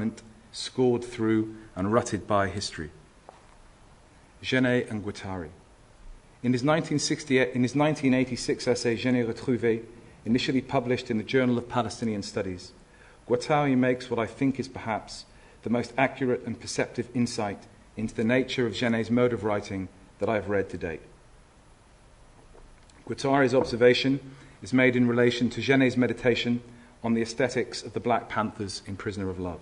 environment scored through and rutted by history. Genet and Guattari. In his 1986 essay, Genet retrouvé, initially published in the Journal of Palestinian Studies, Guattari makes what I think is perhaps the most accurate and perceptive insight into the nature of Genet's mode of writing that I have read to date. Guattari's observation is made in relation to Genet's meditation on the aesthetics of the Black Panthers in Prisoner of Love.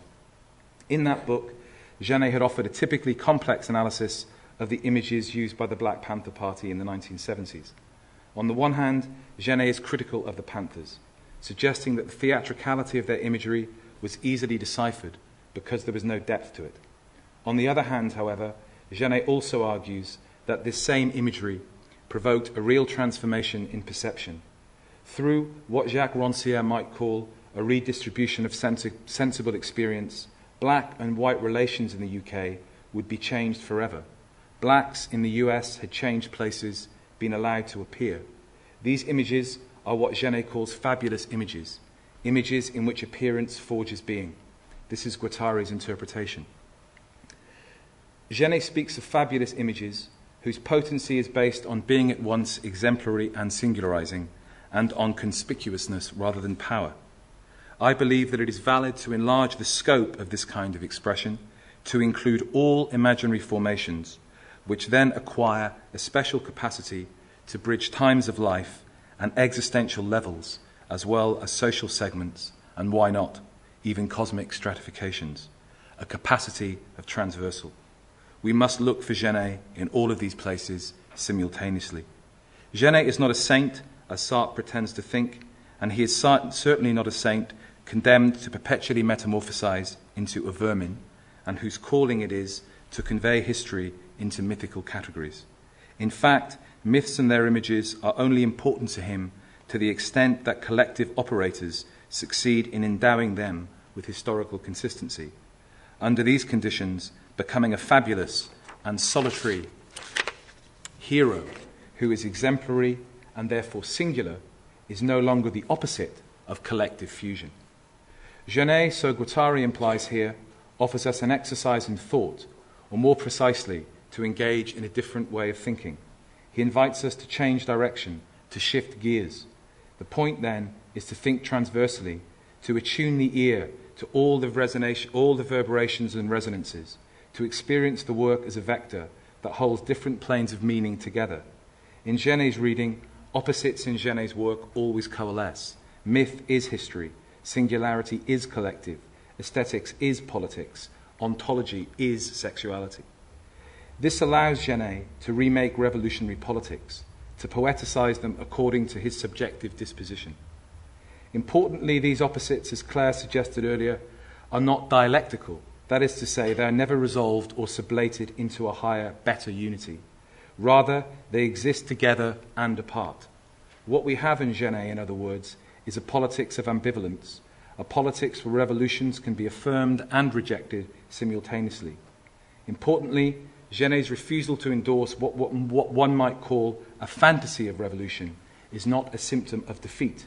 In that book, Genet had offered a typically complex analysis of the images used by the Black Panther Party in the 1970s. On the one hand, Genet is critical of the Panthers, suggesting that the theatricality of their imagery was easily deciphered because there was no depth to it. On the other hand, however, Genet also argues that this same imagery provoked a real transformation in perception through what Jacques Derrida might call a redistribution of sensible experience. Black and white relations in the UK would be changed forever. Blacks in the US had changed places, been allowed to appear. These images are what Genet calls fabulous images, images in which appearance forges being. This is Guattari's interpretation. Genet speaks of fabulous images whose potency is based on being at once exemplary and singularizing, and on conspicuousness rather than power. I believe that it is valid to enlarge the scope of this kind of expression to include all imaginary formations, which then acquire a special capacity to bridge times of life and existential levels, as well as social segments, and why not, even cosmic stratifications, a capacity of transversal. We must look for Genet in all of these places simultaneously. Genet is not a saint, as Sartre pretends to think, and he is certainly not a saint condemned to perpetually metamorphosize into a vermin, and whose calling it is to convey history into mythical categories. In fact, myths and their images are only important to him to the extent that collective operators succeed in endowing them with historical consistency. Under these conditions, becoming a fabulous and solitary hero who is exemplary and therefore singular is no longer the opposite of collective fusion. Genet, so Guattari implies here, offers us an exercise in thought, or more precisely, to engage in a different way of thinking. He invites us to change direction, to shift gears. The point then is to think transversely, to attune the ear to all the reverberations and resonances, to experience the work as a vector that holds different planes of meaning together. In Genet's reading, opposites in Genet's work always coalesce. Myth is history, singularity is collective, aesthetics is politics, ontology is sexuality. This allows Genet to remake revolutionary politics, to poeticize them according to his subjective disposition. Importantly, these opposites, as Claire suggested earlier, are not dialectical. That is to say, they are never resolved or sublated into a higher, better unity. Rather, they exist together and apart. What we have in Genet, in other words, is a politics of ambivalence, a politics where revolutions can be affirmed and rejected simultaneously. Importantly, Genet's refusal to endorse what one might call a fantasy of revolution is not a symptom of defeat,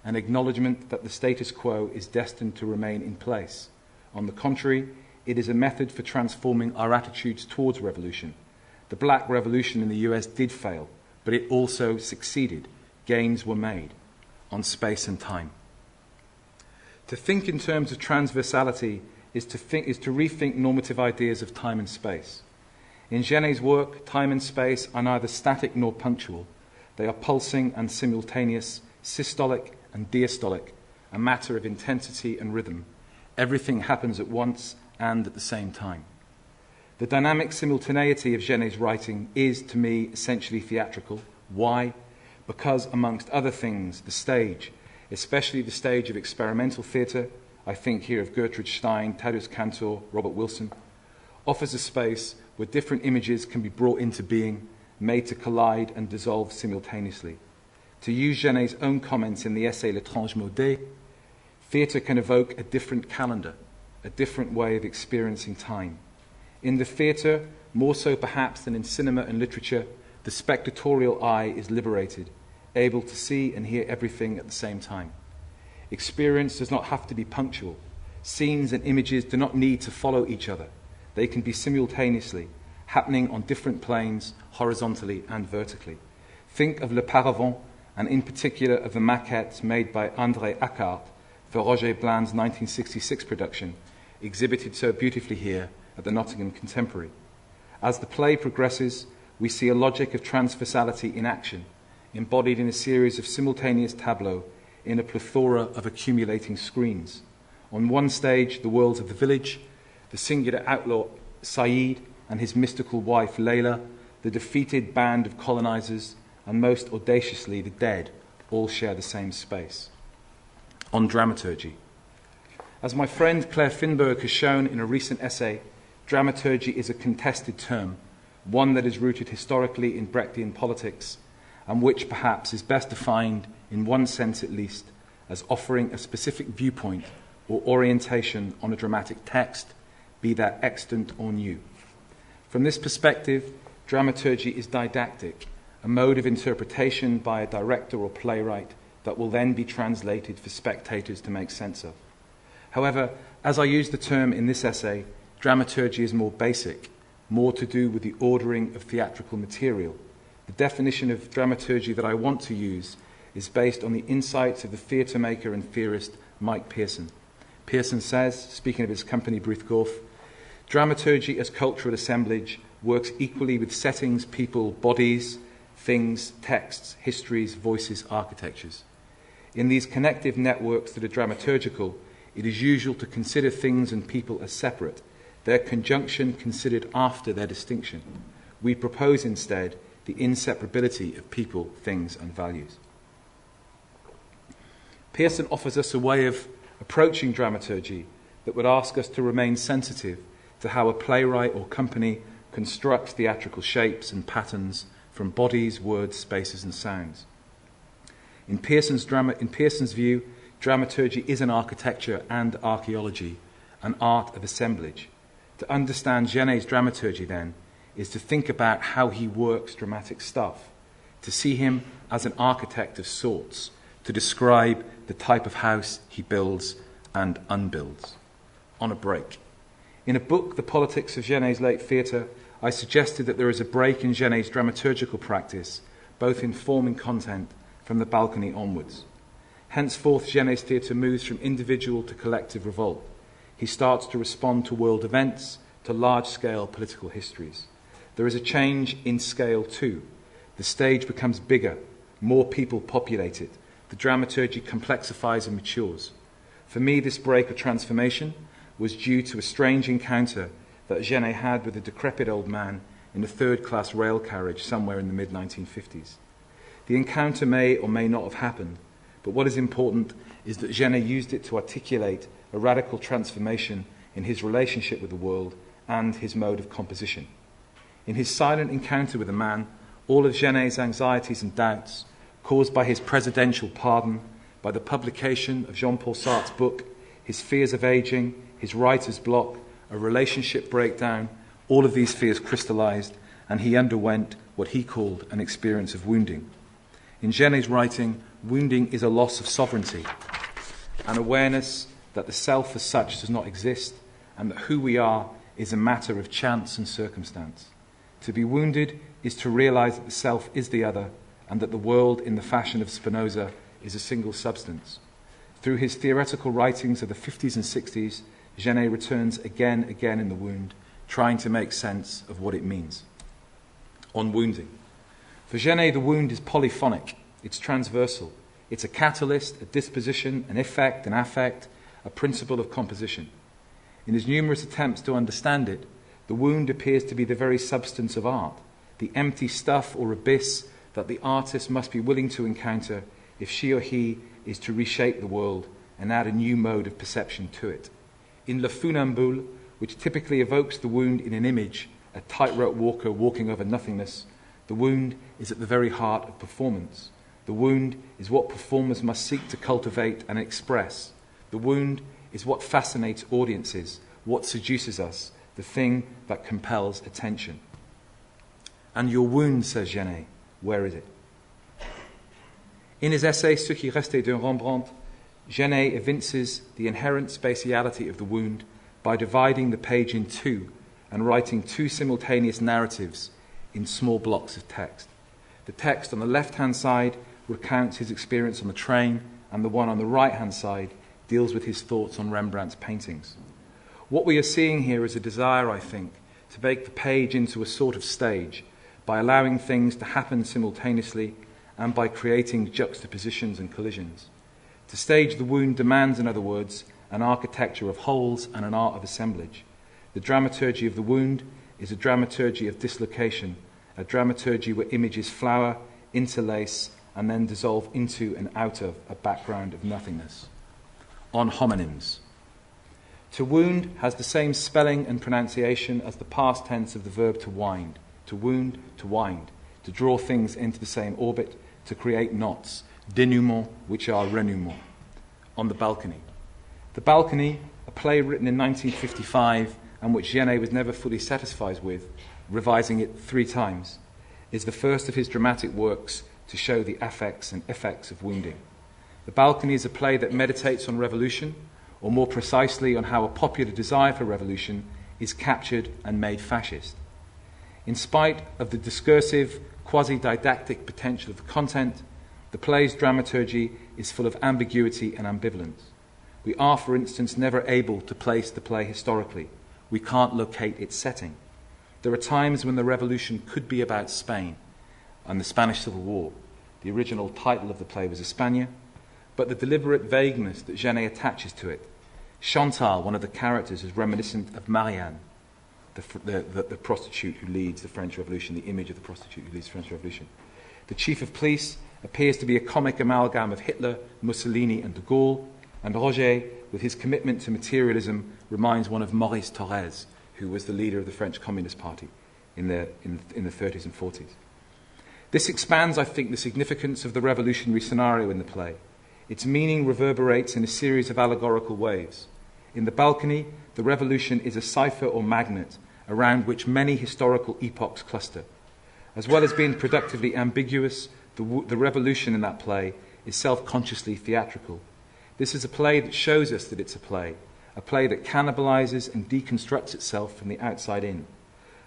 an acknowledgement that the status quo is destined to remain in place. On the contrary, it is a method for transforming our attitudes towards revolution. The Black Revolution in the US did fail, but it also succeeded. Gains were made on space and time. To think in terms of transversality is to rethink normative ideas of time and space. In Genet's work, time and space are neither static nor punctual. They are pulsing and simultaneous, systolic and diastolic, a matter of intensity and rhythm. Everything happens at once and at the same time. The dynamic simultaneity of Genet's writing is, to me, essentially theatrical. Why? Because, amongst other things, the stage, especially the stage of experimental theatre, I think here of Gertrude Stein, Tadeusz Kantor, Robert Wilson, offers a space where different images can be brought into being, made to collide and dissolve simultaneously. To use Genet's own comments in the essay L'étrange modé, theatre can evoke a different calendar, a different way of experiencing time. In the theatre, more so perhaps than in cinema and literature, the spectatorial eye is liberated, able to see and hear everything at the same time. Experience does not have to be punctual. Scenes and images do not need to follow each other. They can be simultaneously happening on different planes, horizontally and vertically. Think of Le Paravent, and in particular of the maquettes made by André Accart for Roger Bland's 1966 production, exhibited so beautifully here at the Nottingham Contemporary. As the play progresses, we see a logic of transversality in action, embodied in a series of simultaneous tableaux in a plethora of accumulating screens. On one stage, the worlds of the village, the singular outlaw Said and his mystical wife Layla, the defeated band of colonizers, and most audaciously the dead, all share the same space. On dramaturgy. As my friend Claire Finberg has shown in a recent essay, dramaturgy is a contested term, one that is rooted historically in Brechtian politics, and which perhaps is best defined, in one sense at least, as offering a specific viewpoint or orientation on a dramatic text, be that extant or new. From this perspective, dramaturgy is didactic, a mode of interpretation by a director or playwright that will then be translated for spectators to make sense of. However, as I use the term in this essay, dramaturgy is more basic, more to do with the ordering of theatrical material. The definition of dramaturgy that I want to use is based on the insights of the theatre maker and theorist Mike Pearson. Pearson says, speaking of his company Bruth Gorf, dramaturgy as cultural assemblage works equally with settings, people, bodies, things, texts, histories, voices, architectures. In these connective networks that are dramaturgical, it is usual to consider things and people as separate, their conjunction considered after their distinction. We propose instead the inseparability of people, things, and values. Pearson offers us a way of approaching dramaturgy that would ask us to remain sensitive to how a playwright or company constructs theatrical shapes and patterns from bodies, words, spaces, and sounds. In Pearson's view, dramaturgy is an architecture and archaeology, an art of assemblage. To understand Genet's dramaturgy, then, is to think about how he works dramatic stuff, to see him as an architect of sorts, to describe the type of house he builds and unbuilds. On a break. In a book, The Politics of Genet's Late Theatre, I suggested that there is a break in Genet's dramaturgical practice, both in form and content, from the balcony onwards. Henceforth, Genet's theatre moves from individual to collective revolt. He starts to respond to world events, to large-scale political histories. There is a change in scale too. The stage becomes bigger, more people populate it. The dramaturgy complexifies and matures. For me, this break or transformation was due to a strange encounter that Genet had with a decrepit old man in a third-class rail carriage somewhere in the mid-1950s. The encounter may or may not have happened, but what is important is that Genet used it to articulate a radical transformation in his relationship with the world and his mode of composition. In his silent encounter with the man, all of Genet's anxieties and doubts, caused by his presidential pardon, by the publication of Jean-Paul Sartre's book, his fears of aging, his writer's block, a relationship breakdown, all of these fears crystallized, and he underwent what he called an experience of wounding. In Genet's writing, wounding is a loss of sovereignty, an awareness that the self as such does not exist, and that who we are is a matter of chance and circumstance. To be wounded is to realize that the self is the other, and that the world, in the fashion of Spinoza, is a single substance. Through his theoretical writings of the 50s and 60s, Genet returns again in the wound, trying to make sense of what it means. On wounding. For Genet, the wound is polyphonic, it's transversal. It's a catalyst, a disposition, an effect, an affect, a principle of composition. In his numerous attempts to understand it, the wound appears to be the very substance of art, the empty stuff or abyss that the artist must be willing to encounter if she or he is to reshape the world and add a new mode of perception to it. In Le Funambule, which typically evokes the wound in an image, a tightrope walker walking over nothingness, the wound is at the very heart of performance. The wound is what performers must seek to cultivate and express. The wound is what fascinates audiences, what seduces us, the thing that compels attention. And your wound, says Genet, where is it? In his essay Ce qui restait d'un Rembrandt, Genet evinces the inherent spatiality of the wound by dividing the page in two and writing two simultaneous narratives in small blocks of text. The text on the left-hand side recounts his experience on the train, and the one on the right-hand side deals with his thoughts on Rembrandt's paintings. What we are seeing here is a desire, I think, to make the page into a sort of stage by allowing things to happen simultaneously and by creating juxtapositions and collisions. To stage the wound demands, in other words, an architecture of wholes and an art of assemblage. The dramaturgy of the wound is a dramaturgy of dislocation, a dramaturgy where images flower, interlace, and then dissolve into and out of a background of nothingness. On homonyms. To wound has the same spelling and pronunciation as the past tense of the verb to wind. To wound, to wind. To draw things into the same orbit, to create knots, denouements, which are renouements. On the balcony. The Balcony, a play written in 1955 and which Genet was never fully satisfied with, revising it 3 times, is the first of his dramatic works to show the affects and effects of wounding. The Balcony is a play that meditates on revolution, or more precisely on how a popular desire for revolution is captured and made fascist. In spite of the discursive, quasi-didactic potential of the content, the play's dramaturgy is full of ambiguity and ambivalence. We are, for instance, never able to place the play historically. We can't locate its setting. There are times when the revolution could be about Spain and the Spanish Civil War. The original title of the play was España, but the deliberate vagueness that Genet attaches to it. Chantal, one of the characters, is reminiscent of Marianne, the prostitute who leads the French Revolution, the image of the prostitute who leads the French Revolution. The chief of police appears to be a comic amalgam of Hitler, Mussolini, and de Gaulle, and Roger, with his commitment to materialism, reminds one of Maurice Thorez, who was the leader of the French Communist Party in the 30s and 40s. This expands, I think, the significance of the revolutionary scenario in the play. Its meaning reverberates in a series of allegorical waves. In The Balcony, the revolution is a cipher or magnet around which many historical epochs cluster. As well as being productively ambiguous, the revolution in that play is self-consciously theatrical. This is a play that shows us that it's a play that cannibalizes and deconstructs itself from the outside in.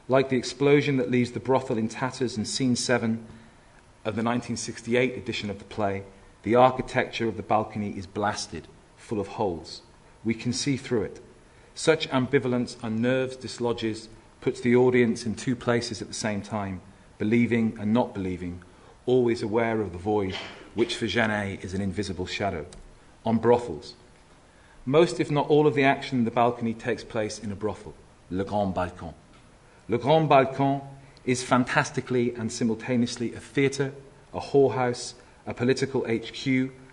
Like the explosion that leaves the brothel in tatters in Scene 7 of the 1968 edition of the play, the architecture of the balcony is blasted, full of holes. We can see through it. Such ambivalence unnerves, dislodges, puts the audience in 2 places at the same time, believing and not believing, always aware of the void, which for Genet is an invisible shadow. On brothels. Most, if not all, of the action in the balcony takes place in a brothel, Le Grand Balcon. Le Grand Balcon is fantastically and simultaneously a theatre, a whorehouse, a political HQ,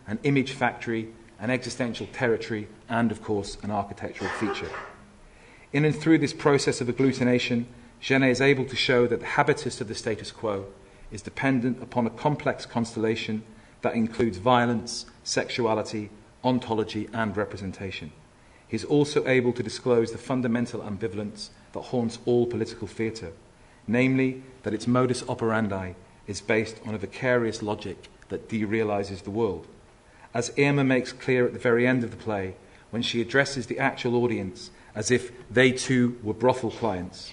an image factory, an existential territory, and, of course, an architectural feature. In and through this process of agglutination, Genet is able to show that the habitus of the status quo is dependent upon a complex constellation that includes violence, sexuality, ontology, and representation. He is also able to disclose the fundamental ambivalence that haunts all political theatre, namely that its modus operandi is based on a vicarious logic that derealizes the world. As Irma makes clear at the very end of the play, when she addresses the actual audience as if they too were brothel clients,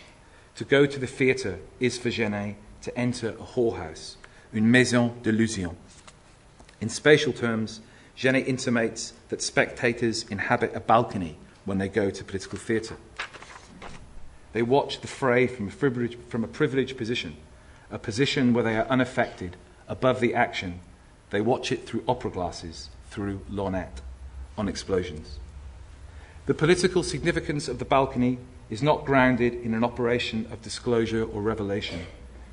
to go to the theatre is for Genet to enter a whorehouse, une maison d'illusion. In spatial terms, Genet intimates that spectators inhabit a balcony when they go to political theatre. They watch the fray from a privileged position, a position where they are unaffected, above the action. They watch it through opera glasses, through lorgnette, on explosions. The political significance of the balcony is not grounded in an operation of disclosure or revelation.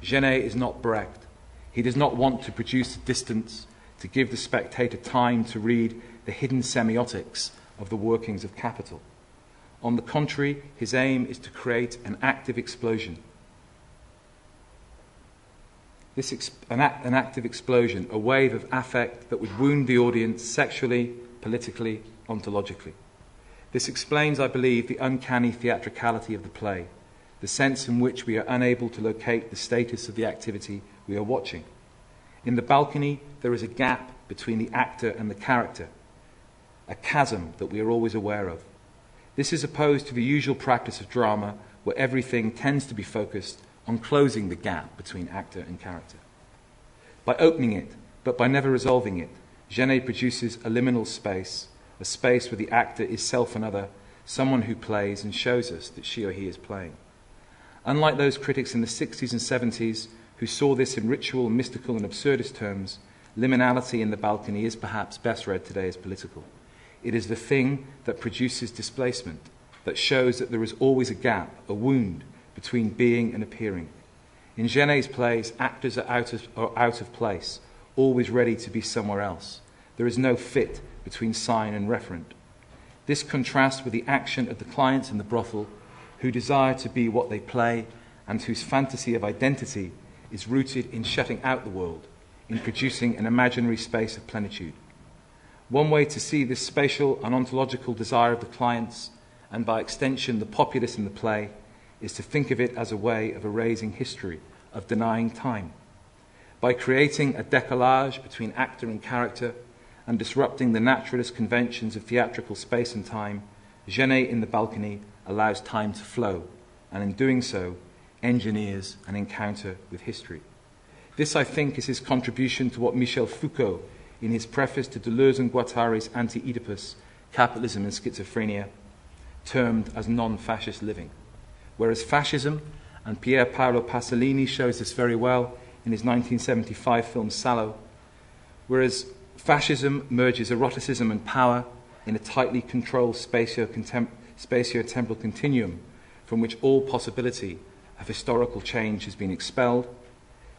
Genet is not Brecht. He does not want to produce a distance, to give the spectator time to read the hidden semiotics of the workings of capital. On the contrary, his aim is to create an active explosion. An active explosion, a wave of affect that would wound the audience sexually, politically, ontologically. This explains, I believe, the uncanny theatricality of the play, the sense in which we are unable to locate the status of the activity we are watching. In the balcony, there is a gap between the actor and the character. a chasm that we are always aware of. This is opposed to the usual practice of drama, where everything tends to be focused on closing the gap between actor and character. By opening it, but by never resolving it, Genet produces a liminal space, a space where the actor is self and other, someone who plays and shows us that she or he is playing. Unlike those critics in the 60s and 70s who saw this in ritual, mystical and absurdist terms, liminality in the balcony is perhaps best read today as political. It is the thing that produces displacement, that shows that there is always a gap, a wound, between being and appearing. In Genet's plays, actors are out of place, always ready to be somewhere else. There is no fit between sign and referent. This contrasts with the action of the clients in the brothel, who desire to be what they play and whose fantasy of identity is rooted in shutting out the world, in producing an imaginary space of plenitude. One way to see this spatial and ontological desire of the clients, and by extension the populace in the play, is to think of it as a way of erasing history, of denying time. By creating a décalage between actor and character and disrupting the naturalist conventions of theatrical space and time, Genet in the balcony allows time to flow, and in doing so, engineers an encounter with history. This, I think, is his contribution to what Michel Foucault, in his preface to Deleuze and Guattari's Anti-Oedipus, Capitalism and Schizophrenia, termed as non-fascist living. Whereas fascism, and Pier Paolo Pasolini shows this very well in his 1975 film Salò, whereas fascism merges eroticism and power in a tightly controlled spatio-temporal continuum from which all possibility of historical change has been expelled,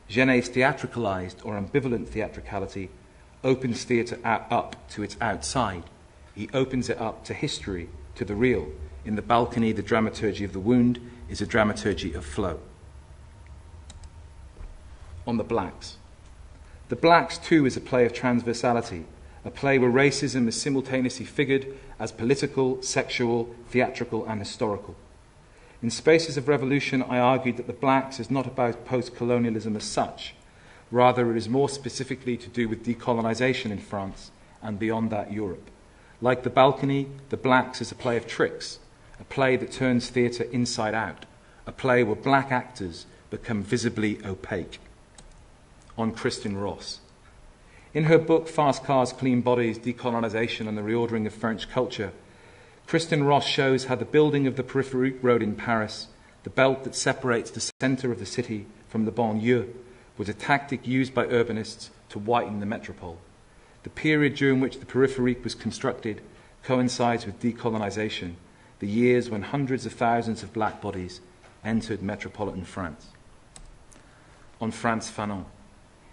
Genet's theatricalized or ambivalent theatricality opens theatre up to its outside. He opens it up to history, to the real. In the balcony, the dramaturgy of the wound is a dramaturgy of flow. On the Blacks. The Blacks, too, is a play of transversality, a play where racism is simultaneously figured as political, sexual, theatrical, and historical. In Spaces of Revolution, I argued that the Blacks is not about post-colonialism as such. Rather, it is more specifically to do with decolonization in France and beyond that Europe. Like The Balcony, The Blacks is a play of tricks, a play that turns theatre inside out, a play where black actors become visibly opaque. On Kristen Ross. In her book, Fast Cars, Clean Bodies, Decolonization and the Reordering of French Culture, Kristen Ross shows how the building of the Périphérique Road in Paris, the belt that separates the centre of the city from the banlieue, was a tactic used by urbanists to whiten the metropole. The period during which the Périphérique was constructed coincides with decolonization, the years when hundreds of thousands of black bodies entered metropolitan France. On Frantz Fanon.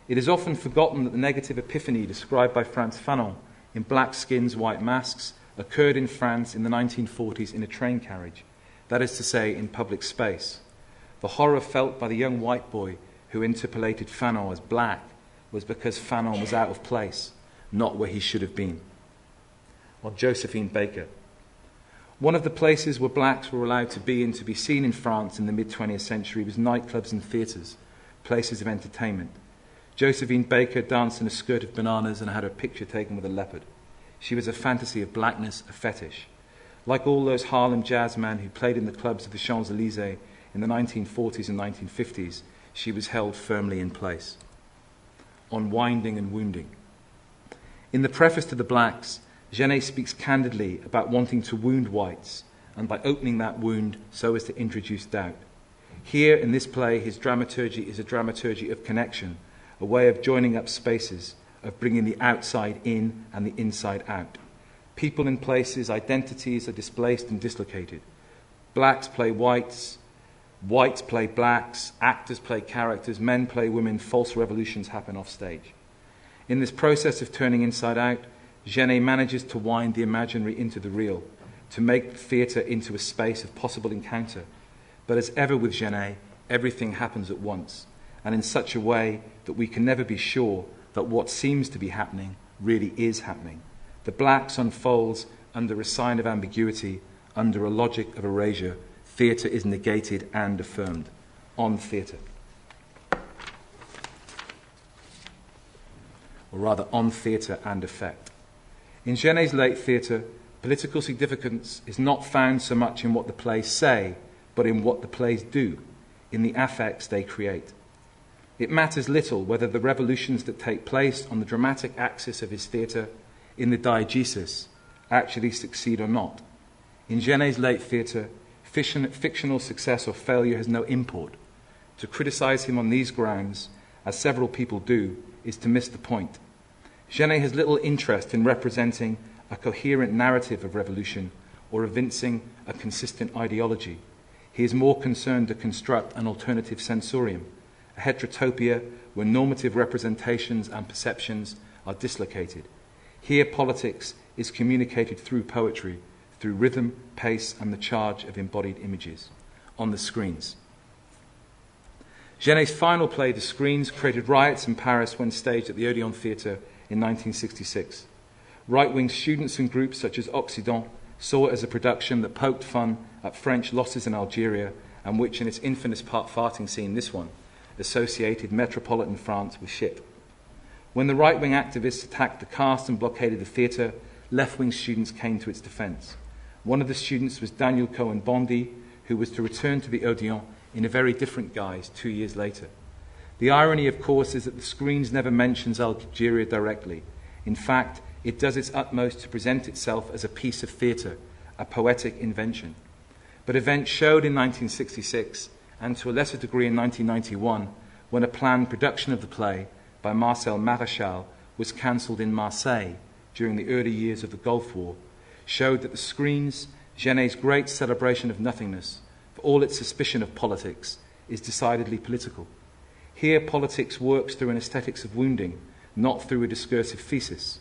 It is often forgotten that the negative epiphany described by Frantz Fanon in Black Skins, White Masks occurred in France in the 1940s in a train carriage, that is to say, in public space. The horror felt by the young white boy who interpolated Fanon as black was because Fanon was out of place, not where he should have been. Or Josephine Baker. One of the places where blacks were allowed to be and to be seen in France in the mid-20th century was nightclubs and theatres, places of entertainment. Josephine Baker danced in a skirt of bananas and had her picture taken with a leopard. She was a fantasy of blackness, a fetish. Like all those Harlem jazz men who played in the clubs of the Champs-Élysées in the 1940s and 1950s, she was held firmly in place. On winding and wounding. In the preface to The Blacks, Genet speaks candidly about wanting to wound whites, and by opening that wound so as to introduce doubt. Here, in this play, his dramaturgy is a dramaturgy of connection, a way of joining up spaces, of bringing the outside in and the inside out. People in places, identities are displaced and dislocated. Blacks play whites, whites play blacks, actors play characters, men play women, false revolutions happen off stage. In this process of turning inside out, Genet manages to wind the imaginary into the real, to make the theatre into a space of possible encounter. But as ever with Genet, everything happens at once, and in such a way that we can never be sure that what seems to be happening really is happening. The Blacks unfolds under a sign of ambiguity, under a logic of erasure. Theatre is negated and affirmed. On theatre. Or rather, on theatre and effect. In Genet's late theatre, political significance is not found so much in what the plays say, but in what the plays do, in the affects they create. It matters little whether the revolutions that take place on the dramatic axis of his theatre, in the diegesis, actually succeed or not. In Genet's late theatre, fictional success or failure has no import. To criticise him on these grounds, as several people do, is to miss the point. Genet has little interest in representing a coherent narrative of revolution or evincing a consistent ideology. He is more concerned to construct an alternative sensorium, a heterotopia where normative representations and perceptions are dislocated. Here politics is communicated through poetry, through rhythm, pace, and the charge of embodied images on the screens. Genet's final play, The Screens, created riots in Paris when staged at the Odeon Theatre in 1966. Right-wing students and groups such as Occident saw it as a production that poked fun at French losses in Algeria, and which in its infamous part-farting scene, this one, associated metropolitan France with shit. When the right-wing activists attacked the cast and blockaded the theatre, left-wing students came to its defence. One of the students was Daniel Cohen-Bondy, who was to return to the Odeon in a very different guise 2 years later. The irony, of course, is that The Screens never mentions Algeria directly. In fact, it does its utmost to present itself as a piece of theatre, a poetic invention. But events showed in 1966, and to a lesser degree in 1991, when a planned production of the play by Marcel Maréchal was cancelled in Marseille during the early years of the Gulf War, showed that The Screens, Genet's great celebration of nothingness, for all its suspicion of politics, is decidedly political. Here politics works through an aesthetics of wounding, not through a discursive thesis.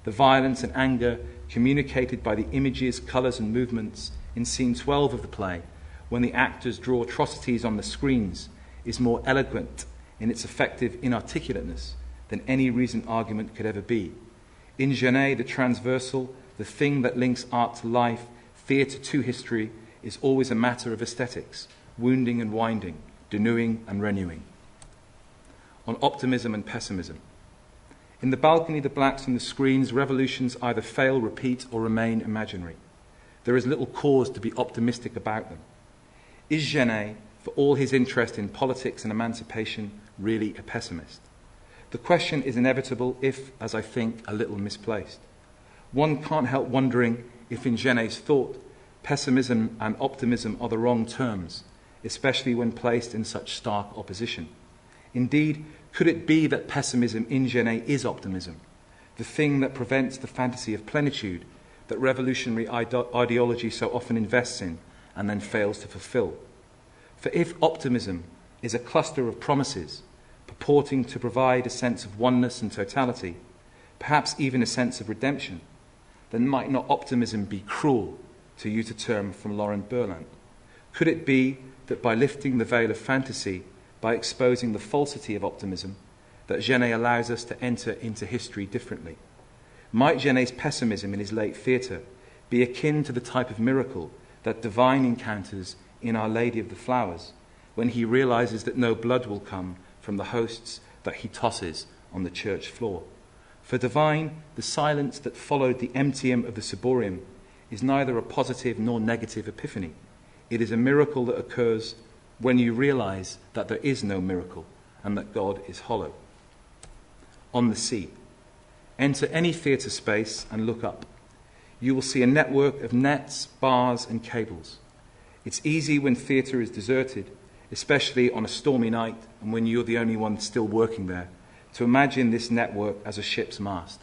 The violence and anger communicated by the images, colours and movements in scene 12 of the play, when the actors draw atrocities on the screens, is more eloquent in its effective inarticulateness than any reasoned argument could ever be. In Genet, the transversal, the thing that links art to life, theatre to history, is always a matter of aesthetics, wounding and winding, denouing and renewing. On optimism and pessimism. In The Balcony, The Blacks and The Screens, revolutions either fail, repeat, or remain imaginary. There is little cause to be optimistic about them. Is Genet, for all his interest in politics and emancipation, really a pessimist? The question is inevitable if, as I think, a little misplaced. One can't help wondering if in Genet's thought, pessimism and optimism are the wrong terms, especially when placed in such stark opposition. Indeed, could it be that pessimism in Genet is optimism, the thing that prevents the fantasy of plenitude that revolutionary ideology so often invests in and then fails to fulfill? For if optimism is a cluster of promises purporting to provide a sense of oneness and totality, perhaps even a sense of redemption, then might not optimism be cruel, to use a term from Laurent Berland? Could it be that by lifting the veil of fantasy, by exposing the falsity of optimism, that Genet allows us to enter into history differently? Might Genet's pessimism in his late theatre be akin to the type of miracle that Divine encounters in Our Lady of the Flowers, when he realizes that no blood will come from the hosts that he tosses on the church floor? For Divine, the silence that followed the emptying of the ciborium is neither a positive nor negative epiphany. It is a miracle that occurs when you realize that there is no miracle and that God is hollow. On the sea. Enter any theatre space and look up. You will see a network of nets, bars and cables. It's easy when theatre is deserted, especially on a stormy night and when you're the only one still working there, to imagine this network as a ship's mast.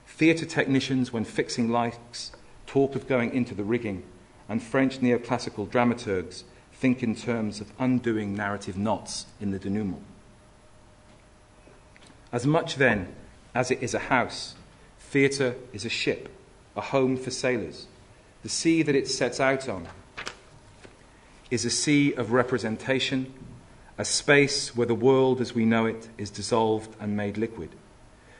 Theatre technicians, when fixing lights, talk of going into the rigging, and French neoclassical dramaturgs think in terms of undoing narrative knots in the denouement. As much then as it is a house, theatre is a ship, a home for sailors. The sea that it sets out on is a sea of representation, a space where the world as we know it is dissolved and made liquid.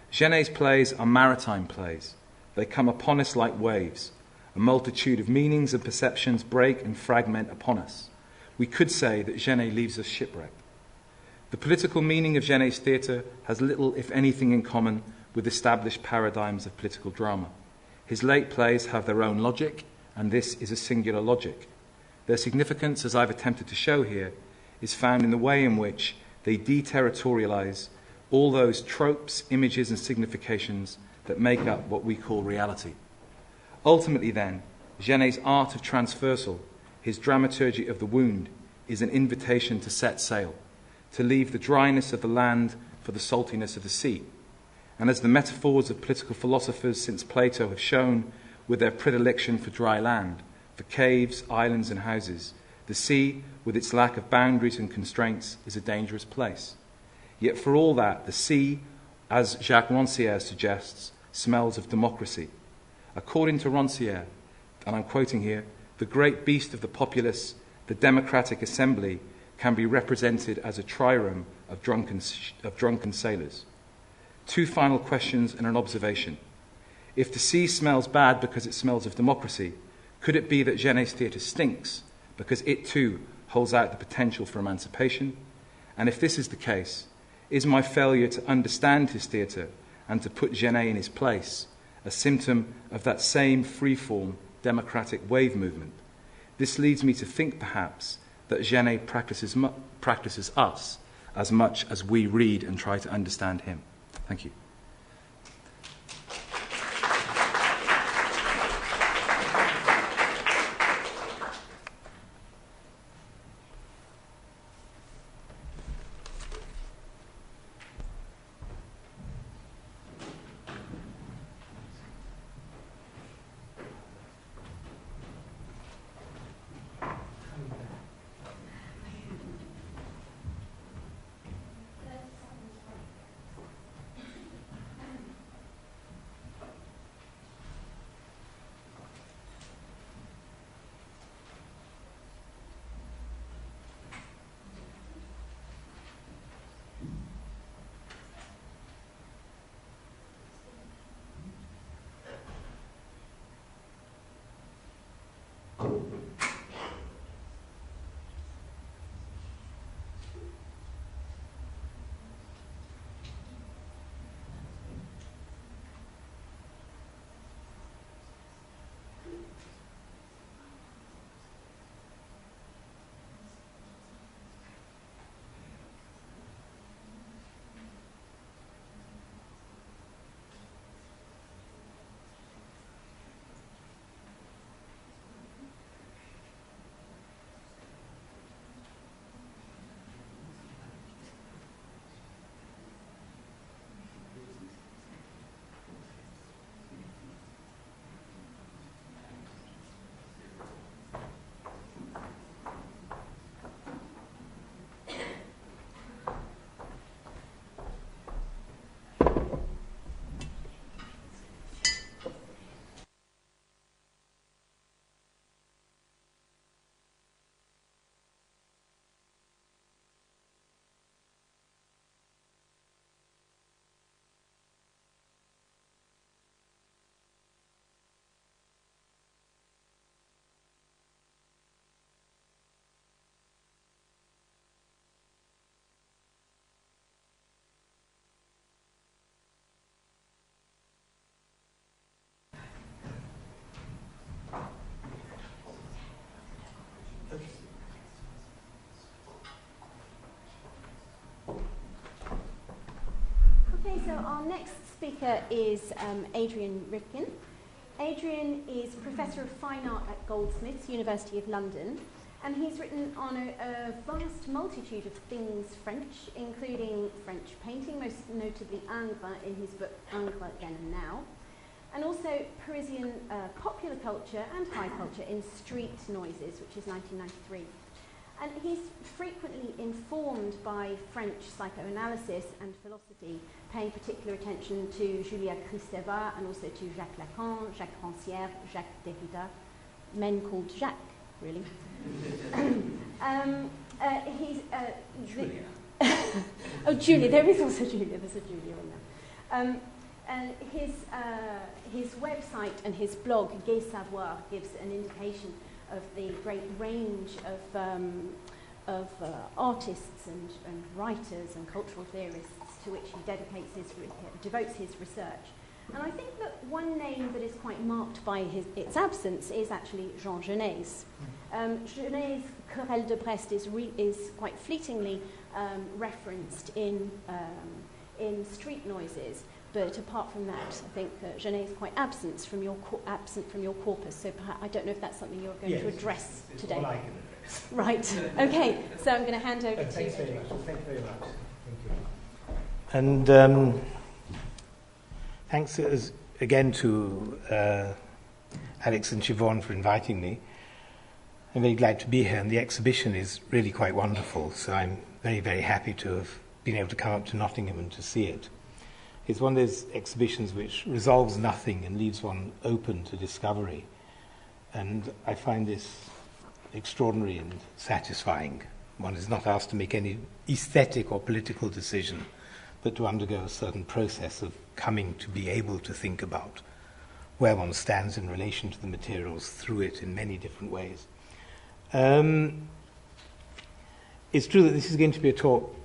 Genet's plays are maritime plays. They come upon us like waves. A multitude of meanings and perceptions break and fragment upon us. We could say that Genet leaves us shipwrecked. The political meaning of Genet's theatre has little, if anything, in common with established paradigms of political drama. His late plays have their own logic, and this is a singular logic. Their significance, as I've attempted to show here, is found in the way in which they deterritorialize all those tropes, images, and significations that make up what we call reality. Ultimately, then, Genet's art of transversal, his dramaturgy of the wound, is an invitation to set sail, to leave the dryness of the land for the saltiness of the sea. And as the metaphors of political philosophers since Plato have shown, with their predilection for dry land, for caves, islands, and houses, the sea, with its lack of boundaries and constraints, is a dangerous place. Yet for all that, the sea, as Jacques Rancière suggests, smells of democracy. According to Rancière, and I'm quoting here, the great beast of the populace, the democratic assembly, can be represented as a trireme of drunken sailors. Two final questions and an observation. If the sea smells bad because it smells of democracy, could it be that Genet's theatre stinks because it too holds out the potential for emancipation? And if this is the case, is my failure to understand his theatre and to put Genet in his place a symptom of that same free-form democratic wave movement? This leads me to think, perhaps, that Genet practices us as much as we read and try to understand him. Thank you. So our next speaker is Adrian Ripken. Adrian is Professor of Fine Art at Goldsmiths, University of London, and he's written on a vast multitude of things French, including French painting, most notably Ingres in his book Ingres Then and Now, and also Parisian popular culture and high culture in Street Noises, which is 1993. And he's frequently informed by French psychoanalysis and philosophy, paying particular attention to Julia Kristeva and also to Jacques Lacan, Jacques Rancière, Jacques Derrida, men called Jacques, really. Oh, Julia, there is also Julia, there's a Julia in there. And his website and his blog, Gai Savoir, gives an indication of the great range of artists and writers and cultural theorists to which he devotes his research. And I think that one name that is quite marked by its absence is actually Jean Genet's. Genet's Querelle de Brest is quite fleetingly referenced in Street Noises, but apart from that, I think Genet is quite absent from your corpus. So perhaps, I don't know if that's something you're going to address today. All I can address. Right. Okay. So I'm going to hand over to you. Thanks very much. Thank you very much. Thank you. And thanks again to Alex and Siobhan for inviting me. I'm very glad to be here, and the exhibition is really quite wonderful, so I'm very, very happy to have been able to come up to Nottingham and to see it. It's one of those exhibitions which resolves nothing and leaves one open to discovery, and I find this extraordinary and satisfying. One is not asked to make any aesthetic or political decision, but to undergo a certain process of coming to be able to think about where one stands in relation to the materials through it in many different ways. It's true that this is going to be a talk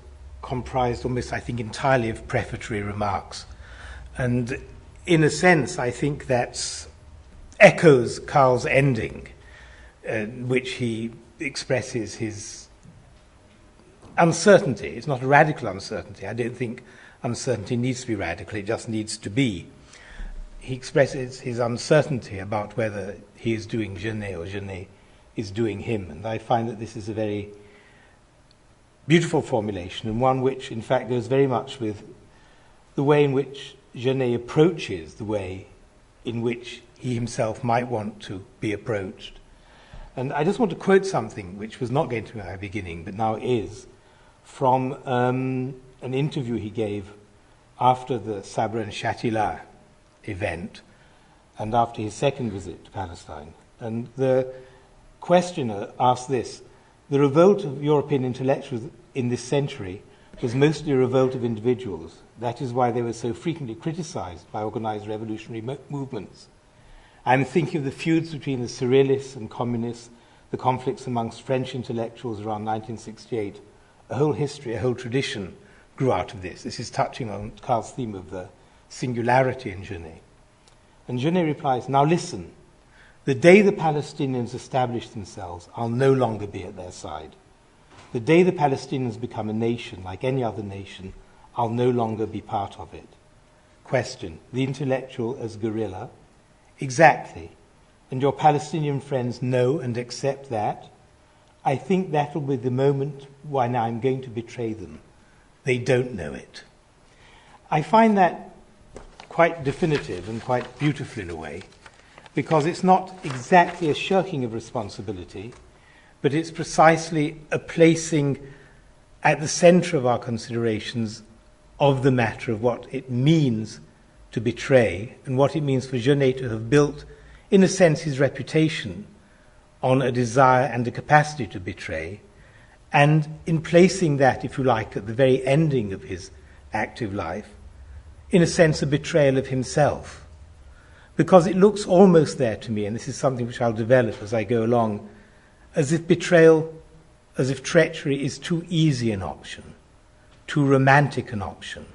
comprised almost, I think, entirely of prefatory remarks. And in a sense, I think that echoes Carl's ending, which he expresses his uncertainty. It's not a radical uncertainty. I don't think uncertainty needs to be radical. It just needs to be. He expresses his uncertainty about whether he is doing Genet or Genet is doing him. And I find that this is a very beautiful formulation, and one which, in fact, goes very much with the way in which Genet approaches the way in which he himself might want to be approached. And I just want to quote something which was not going to be at the beginning, but now is, from an interview he gave after the Sabre and Chatillon event and after his second visit to Palestine. And the questioner asked this: the revolt of European intellectuals in this century was mostly a revolt of individuals. That is why they were so frequently criticized by organized revolutionary movements. I'm thinking of the feuds between the Surrealists and Communists, the conflicts amongst French intellectuals around 1968. A whole history, a whole tradition grew out of this. This is touching on Carl's theme of the singularity in Genet. And Genet replies, now listen, the day the Palestinians establish themselves, I'll no longer be at their side. The day the Palestinians become a nation, like any other nation, I'll no longer be part of it. Question, the intellectual as guerrilla? Exactly. And your Palestinian friends know and accept that? I think that will be the moment when I'm going to betray them. They don't know it. I find that quite definitive and quite beautiful in a way, because it's not exactly a shirking of responsibility, but it's precisely a placing at the center of our considerations of the matter of what it means to betray and what it means for Genet to have built, in a sense, his reputation on a desire and a capacity to betray, and in placing that, if you like, at the very ending of his active life, in a sense, a betrayal of himself. Because it looks almost there to me, and this is something which I'll develop as I go along, as if betrayal, as if treachery is too easy an option, too romantic an option.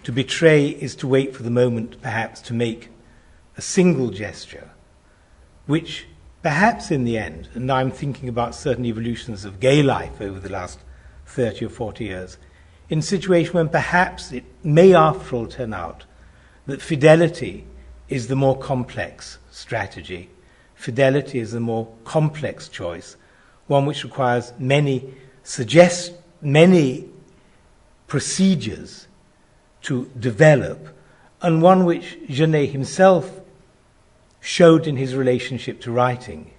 To betray is to wait for the moment, perhaps, to make a single gesture, which perhaps in the end, and now I'm thinking about certain evolutions of gay life over the last 30 or 40 years, in a situation when perhaps it may after all turn out that fidelity is the more complex strategy. Fidelity is the more complex choice, one which requires many procedures to develop, and one which Genet himself showed in his relationship to writing.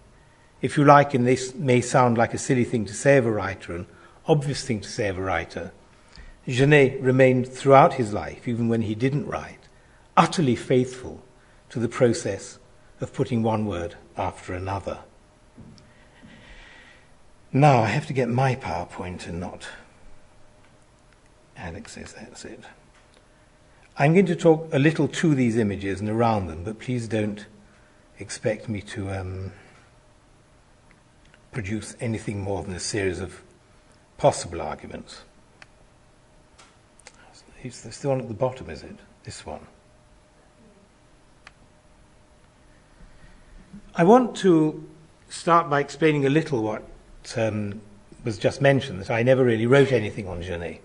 If you like, and this may sound like a silly thing to say of a writer, an obvious thing to say of a writer, Genet remained throughout his life, even when he didn't write, utterly faithful to the process of putting one word after another. Now I have to get my PowerPoint and not Alex says that's it. I'm going to talk a little to these images and around them, but please don't expect me to produce anything more than a series of possible arguments. It's the one at the bottom, is it? This one. I want to start by explaining a little what was just mentioned, that I never really wrote anything on Genet,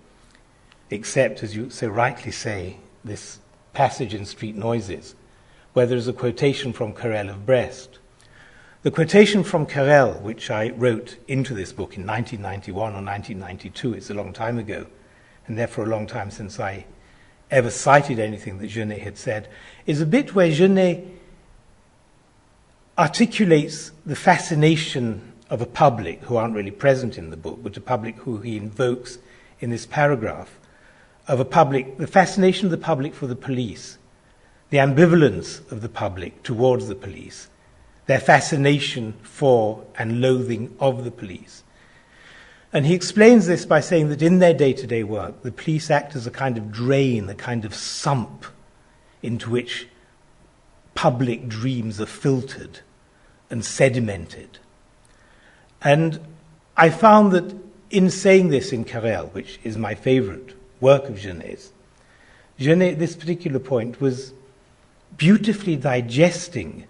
except, as you so rightly say, this passage in Street Noises, where there is a quotation from Carrel of Brest. The quotation from Carrel, which I wrote into this book in 1991 or 1992, it's a long time ago, and therefore a long time since I ever cited anything that Genet had said, is a bit where Genet articulates the fascination of a public who aren't really present in the book, but a public who he invokes in this paragraph, of a public, the fascination of the public for the police, the ambivalence of the public towards the police, their fascination for and loathing of the police. And he explains this by saying that in their day-to-day work, the police act as a kind of drain, a kind of sump into which public dreams are filtered and sedimented. And I found that in saying this in Carrel, which is my favorite work of Genet's, Genet, at this particular point, was beautifully digesting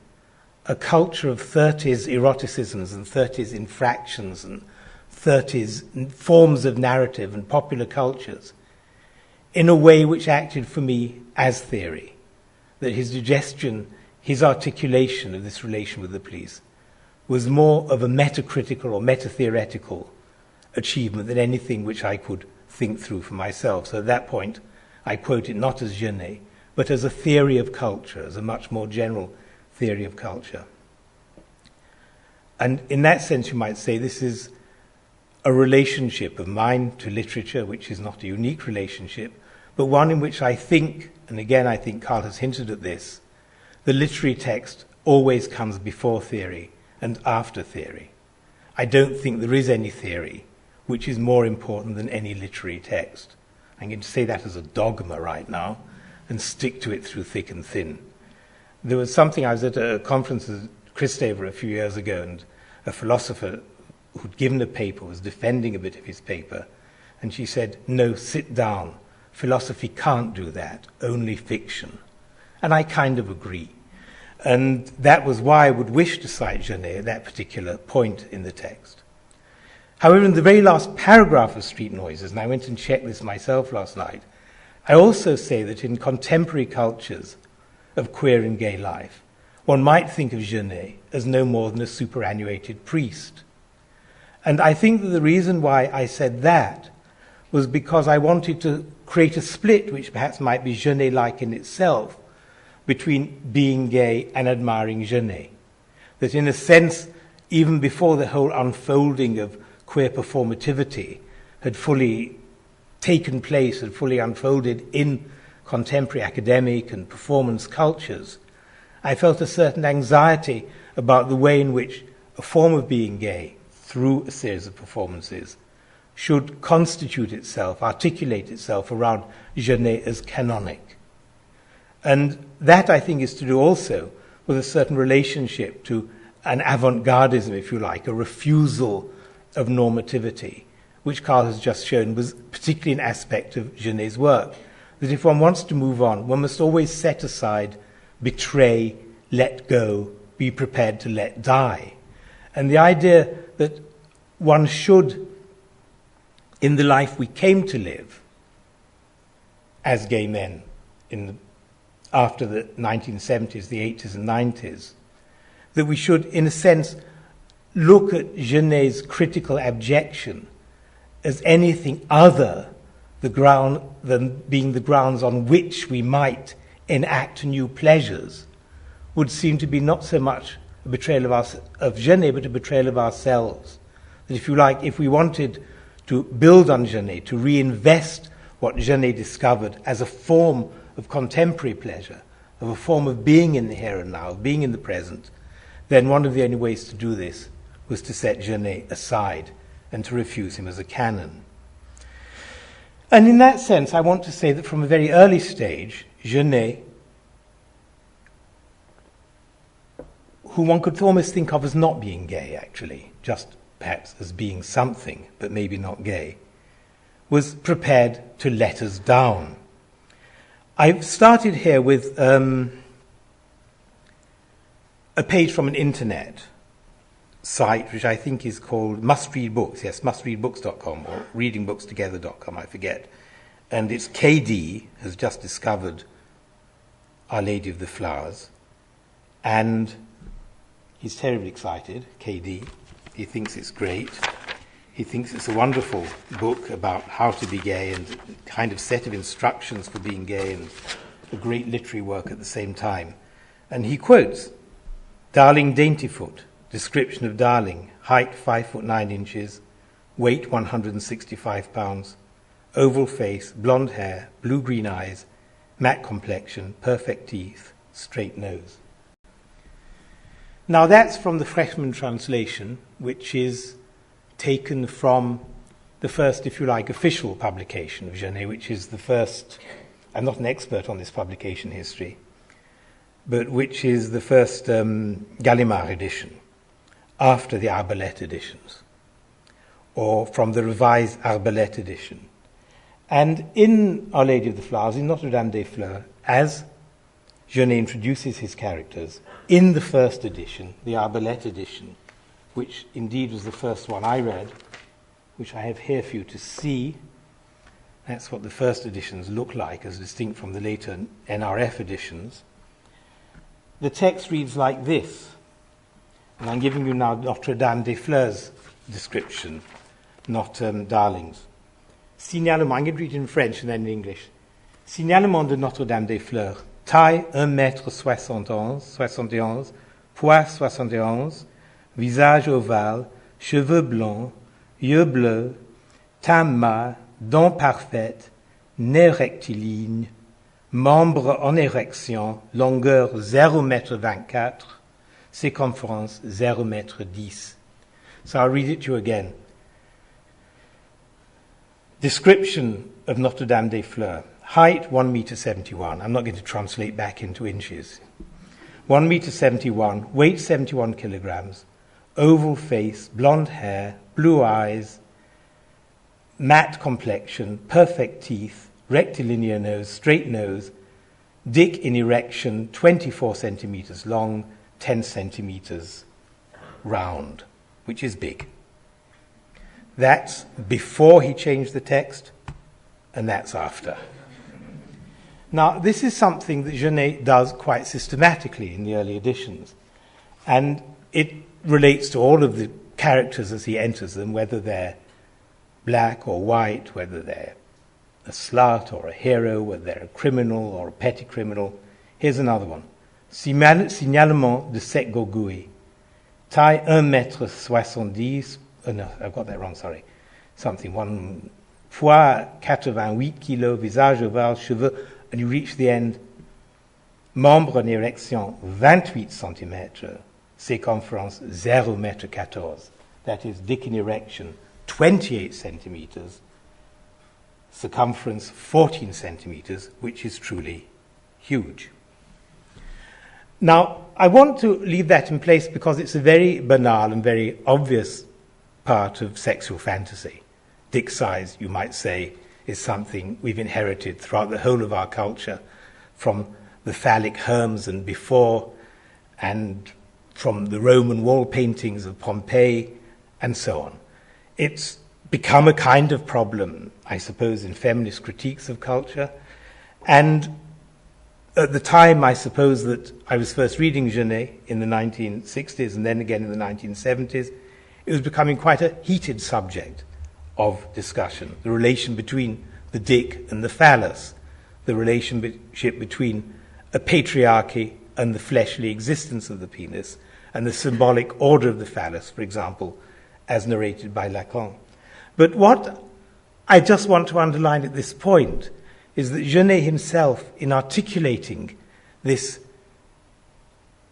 a culture of 30s eroticisms and 30s infractions and 30s forms of narrative and popular cultures in a way which acted for me as theory, that his digestion, his articulation of this relation with the police was more of a metacritical or meta-theoretical achievement than anything which I could think through for myself. So at that point, I quote it not as Genet, but as a theory of culture, as a much more general theory of culture. And in that sense, you might say this is a relationship of mine to literature, which is not a unique relationship, but one in which I think, and again I think Carl has hinted at this, the literary text always comes before theory and after theory. I don't think there is any theory which is more important than any literary text. I'm going to say that as a dogma right now and stick to it through thick and thin. There was something, I was at a conference at Christaver a few years ago, and a philosopher who'd given a paper was defending a bit of his paper, and she said, "No, sit down. Philosophy can't do that, only fiction." And I kind of agree. And that was why I would wish to cite Genet at that particular point in the text. However, in the very last paragraph of Street Noises, and I went and checked this myself last night, I also say that in contemporary cultures of queer and gay life, one might think of Genet as no more than a superannuated priest. And I think that the reason why I said that was because I wanted to create a split, which perhaps might be Genet-like in itself, between being gay and admiring Genet. That in a sense, even before the whole unfolding of queer performativity had fully taken place, had fully unfolded in contemporary academic and performance cultures, I felt a certain anxiety about the way in which a form of being gay, through a series of performances, should constitute itself, articulate itself around Genet as canonic. And that, I think, is to do also with a certain relationship to an avant-gardism, if you like, a refusal of normativity, which Carl has just shown was particularly an aspect of Genet's work. That if one wants to move on, one must always set aside, betray, let go, be prepared to let die. And the idea that one should, in the life we came to live as gay men after the 1970s, the 80s and 90s, that we should, in a sense, look at Genet's critical abjection as anything other than being the grounds on which we might enact new pleasures, would seem to be not so much a betrayal of Genet, but a betrayal of ourselves. That if you like, if we wanted to build on Genet, to reinvest what Genet discovered as a form of contemporary pleasure, of a form of being in the here and now, of being in the present, then one of the only ways to do this was to set Genet aside and to refuse him as a canon. And in that sense, I want to say that from a very early stage, Genet, who one could almost think of as not being gay, actually, just perhaps as being something, but maybe not gay, was prepared to let us down. I've started here with a page from an internet site, which I think is called Must Read Books, yes, mustreadbooks.com or readingbookstogether.com, I forget. And it's KD has just discovered Our Lady of the Flowers, and he's terribly excited, KD. He thinks it's great. He thinks it's a wonderful book about how to be gay and a kind of set of instructions for being gay and a great literary work at the same time. And he quotes Darling Daintyfoot, description of Darling, height 5 foot 9 inches, weight 165 pounds, oval face, blonde hair, blue-green eyes, matte complexion, perfect teeth, straight nose. Now that's from the freshman translation, which is taken from the first, if you like, official publication of Genet, which is the first, I'm not an expert on this publication history, but which is the first Gallimard edition, after the Arbalète editions, or from the revised Arbalète edition. And in Our Lady of the Flowers, in Notre Dame des Fleurs, as Genet introduces his characters, in the first edition, the Arbalète edition, which indeed was the first one I read, which I have here for you to see. That's what the first editions look like, as distinct from the later NRF editions. The text reads like this, and I'm giving you now Notre Dame des Fleurs description, not Darling's. Signalement, I'm going to read it in French and then in English. Signalement de Notre Dame des Fleurs, taille 1,71 m, poids 71, visage ovale, cheveux blancs, yeux bleus, teint mat, dents parfaites, nez rectiligne, membres en érection, longueur 0,24 m, circonférence 0,10 m. So I'll read it to you again. Description of Notre Dame des Fleurs. Height 1,71 m. I'm not going to translate back into inches. 1,71 m, weight 71 kilograms, oval face, blonde hair, blue eyes, matte complexion, perfect teeth, rectilinear nose, straight nose, dick in erection, 24 centimeters long, 10 centimeters round, which is big. That's before he changed the text, and that's after. Now, this is something that Genet does quite systematically in the early editions, and it relates to all of the characters as he enters them, whether they're black or white, whether they're a slut or a hero, whether they're a criminal or a petty criminal. Here's another one. Signalement de sexe Gogouille. Taille 1,70 m. No, I've got that wrong, sorry. Something, poids 88 kilos, visage ovale, cheveux, and you reach the end. Membre en érection 28 cm, circonférence 0,14 m. That is, dick in erection 28 centimeters, circumference 14 centimeters, which is truly huge. Now, I want to leave that in place because it's a very banal and very obvious part of sexual fantasy. Dick size, you might say, is something we've inherited throughout the whole of our culture, from the phallic Hermes and before, and from the Roman wall paintings of Pompeii, and so on. It's become a kind of problem, I suppose, in feminist critiques of culture. And at the time, I suppose, that I was first reading Genet in the 1960s and then again in the 1970s, it was becoming quite a heated subject of discussion. The relation between the dick and the phallus, the relationship between a patriarchy and the fleshly existence of the penis, and the symbolic order of the phallus, for example, as narrated by Lacan. But what I just want to underline at this point is that Genet himself, in articulating this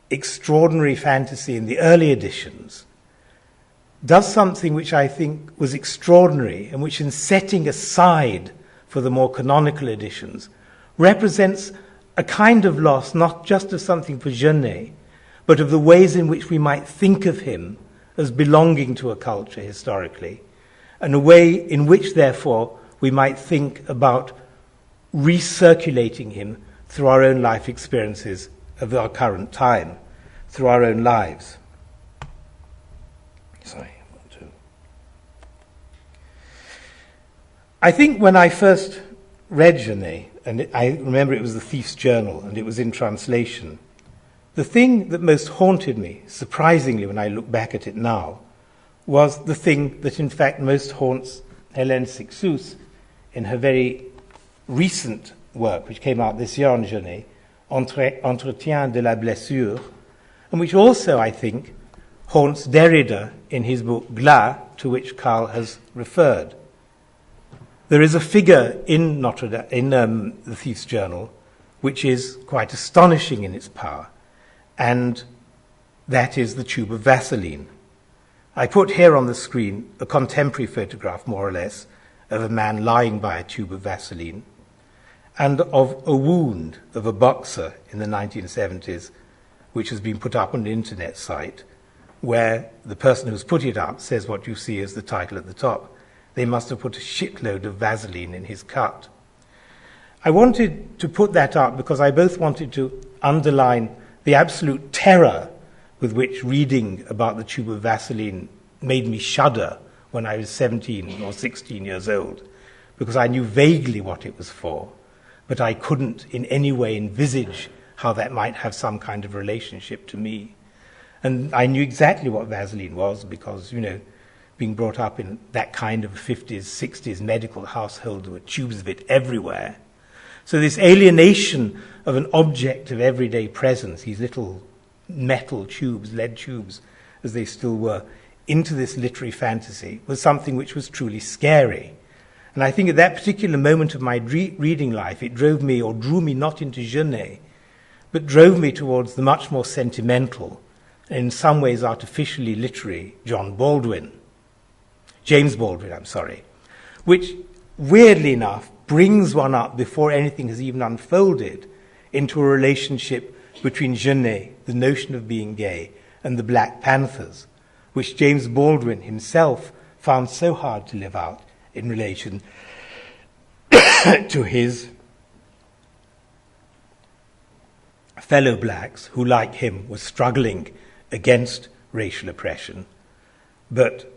extraordinary fantasy in the early editions, does something which I think was extraordinary and which, in setting aside for the more canonical editions, represents a kind of loss, not just of something for Genet, but of the ways in which we might think of him as belonging to a culture historically, and a way in which, therefore, we might think about recirculating him through our own life experiences of our current time. through our own lives. I think when I first read Genet, and I remember it was The Thief's Journal, and it was in translation, the thing that most haunted me, surprisingly when I look back at it now, was the thing that in fact most haunts Hélène Cixous in her very recent work, which came out this year on Genet, Entretien de la blessure, and which also, I think, haunts Derrida in his book Glas, to which Karl has referred. There is a figure in The Thief's Journal which is quite astonishing in its power, and that is the tube of Vaseline. I put here on the screen a contemporary photograph, more or less, of a man lying by a tube of Vaseline, and of a wound of a boxer in the 1970s, which has been put up on an internet site, where the person who's put it up says what you see as the title at the top. They must have put a shitload of Vaseline in his cut. I wanted to put that up because I both wanted to underline the absolute terror with which reading about the tube of Vaseline made me shudder when I was 17 or 16 years old, because I knew vaguely what it was for, but I couldn't in any way envisage how that might have some kind of relationship to me. And I knew exactly what Vaseline was because, being brought up in that kind of 50s, 60s medical household, there were tubes of it everywhere. So this alienation of an object of everyday presence, these little metal tubes, lead tubes, as they still were, into this literary fantasy was something which was truly scary. And I think at that particular moment of my reading life, it drew me not into Genet, but drove me towards the much more sentimental, and in some ways artificially literary, James Baldwin, which, weirdly enough, brings one up before anything has even unfolded into a relationship between Genet, the notion of being gay, and the Black Panthers, which James Baldwin himself found so hard to live out in relation to his fellow blacks who, like him, were struggling against racial oppression, but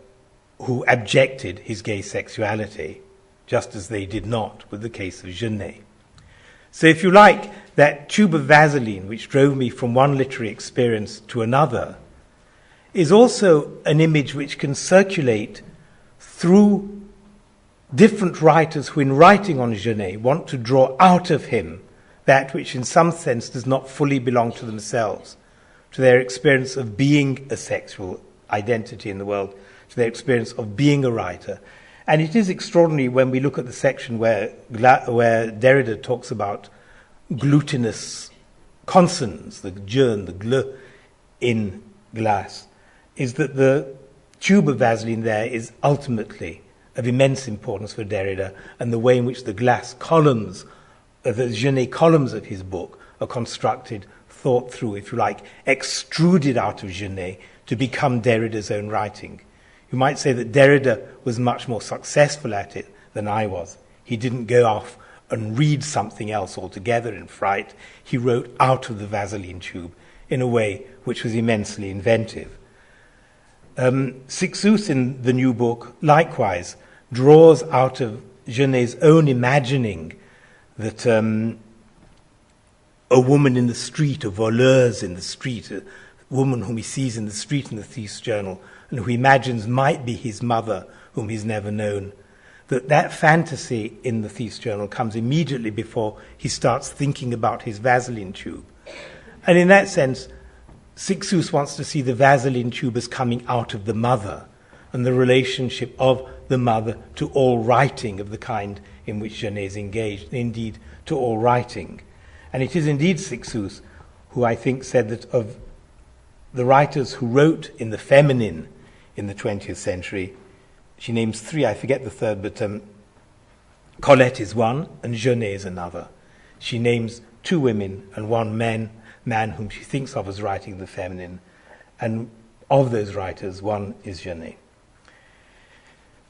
who abjected his gay sexuality, just as they did not with the case of Genet. So if you like, that tube of Vaseline, which drove me from one literary experience to another, is also an image which can circulate through different writers who, in writing on Genet, want to draw out of him that which in some sense does not fully belong to themselves, to their experience of being a sexual identity in the world, to their experience of being a writer. And it is extraordinary when we look at the section where Derrida talks about glutinous consonants, the J and the gl in glass, is that the tube of Vaseline there is ultimately of immense importance for Derrida, and the way in which the glass columns, the Genet columns of his book are constructed, thought through, if you like, extruded out of Genet to become Derrida's own writing. You might say that Derrida was much more successful at it than I was. He didn't go off and read something else altogether in fright. He wrote out of the Vaseline tube in a way which was immensely inventive. Cixous in the new book likewise draws out of Genet's own imagining that a woman in the street, a voleuse in the street, a woman whom he sees in the street in The Thief's Journal, and who he imagines might be his mother, whom he's never known, that fantasy in The Thief's Journal comes immediately before he starts thinking about his Vaseline tube. And in that sense, Cixous wants to see the Vaseline tube as coming out of the mother, and the relationship of the mother to all writing of the kind in which Genet is engaged, indeed to all writing. And it is indeed Cixous who I think said that of the writers who wrote in the feminine in the 20th century, she names three, I forget the third, but Colette is one and Genet is another. She names two women and one man whom she thinks of as writing the feminine, and of those writers, one is Genet.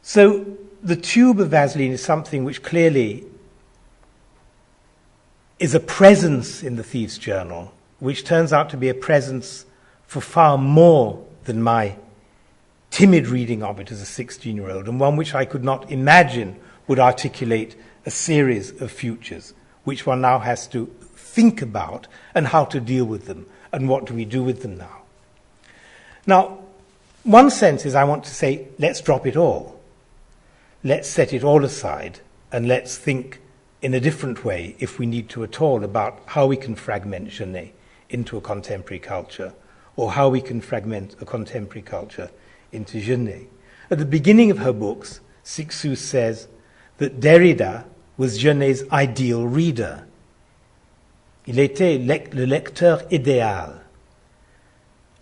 So the tube of Vaseline is something which clearly is a presence in The Thief's Journal, which turns out to be a presence for far more than my timid reading of it as a 16-year-old, and one which I could not imagine would articulate a series of futures, which one now has to think about and how to deal with them, and what do we do with them now. Now, one sense is I want to say, let's drop it all. Let's set it all aside, and let's think in a different way, if we need to at all, about how we can fragment Genet into a contemporary culture, or how we can fragment a contemporary culture into Genet. At the beginning of her books, Cixous says that Derrida was Genet's ideal reader. Il était le lecteur idéal.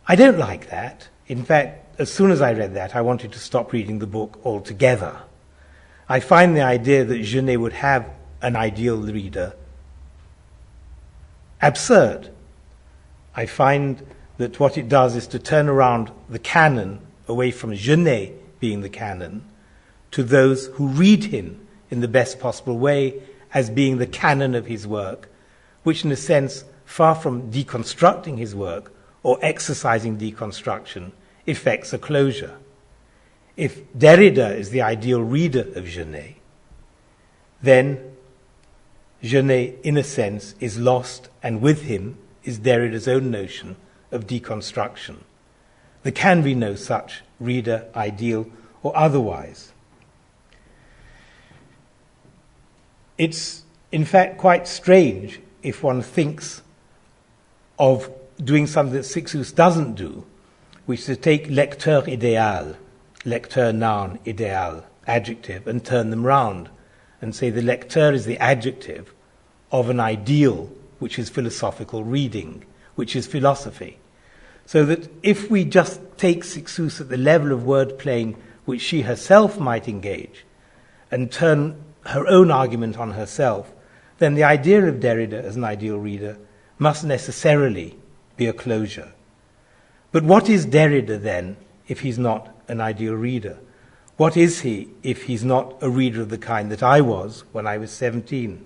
I don't like that. In fact, as soon as I read that, I wanted to stop reading the book altogether. I find the idea that Genet would have an ideal reader absurd. I find that what it does is to turn around the canon away from Genet being the canon to those who read him in the best possible way as being the canon of his work, which in a sense, far from deconstructing his work or exercising deconstruction, effects a closure. If Derrida is the ideal reader of Genet, then Genet, in a sense, is lost, and with him is Derrida's own notion of deconstruction. There can be no such reader, ideal or otherwise. It's, in fact, quite strange if one thinks of doing something that Cixous doesn't do, which is to take lecteur idéal, lecteur noun, idéal, adjective, and turn them round and say the lecteur is the adjective of an ideal, which is philosophical reading, which is philosophy. So that if we just take Cixous at the level of word playing which she herself might engage and turn her own argument on herself, then the idea of Derrida as an ideal reader must necessarily be a closure. But what is Derrida then if he's not an ideal reader? What is he if he's not a reader of the kind that I was when I was 17?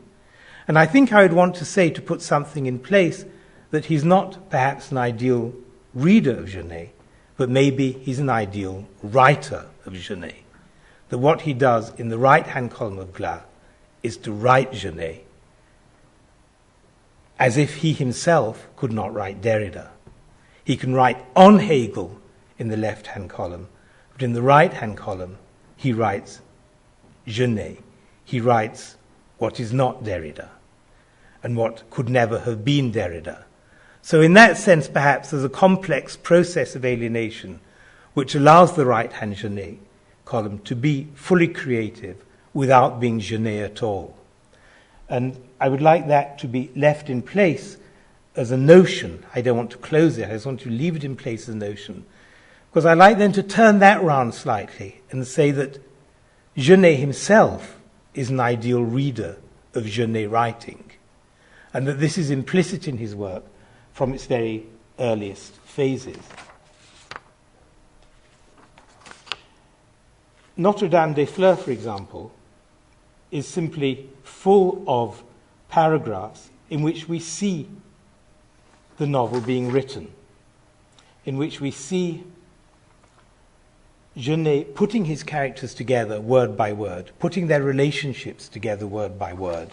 And I think I would want to say, to put something in place, that he's not perhaps an ideal reader of Genet, but maybe he's an ideal writer of Genet. That what he does in the right-hand column of Glas is to write Genet as if he himself could not write Derrida. He can write on Hegel in the left-hand column, but in the right-hand column he writes Genet. He writes what is not Derrida and what could never have been Derrida. So in that sense, perhaps, there's a complex process of alienation which allows the right-hand Genet column to be fully creative without being Genet at all. And I would like that to be left in place as a notion. I don't want to close it. I just want to leave it in place as a notion. Because I like then to turn that round slightly and say that Genet himself is an ideal reader of Genet writing, and that this is implicit in his work from its very earliest phases. Notre Dame des Fleurs, for example, is simply full of paragraphs in which we see the novel being written, in which we see Genet putting his characters together word by word, putting their relationships together word by word,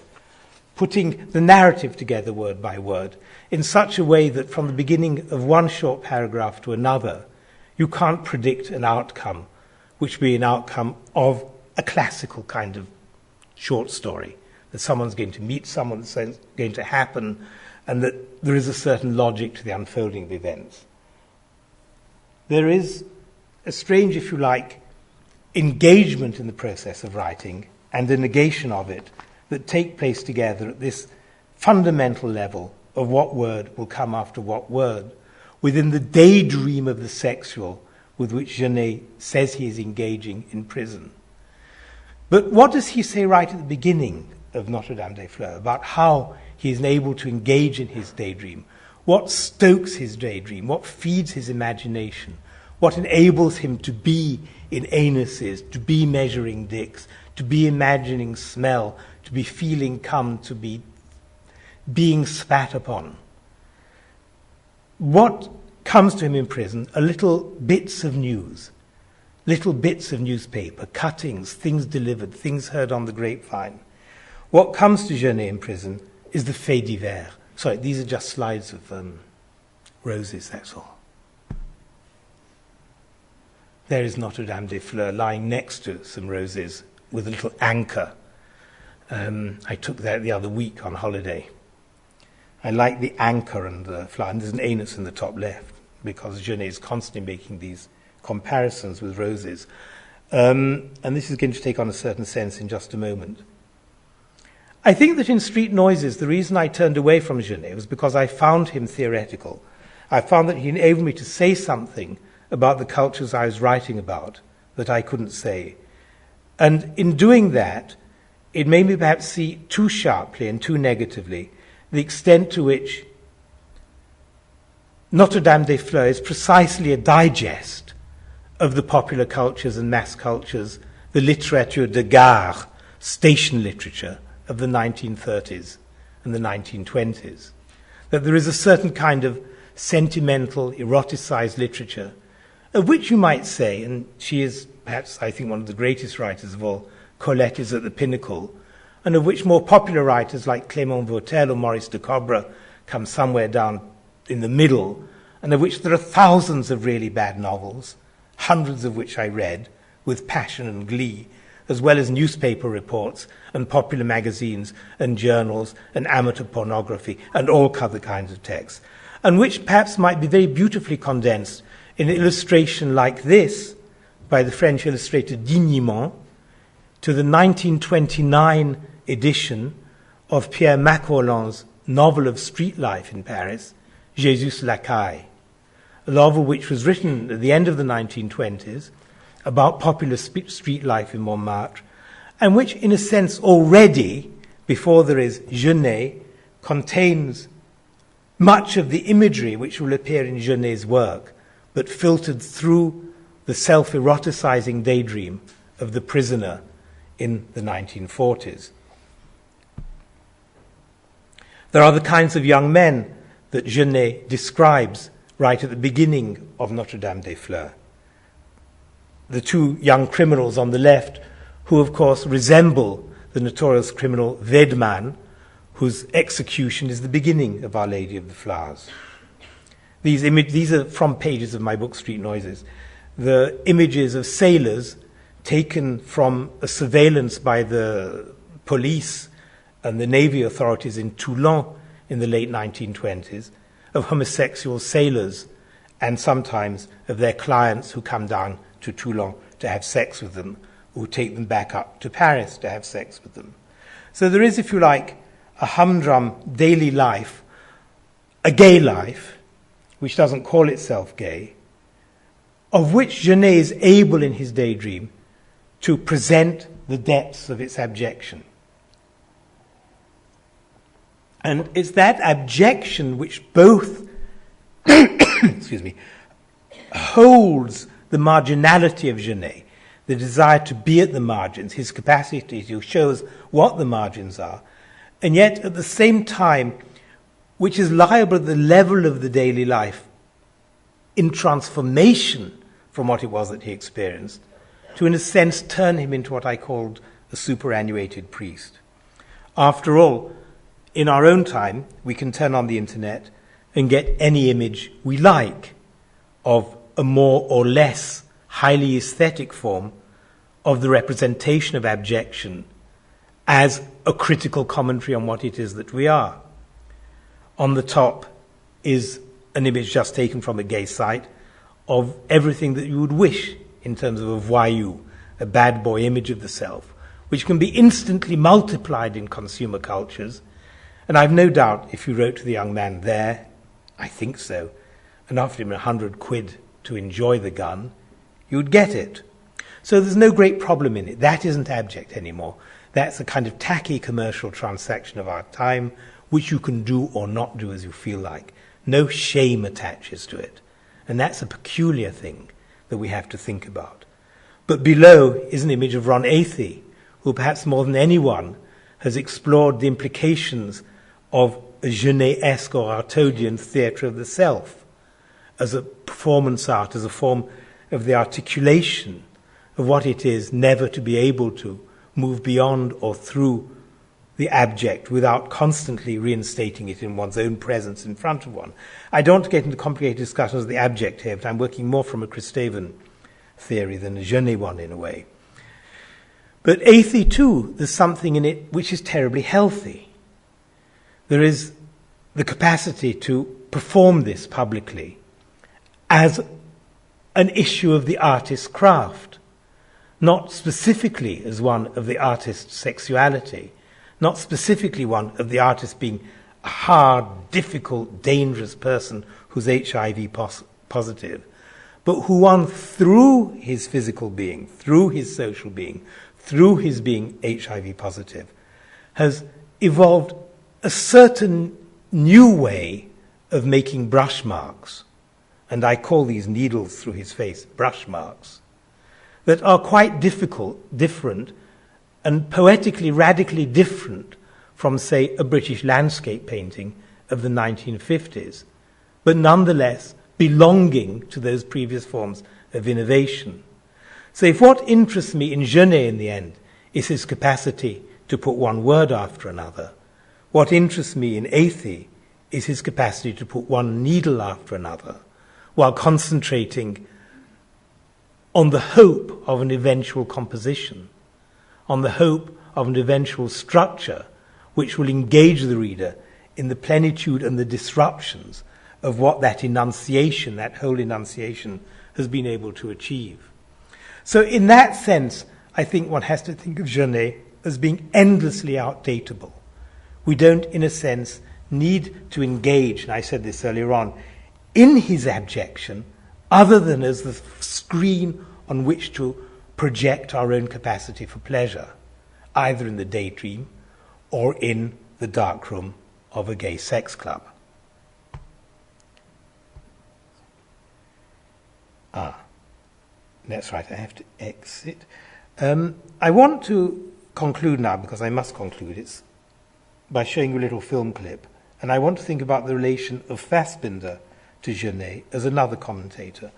putting the narrative together word by word, in such a way that from the beginning of one short paragraph to another, you can't predict an outcome, which would be an outcome of a classical kind of short story, that someone's going to meet someone, that's going to happen, and that there is a certain logic to the unfolding of events. There is a strange, if you like, engagement in the process of writing and a negation of it that take place together at this fundamental level of what word will come after what word, within the daydream of the sexual with which Genet says he is engaging in prison. But what does he say right at the beginning of Notre Dame des Fleurs about how he is able to engage in his daydream? What stokes his daydream? What feeds his imagination? What enables him to be in anuses, to be measuring dicks, to be imagining smell, to be feeling cum, to be being spat upon? What comes to him in prison are little bits of news, little bits of newspaper, cuttings, things delivered, things heard on the grapevine. What comes to Genet in prison is the faits divers. Sorry, these are just slides of roses, that's all. There is Notre Dame des Fleurs lying next to some roses with a little anchor. I took that the other week on holiday. I like the anchor and the flower, and there's an anus in the top left, because Genet is constantly making these comparisons with roses. And this is going to take on a certain sense in just a moment. I think that in Street Noises, the reason I turned away from Genet was because I found him theoretical. I found that he enabled me to say something about the cultures I was writing about that I couldn't say. And in doing that, it made me perhaps see too sharply and too negatively the extent to which Notre Dame des Fleurs is precisely a digest of the popular cultures and mass cultures, the littérature de gare, station literature of the 1930s and the 1920s. That there is a certain kind of sentimental, eroticized literature, of which you might say, and she is perhaps, I think, one of the greatest writers of all, Colette is at the pinnacle, and of which more popular writers like Clément Vautel or Maurice de Cobre come somewhere down in the middle, and of which there are thousands of really bad novels, hundreds of which I read with passion and glee, as well as newspaper reports and popular magazines and journals and amateur pornography and all other kinds of texts, and which perhaps might be very beautifully condensed in an illustration like this by the French illustrator Dignimont to the 1929 edition of Pierre Macquarland's novel of street life in Paris, Jésus Lacaille, a novel which was written at the end of the 1920s about popular street life in Montmartre, and which, in a sense, already, before there is Genet, contains much of the imagery which will appear in Genet's work, but filtered through the self-eroticizing daydream of the prisoner in the 1940s. There are the kinds of young men that Genet describes right at the beginning of Notre Dame des Fleurs. The two young criminals on the left, who of course resemble the notorious criminal Wedman, whose execution is the beginning of Our Lady of the Flowers. These are from pages of my book, Street Noises. The images of sailors taken from a surveillance by the police and the Navy authorities in Toulon in the late 1920s, of homosexual sailors and sometimes of their clients who come down to Toulon to have sex with them, or take them back up to Paris to have sex with them. So there is, if you like, a humdrum daily life, a gay life, which doesn't call itself gay, of which Genet is able in his daydream to present the depths of its abjection. And it's that abjection which both holds the marginality of Genet, the desire to be at the margins, his capacity to show us what the margins are, and yet at the same time, which is liable at the level of the daily life in transformation from what it was that he experienced, to in a sense turn him into what I called a superannuated priest. After all, in our own time, we can turn on the internet and get any image we like of a more or less highly aesthetic form of the representation of abjection as a critical commentary on what it is that we are. On the top is an image just taken from a gay site of everything that you would wish in terms of a voyou, a bad boy image of the self, which can be instantly multiplied in consumer cultures. And I've no doubt if you wrote to the young man there, I think so, and offered him £100 to enjoy the gun, you would get it. So there's no great problem in it. That isn't abject anymore. That's a kind of tacky commercial transaction of our time, which you can do or not do as you feel like. No shame attaches to it. And that's a peculiar thing that we have to think about. But below is an image of Ron Athey, who perhaps more than anyone has explored the implications of a Genet-esque or Artaudian theatre of the self, as a performance art, as a form of the articulation of what it is never to be able to move beyond or through the abject without constantly reinstating it in one's own presence in front of one. I don't get into complicated discussions of the abject here, but I'm working more from a Christavan theory than a Genet one in a way. But Athey too, there's something in it which is terribly healthy. There is the capacity to perform this publicly as an issue of the artist's craft, not specifically as one of the artist's sexuality, not specifically one of the artist being a hard, difficult, dangerous person who's HIV positive, but who one, through his physical being, through his social being, through his being HIV positive, has evolved a certain new way of making brush marks, and I call these needles through his face brush marks, that are quite different, and poetically radically different from, say, a British landscape painting of the 1950s, but nonetheless belonging to those previous forms of innovation. So if what interests me in Genet in the end is his capacity to put one word after another, what interests me in Athey is his capacity to put one needle after another, while concentrating on the hope of an eventual composition, on the hope of an eventual structure which will engage the reader in the plenitude and the disruptions of what that enunciation, that whole enunciation, has been able to achieve. So in that sense, I think one has to think of Genet as being endlessly outdatable. We don't, in a sense, need to engage, and I said this earlier on, in his abjection, other than as the screen on which to project our own capacity for pleasure, either in the daydream or in the darkroom of a gay sex club. That's right, I have to exit. I want to conclude now, because I must conclude, it's by showing you a little film clip, and I want to think about the relation of Fassbinder to Genet as another commentator.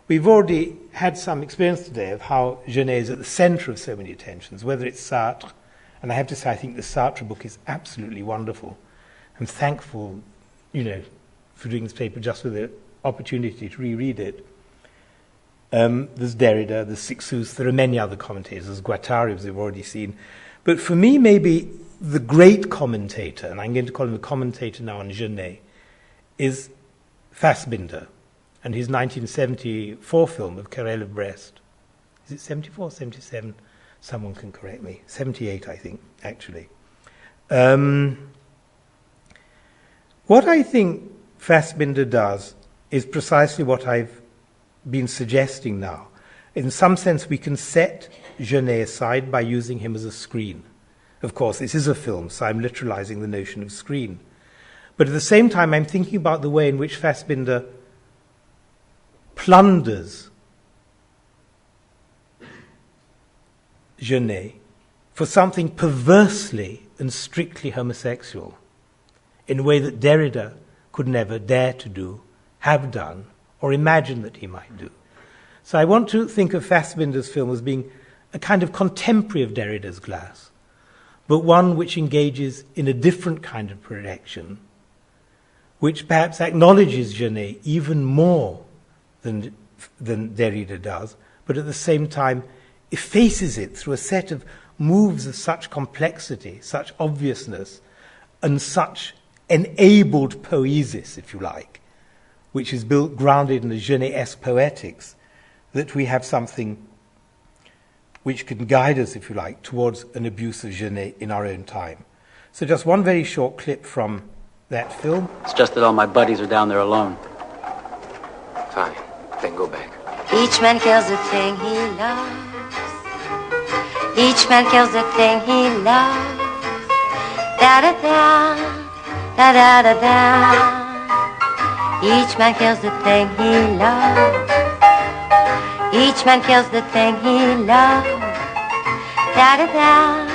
We've already had some experience today of how Genet is at the centre of so many attentions, whether it's Sartre, and I have to say I think the Sartre book is absolutely wonderful. I'm thankful, for doing this paper just with the opportunity to reread it. There's Derrida, there's Cixous, there are many other commentators, there's Guattari, as we've already seen. But for me, maybe the great commentator, and I'm going to call him a commentator now on Genet, is Fassbinder and his 1974 film of Querelle of Brest. Is it 74 or 77? Someone can correct me. 78, I think, actually. What I think Fassbinder does is precisely what I've been suggesting now. In some sense, we can set Genet aside by using him as a screen. Of course, this is a film, so I'm literalizing the notion of screen. But at the same time, I'm thinking about the way in which Fassbinder plunders Genet for something perversely and strictly homosexual, in a way that Derrida could never dare to do, have done, or imagine that he might do. So I want to think of Fassbinder's film as being a kind of contemporary of Derrida's Glass, but one which engages in a different kind of projection, which perhaps acknowledges Genet even more than Derrida does, but at the same time effaces it through a set of moves of such complexity, such obviousness, and such enabled poesis, if you like, which is grounded in the Genet-esque poetics, that we have something which can guide us, if you like, towards an abuse of Genet in our own time. So just one very short clip from that film. It's just that all my buddies are down there alone. Fine, then go back. Each man kills the thing he loves. Each man kills the thing he loves. Da-da-da, da-da-da-da. Each man kills the thing he loves. Each man kills the thing he loves. Da-da-da,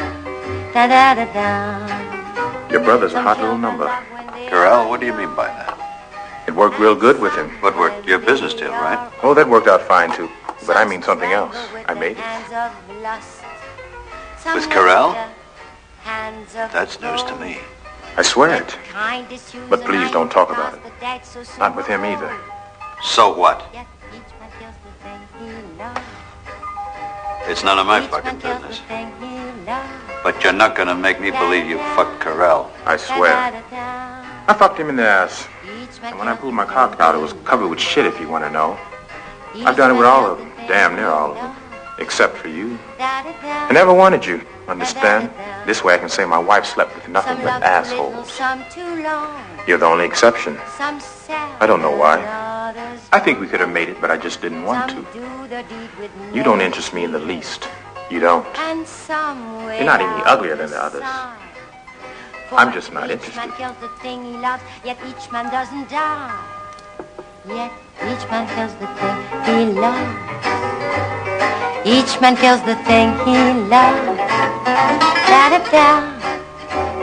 da-da-da-da. Your brother's a hot little number. Carell, what do you mean by that? It worked real good with him. What worked? Your business deal, right? Oh, that worked out fine, too. But I mean something else. I made it. With Carell? That's news to me. I swear it. But please don't talk about it. Not with him either. So what? It's none of my fucking business. But you're not gonna make me believe you fucked Carell. I swear. I fucked him in the ass. And when I pulled my cock out, it was covered with shit, if you want to know. I've done it with all of them. Damn near all of them. Except for you. I never wanted you, understand? This way I can say my wife slept with nothing but assholes. You're the only exception. I don't know why. I think we could have made it, but I just didn't want to. You don't interest me in the least. You don't. You're not any uglier than the others. I'm just not interested. Each man kills the thing he loves, yet each man doesn't die. Yet each man kills the thing he loves. Each man kills the thing he loves. Da-da-da,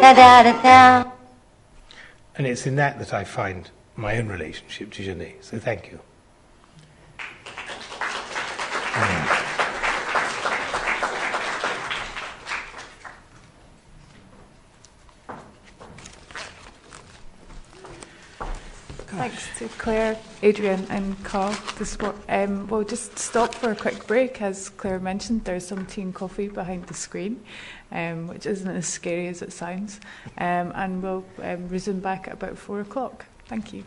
da-da-da-da. And it's in that I find my own relationship to Genet. So thank you. Thanks to Claire, Adrian and Carl. We'll just stop for a quick break. As Claire mentioned, there's some tea and coffee behind the screen, which isn't as scary as it sounds. And we'll resume back at about 4 o'clock. Thank you.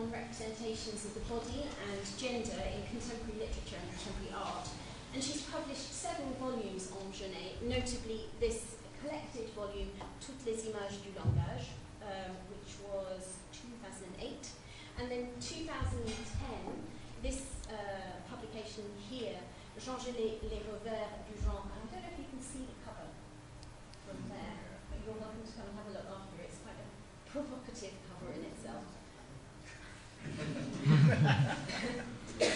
on representations of the body and gender in contemporary literature and contemporary art. And she's published 7 volumes on Genet, notably this collected volume, Toutes les images du langage, which was 2008. And then 2010, this publication here, Jean Genet, Les Revers du Genre. I don't know if you can see the cover from there, but you're welcome to come and have a look after. It's quite a provocative cover in itself.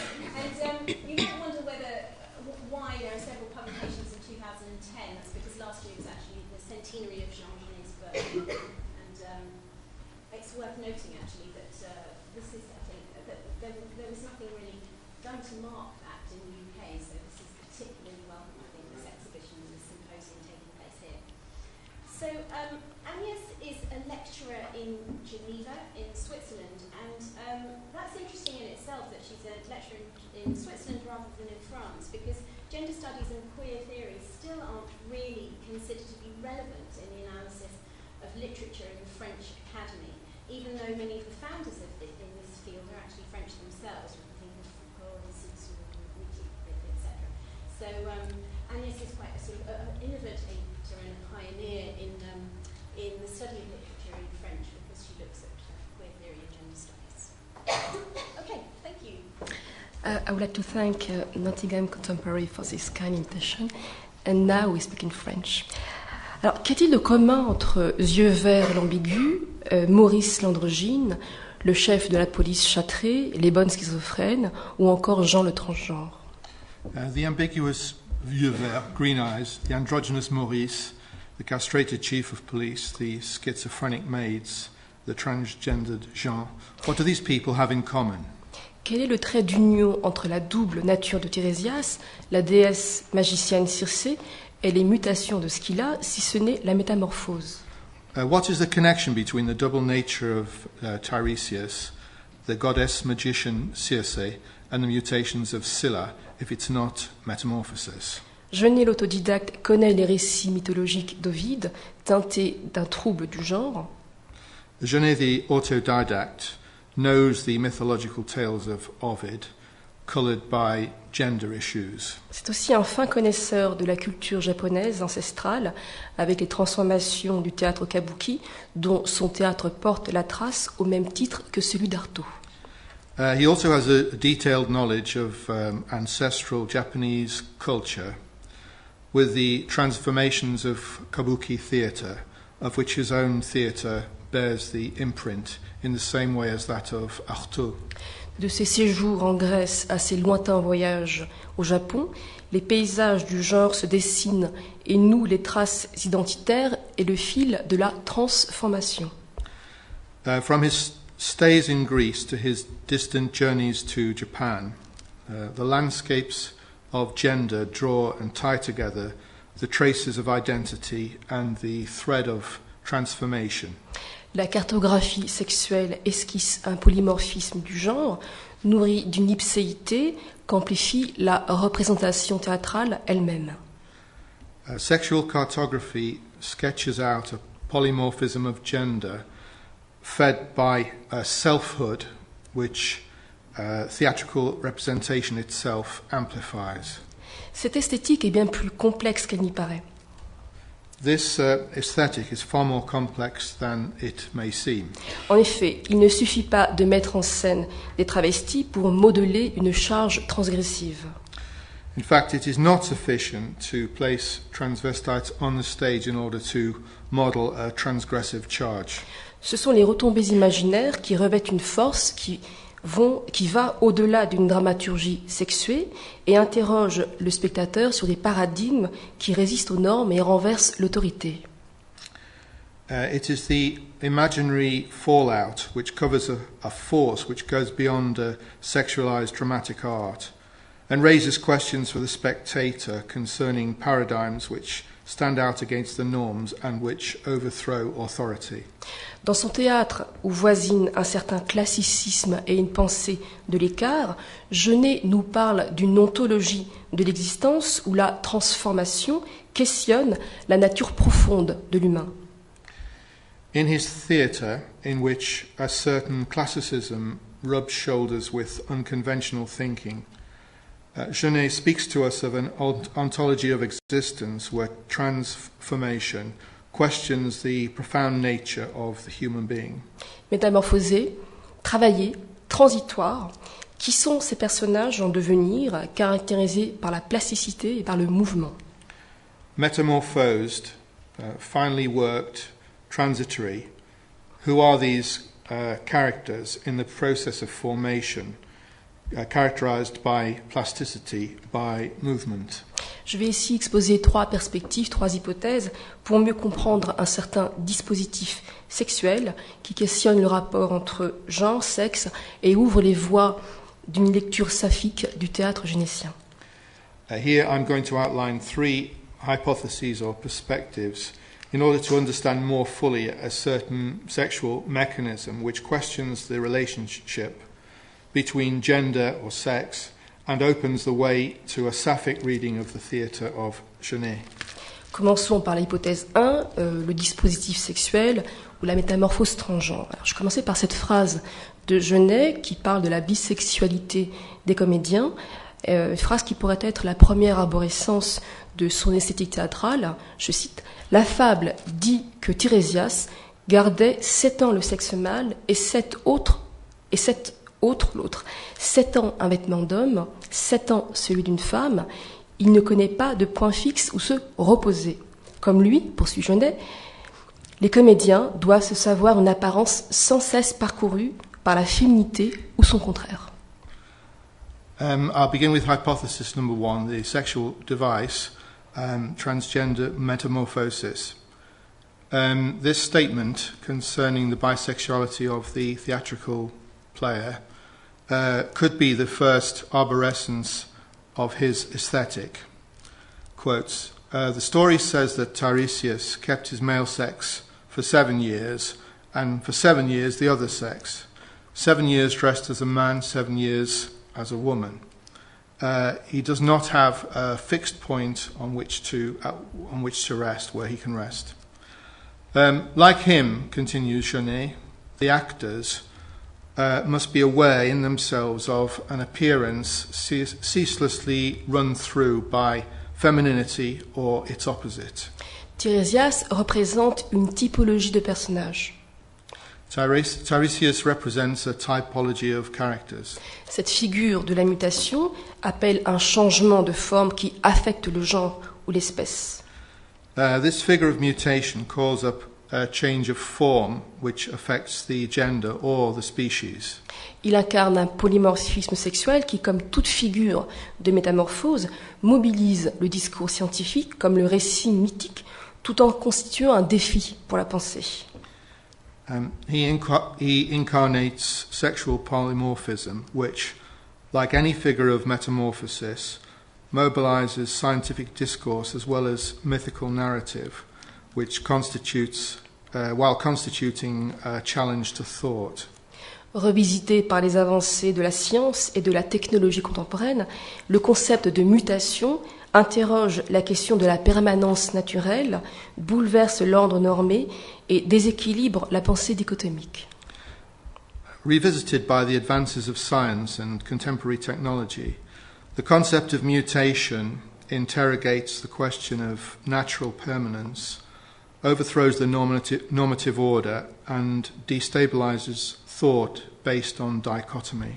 And you might wonder why there are several publications in 2010. That's because last year was actually the centenary of Jean Genet's birth. And it's worth noting actually that this is, I think, that there was nothing really done to mark that in the UK, so this is particularly welcome, I think, this exhibition and this symposium taking place here. So Agnès is a lecturer in Geneva, in Switzerland, and that's interesting in itself that she's a lecturer in Switzerland rather than in France, because gender studies and queer theory still aren't really considered to be relevant in the analysis of literature in the French Academy, even though many of the founders of in this field are actually French themselves. We can think of Foucault and Cixous, etc. So Agnès is quite a sort of an innovator and a pioneer in the study of literature in French, because she looks at queer theory and gender studies. Okay, thank you. I would like to thank Nottingham Contemporary for this kind invitation, and now we speak in French. Alors, qu'y a-t-il de commun entre Yeux verts l'ambigu, Maurice l'androgyne, le chef de la police châtré, les bonnes schizophrènes, ou encore Jean le transgenre? The ambiguous Yeux verts, green eyes, the androgynous Maurice, the castrated chief of police, the schizophrenic maids, the transgendered Jean. What do these people have in common? Quel est le trait d'union entre la double nature de Tirésias, la déesse magicienne Circé, et les mutations de Scylla, si ce n'est la métamorphose? What is the connection between the double nature of Tiresias, the goddess magician Circe, and the mutations of Scylla, if it's not metamorphosis? Genet l'autodidacte connaît les récits mythologiques d'Ovide, teintés d'un trouble du genre. Genet the autodidact knows the mythological tales of Ovid, colored by gender issues. C'est aussi un fin connaisseur de la culture japonaise ancestrale, avec les transformations du théâtre kabuki, dont son théâtre porte la trace au même titre que celui d'Artaud. He also has a detailed knowledge of ancestral Japanese culture, with the transformations of kabuki theatre, of which his own theatre bears the imprint in the same way as that of Artaud. De ses séjours en Grèce à ses lointains voyages au Japon, les paysages du genre se dessinent et nouent les traces identitaires et le fil de la transformation. From his stays in Greece to his distant journeys to Japan, the landscapes of gender draw and tie together the traces of identity and the thread of transformation. La cartographie sexuelle esquisse un polymorphisme du genre, nourri d'une ipséité qu'amplifie la représentation théâtrale elle-même. Sexual cartography sketches out a polymorphism of gender fed by a selfhood which theatrical representation itself amplifies. Cette esthétique est bien plus complexe qu'elle n'y paraît. This aesthetic is far more complex than it may seem. En effet, il ne suffit pas de mettre en scène des travestis pour modeler une charge transgressive. In fact, it is not sufficient to place transvestites on the stage in order to model a transgressive charge. Ce sont les retombées imaginaires qui revêtent une force qui va au-delà d'une dramaturgie sexuée et interroge le spectateur sur des paradigmes qui résistent aux normes et renversent l'autorité. It is the imaginary fallout which covers a force which goes beyond a sexualized dramatic art and raises questions for the spectator concerning paradigms which stand out against the norms and which overthrow authority. Dans son théâtre, où voisinent un certain classicisme et une pensée de l'écart, Genet nous parle d'une ontologie de l'existence où la transformation questionne la nature profonde de l'humain. In his theatre, in which a certain classicism rubs shoulders with unconventional thinking. Genet speaks to us of an ontology of existence where transformation questions the profound nature of the human being. Métamorphosés, travaillés, transitoires, qui sont ces personnages en devenir, caractérisés par la plasticité et par le mouvement? Metamorphosed, finely worked, transitory. Who are these characters in the process of formation, characterized by plasticity, by movement? Je vais ici exposer trois perspectives, trois hypothèses, pour mieux comprendre un certain dispositif sexuel qui questionne le rapport entre genre, sexe et ouvre les voies d'une lecture saphique du théâtre génétien. Here I'm going to outline three hypotheses or perspectives in order to understand more fully a certain sexual mechanism which questions the relationship between gender or sex and opens the way to a sapphic reading of the theatre of Genet. Commençons par l'hypothèse 1, le dispositif sexuel ou la métamorphose transgenre. Alors, je commençais par cette phrase de Genet qui parle de la bisexualité des comédiens, une phrase qui pourrait être la première arborescence de son esthétique théâtrale. Je cite, « La fable dit que Tirésias gardait 7 ans le sexe mâle et 7 autres l'autre. 7 ans un vêtement d'homme, 7 ans celui d'une femme. Il ne connaît pas de point fixe où se reposer. Comme lui, poursuit Genet, les comédiens doivent se savoir une apparence sans cesse parcourue par la féminité ou son contraire. » I'll begin with hypothesis number 1, the sexual device, transgender metamorphosis. This statement concerning the bisexuality of the theatrical player could be the first arborescence of his aesthetic. Quotes, the story says that Tiresias kept his male sex for 7 years, and for 7 years the other sex. 7 years dressed as a man, 7 years as a woman. He does not have a fixed point on which to rest, where he can rest. Like him, continues Genet, the actors must be aware in themselves of an appearance ceaselessly run through by femininity or its opposite. Tiresias représente une typologie de personnages. Tiresias represents a typology of characters. Cette figure de la mutation appelle un changement de forme qui affecte le genre ou l'espèce. This figure of mutation calls up a change of form which affects the gender or the species. Il incarne un polymorphisme sexuel qui, comme toute figure de métamorphose, mobilise le discours scientifique comme le récit mythique, tout en constituant un défi pour la pensée. He incarnates sexual polymorphism, which, like any figure of metamorphosis, mobilizes scientific discourse as well as mythical narrative, which constitutes, while constituting a challenge to thought. Revisité par les avancées de la science et de la technologie contemporaine, le concept de mutation interroge la question de la permanence naturelle, bouleverse l'ordre normé et déséquilibre la pensée dichotomique. Revisited by the advances of science and contemporary technology, the concept of mutation interrogates the question of natural permanence, overthrows the normative order, and destabilizes thought based on dichotomy.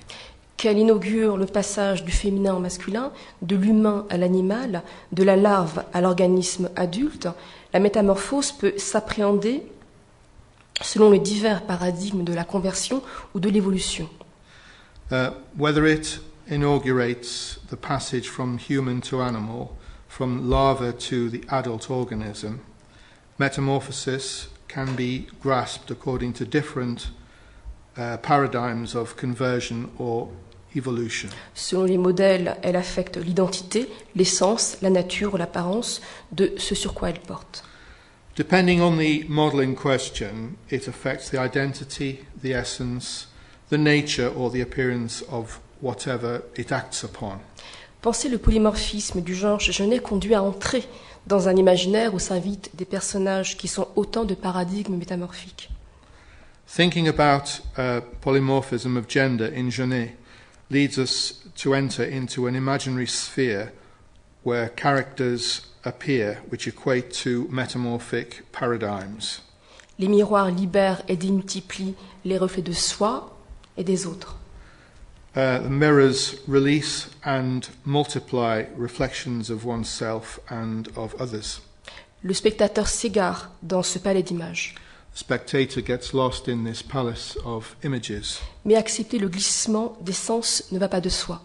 Qu'elle inaugure le passage du féminin au masculin, de l'humain à l'animal, de la larve à l'organisme adulte, la métamorphose peut s'appréhender selon les divers paradigmes de la conversion ou de l'évolution. Whether it inaugurates the passage from human to animal, from larva to the adult organism, metamorphosis can be grasped according to different paradigms of conversion or evolution. Selon les modèles, elle affecte l'identité, l'essence, la nature ou l'apparence de ce sur quoi elle porte. Depending on the model in question, it affects the identity, the essence, the nature or the appearance of whatever it acts upon. Penser le polymorphisme du genre chez Genet conduit à entrer dans un imaginaire où s'invitent des personnages qui sont autant de paradigmes métamorphiques. Thinking about polymorphism of gender in Genet leads us to enter into an imaginary sphere where characters appear which equate to metamorphic paradigms. Les miroirs libèrent et démultiplient les reflets de soi et des autres. The mirrors release and multiply reflections of oneself and of others. Le spectateur s'égare dans ce palais d'images. The spectator gets lost in this palace of images. Mais accepter le glissement des sens ne va pas de soi.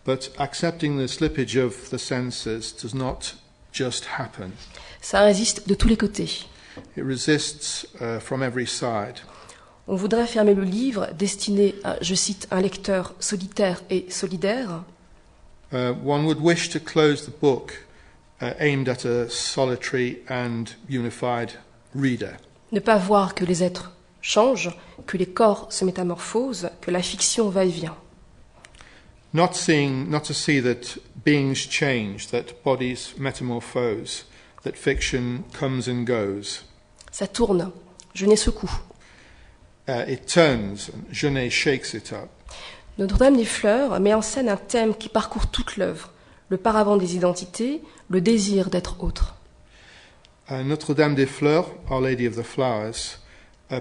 But accepting the slippage of the senses does not just happen. Ça résiste de tous les côtés. It resists from every side. On voudrait fermer le livre destiné à, je cite, un lecteur solitaire et solidaire. One would wish to close the book aimed at a solitary and unified reader. Ne pas voir que les êtres changent, que les corps se métamorphosent, que la fiction va et vient. Not to see that beings change, that bodies metamorphose, that fiction comes and goes. Ça tourne, Genet secoue. It turns, Genet shakes it up. Notre-Dame des Fleurs met en scène un thème qui parcourt toute l'œuvre, le paravent des identités, le désir d'être autre. Notre-Dame des Fleurs, Our Lady of the Flowers,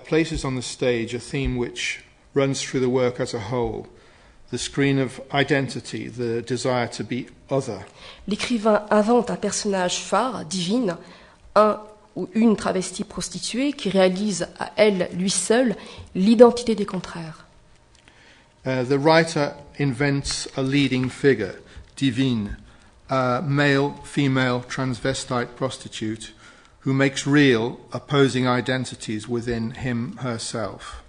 places on the stage a theme which runs through the work as a whole, the screen of identity, the desire to be other. L'écrivain invente un personnage phare, divine, un ou une travestie prostituée qui réalise à elle, lui seul, l'identité des contraires. The writer invents a leading figure, divine, a male, female, transvestite prostitute who makes real opposing identities within him, herself.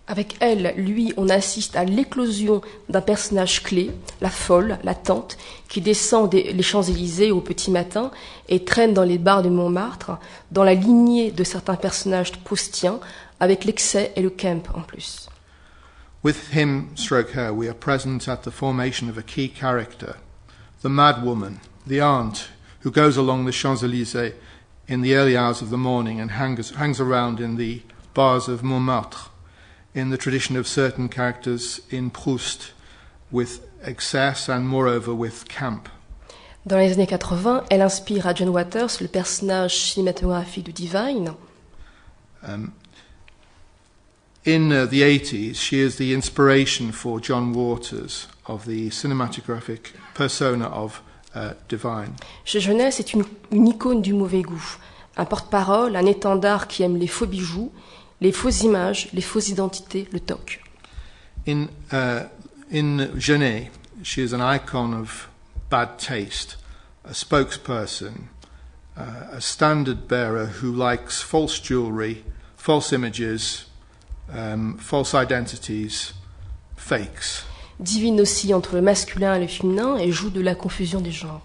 Avec elle, lui, on assiste à l'éclosion d'un personnage clé, la folle, la tante, qui descend les Champs-Élysées au petit matin et traîne dans les bars de Montmartre, dans la lignée de certains personnages proustiens, avec l'excès et le camp en plus. With him, stroke her, we are present at the formation of a key character, the Madwoman, the aunt, who goes along the Champs-Élysées in the early hours of the morning and hangs around in the bars of Montmartre, in the tradition of certain characters in Proust, with excess and moreover with camp. Dans les années 80, elle inspire à John Waters le personnage cinématographique de Divine. In the 80s, she is the inspiration for John Waters of the cinematographic persona of Divine. Chez Genet, c'est une icône du mauvais goût, un porte-parole, un étendard qui aime les faux bijoux, les fausses images, les fausses identités, le toc. In Genet, she is an icon of bad taste, a spokesperson, a standard bearer who likes false jewelry, false images, false identities, fakes. Divine aussi entre le masculin et le féminin et joue de la confusion des genres.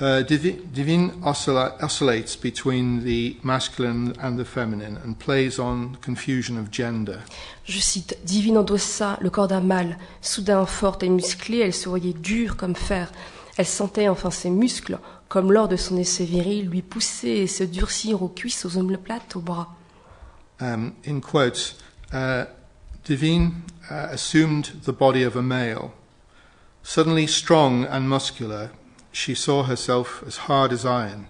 Divine oscillates between the masculine and the feminine and plays on confusion of gender. Je cite, Divine endossa le corps d'un mâle, soudain forte et musclée, elle se voyait dure comme fer. Elle sentait enfin ses muscles, comme lors de son essai viril, lui pousser et se durcir aux cuisses, aux omoplates, aux bras. In quotes, Divine assumed the body of a male. Suddenly strong and muscular, she saw herself as hard as iron.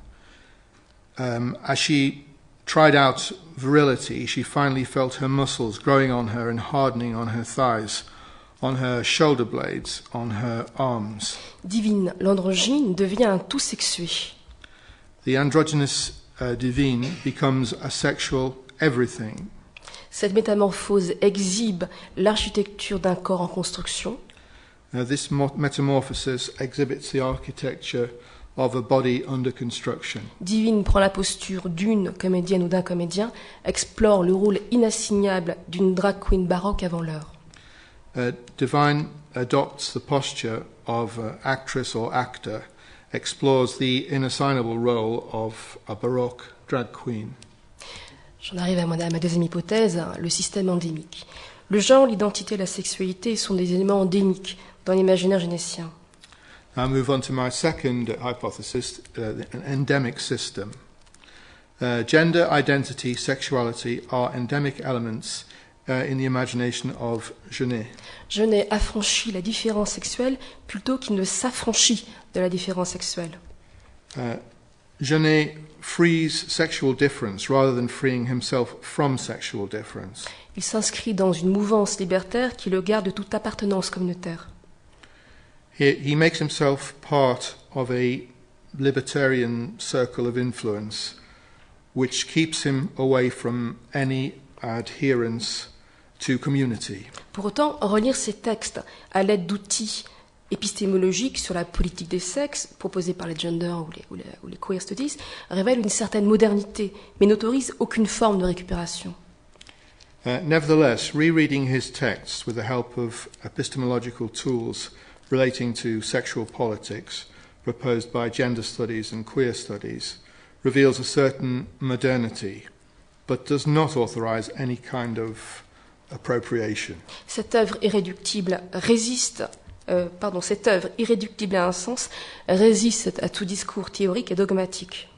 As she tried out virility, she finally felt her muscles growing on her and hardening on her thighs, on her shoulder blades, on her arms. Divine, l'androgyne devient un tout sexué. The androgynous Divine becomes a sexual everything. Cette métamorphose exhibe l'architecture d'un corps en construction. This metamorphosis exhibits the architecture of a body under construction. Divine prend la posture d'une comédienne ou d'un comédien, explore le rôle inassignable d'une drag queen baroque avant l'heure. Divine adopts the posture of an actress or actor, explores the inassignable role of a baroque drag queen. J'en arrive à ma deuxième hypothèse, le système endémique. Le genre, l'identité et la sexualité sont des éléments endémiques dans l'imaginaire génétien. I move on to my second hypothesis, an endemic system. Gender, identity, sexuality are endemic elements in the imagination of Genet. Genet affranchit la différence sexuelle plutôt qu'il ne s'affranchit de la différence sexuelle. Genet frees sexual difference rather than freeing himself from sexual difference. Il s'inscrit dans une mouvance libertaire qui le garde de toute appartenance communautaire. He makes himself part of a libertarian circle of influence which keeps him away from any adherence to community. Pour autant, relire ces textes à l'aide d'outils épistémologiques sur la politique des sexes proposés par les gender ou les queer studies révèle une certaine modernité, mais n'autorise aucune forme de récupération. Nevertheless, rereading his texts with the help of epistemological tools relating to sexual politics proposed by gender studies and queer studies reveals a certain modernity, but does not authorize any kind of appropriation. Cette œuvre irréductible à un sens résiste à tout discours théorique et dogmatique.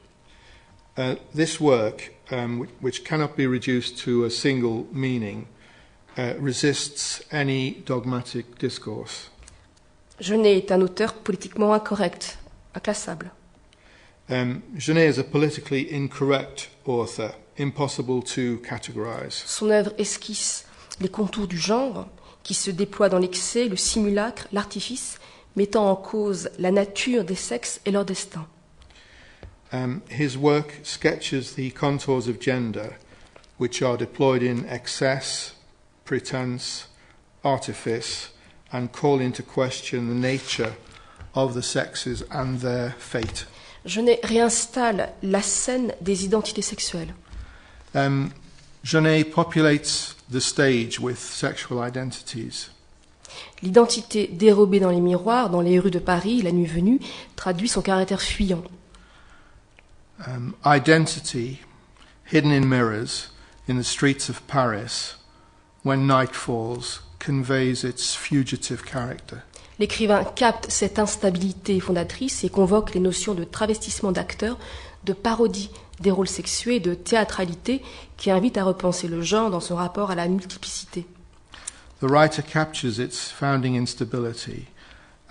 This work, which cannot be reduced to a single meaning, resists any dogmatic discourse. Genet est un auteur politiquement incorrect, inclassable. Genet is a politically incorrect author, impossible to categorize. Son œuvre esquisse les contours du genre, qui se déploient dans l'excès, le simulacre, l'artifice, mettant en cause la nature des sexes et leur destin. His work sketches the contours of gender, which are deployed in excess, pretense, artifice, and call into question the nature of the sexes and their fate. Genet réinstalle la scène des identités sexuelles. Genet populates the stage with sexual identities. L'identité dérobée dans les miroirs, dans les rues de Paris, la nuit venue, traduit son caractère fuyant. Identity, hidden in mirrors, in the streets of Paris, when night falls, conveys its fugitive character. L'écrivain capte cette instabilité fondatrice et convoque les notions de travestissement d'acteurs, de parodie des rôles sexués, de théâtralité qui invitent à repenser le genre dans son rapport à la multiplicité. The writer captures its founding instability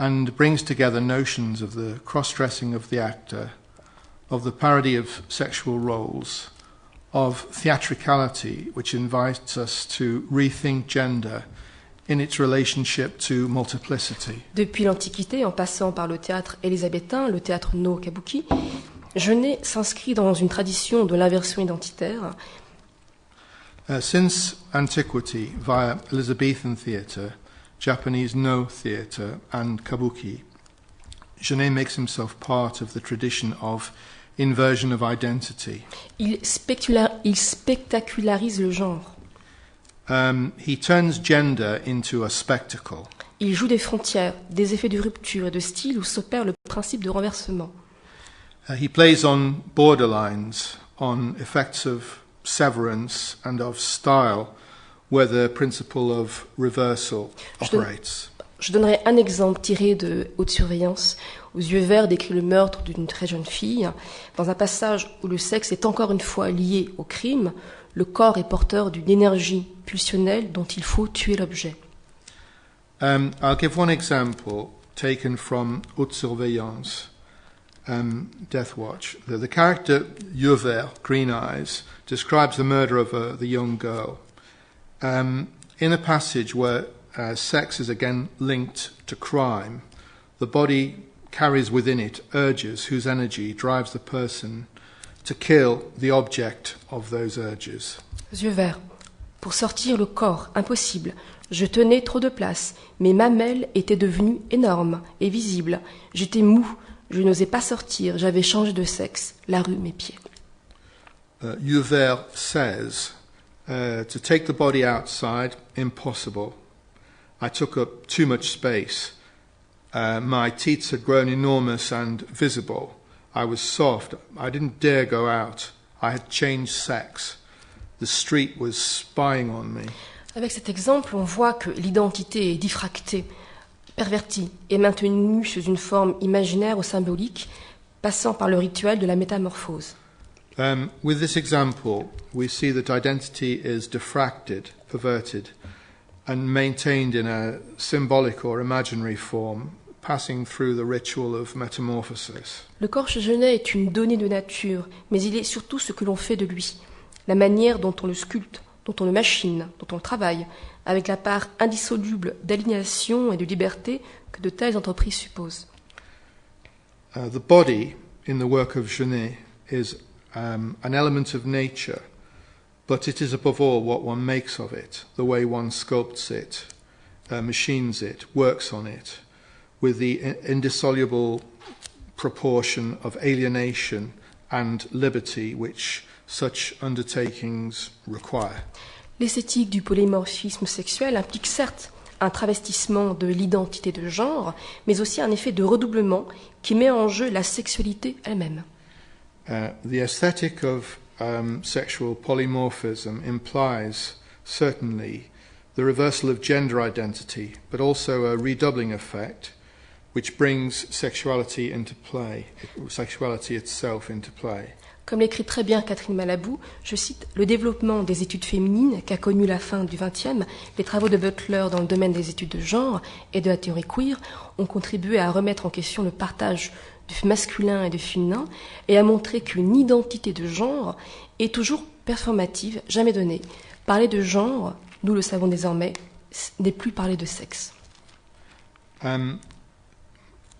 and brings together notions of the cross-dressing of the actor, of the parody of sexual roles, of theatricality, which invites us to rethink gender in its relationship to multiplicity. Depuis l'Antiquité, en passant par le théâtre élisabétain, le théâtre no kabuki, Genet s'inscrit dans une tradition de l'inversion identitaire. Since antiquity, via Elizabethan theatre, Japanese no theatre, and kabuki, Genet makes himself part of the tradition of inversion of identity. Il spectacularise le genre. He turns gender into a spectacle. Il joue des frontières, des effets de rupture et de style où s'opère le principe de renversement. He plays on borderlines, on effects of severance and of style, where the principle of reversal operates. Je donnerai un exemple tiré de Haute Surveillance. Aux yeux verts décrit le meurtre d'une très jeune fille. Dans un passage où le sexe est encore une fois lié au crime, le corps est porteur d'une énergie pulsionnelle dont il faut tuer l'objet. I'll give one example taken from Haute Surveillance, Death Watch. The character Yeux Verts, Green Eyes, describes the murder of the young girl. In a passage where sex is again linked to crime, the body carries within it urges whose energy drives the person to kill the object of those urges. Yeux verts. Pour sortir le corps, impossible. Je tenais trop de place. Mes mamelles étaient devenues énormes et visibles. J'étais mou. Je n'osais pas sortir. J'avais changé de sexe. La rue, mes pieds. Yeux Verts says, to take the body outside, impossible. I took up too much space. My teats had grown enormous and visible. I was soft. I didn't dare go out. I had changed sex. The street was spying on me. Avec cet exemple, on voit que l'identité est diffractée, pervertie et maintenue sous une forme imaginaire ou symbolique, passant par le rituel de la métamorphose. With this example, we see that identity is diffracted, perverted, and maintained in a symbolic or imaginary form, passing through the ritual of metamorphosis. Le corps chez Genet est une donnée de nature, mais il est surtout ce que l'on fait de lui, la manière dont on le sculpte, dont on le machine, dont on le travaille, avec la part indissoluble d'aliénation et de liberté que de telles entreprises supposent. The body, in the work of Genet, is an element of nature, but it is above all what one makes of it, the way one sculpts it, machines it, works on it, with the indissoluble proportion of alienation and liberty which such undertakings require. L'esthétique du polymorphisme sexuel implique certes un travestissement de l'identité de genre, mais aussi un effet de redoublement qui met en jeu la sexualité elle-même. The aesthetic of sexual polymorphism implies certainly the reversal of gender identity, but also a redoubling effect which brings sexuality into play, sexuality itself into play. Comme l'écrit très bien Catherine Malabou, je cite, « Le développement des études féminines qu'a connu la fin du XXe, les travaux de Butler dans le domaine des études de genre et de la théorie queer ont contribué à remettre en question le partage du masculin et du féminin et à montrer qu'une identité de genre est toujours performative, jamais donnée. Parler de genre, nous le savons désormais, n'est plus parler de sexe. »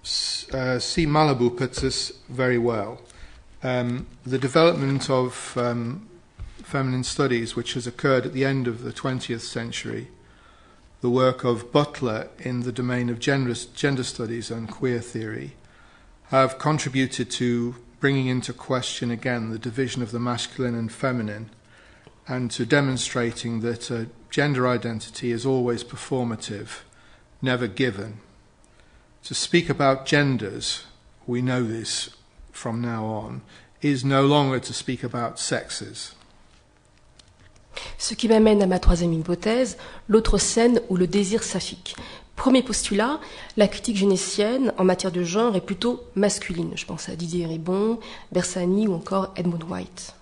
C. Malabou puts this very well. The development of feminine studies, which has occurred at the end of the 20th century, the work of Butler in the domain of gender studies and queer theory, have contributed to bringing into question again the division of the masculine and feminine, and to demonstrating that gender identity is always performative, never given. To speak about genders, we know this from now on, is no longer to speak about sexes. Ce qui m'amène à ma troisième hypothèse, l'autre scène où le désir s'affique. Premier postulat, la critique génétienne en matière de genre est plutôt masculine. Je pense à Didier Ribon, Bersani ou encore Edmund White.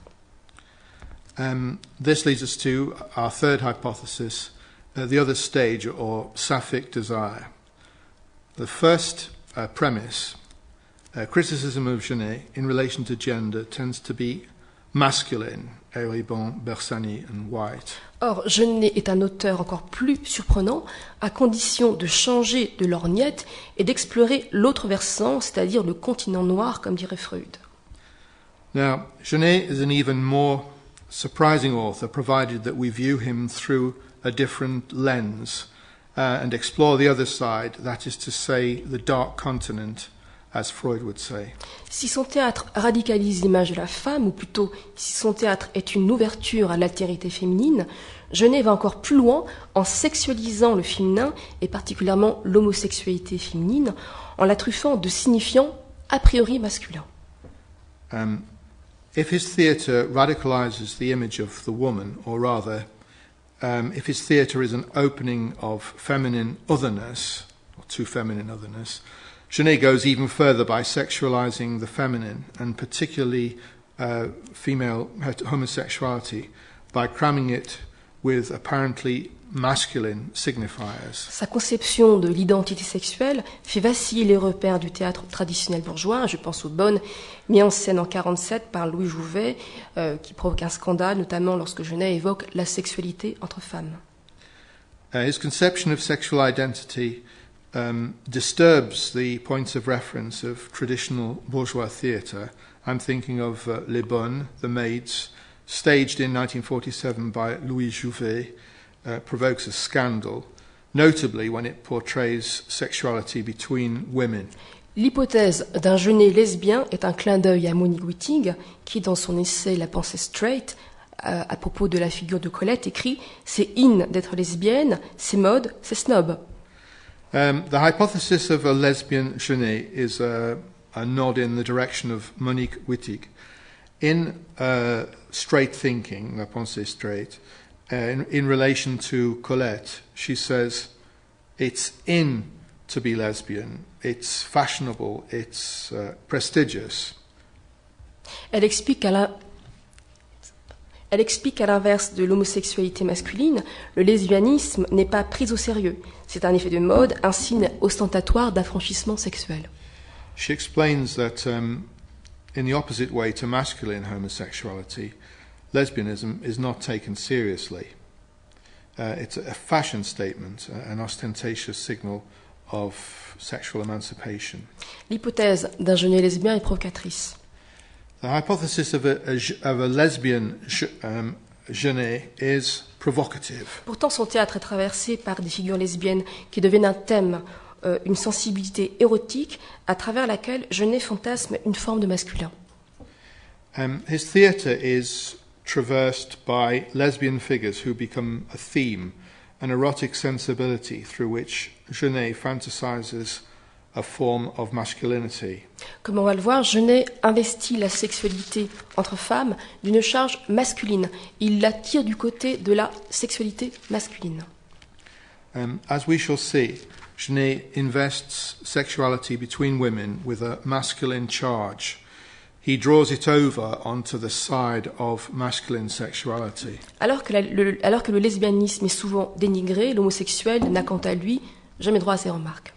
This leads us to our third hypothesis, the other stage or sapphic desire. The first premise, criticism of Genet in relation to gender tends to be masculine, Ribon, Bersani and White. Or, Genet est un auteur encore plus surprenant, à condition de changer de lorgnette et d'explorer l'autre versant, c'est-à-dire le continent noir, comme dirait Freud. Now, Genet is an even more surprising author, provided that we view him through a different lens and explore the other side, that is to say, the dark continent, as Freud would say. Si son théâtre radicalise l'image de la femme, ou plutôt si son théâtre est une ouverture à l'altérité féminine, Genet va encore plus loin en sexualisant le féminin, et particulièrement l'homosexualité féminine, en la truffant de signifiants a priori masculins. If his theatre radicalizes the image of the woman, or rather, if his theatre is an opening of feminine otherness, or to feminine otherness, Genet goes even further by sexualizing the feminine, and particularly female homosexuality, by cramming it with apparently masculine signifiers. Sa conception de l'identité sexuelle fait vaciller les repères du théâtre traditionnel bourgeois. Je pense aux Bonnes, mis en scène en 1947 par Louis Jouvet, qui provoque un scandale, notamment lorsque Genet évoque la sexualité entre femmes. His conception of sexual identity disturbs the points of reference of traditional bourgeois theatre. I'm thinking of Les Bonnes, The Maids, staged in 1947 by Louis Jouvet, provokes a scandal, notably when it portrays sexuality between women. L'hypothèse d'un Genet lesbien est un clin d'œil à Monique Wittig, qui, dans son essai La pensée straight, à propos de la figure de Colette, écrit « C'est in d'être lesbienne, c'est mode, c'est snob ». The hypothesis of a lesbian Genet is a nod in the direction of Monique Wittig. In Straight Thinking, La pensée straight, in relation to Colette, she says, it's in to be lesbian, it's fashionable, it's prestigious. Elle explique qu'à Elle explique qu'à l'inverse de l'homosexualité masculine, le lesbianisme n'est pas pris au sérieux. C'est un effet de mode, un signe ostentatoire d'affranchissement sexuel. She explains that in the opposite way to masculine homosexuality, lesbianism is not taken seriously. It's a fashion statement, an ostentatious signal of sexual emancipation. L'hypothèse d'un Genet lesbien est provocatrice. The hypothesis of a lesbian Genet is provocative. Pourtant, son théâtre est traversé par des figures lesbiennes qui deviennent un thème, une sensibilité érotique à travers laquelle Genet fantasme une forme de masculin. His theatre is traversed by lesbian figures who become a theme, an erotic sensibility through which Genet fantasizes a form of masculinity. Comme on va le voir, Genet investit la sexualité entre femmes d'une charge masculine. Il l'attire du côté de la sexualité masculine. As we shall see, Genet invests sexuality between women with a masculine charge. He draws it over onto the side of masculine sexuality. Alors que le lesbianisme est souvent dénigré, l'homosexuel n'a quant à lui jamais droit à ces remarques.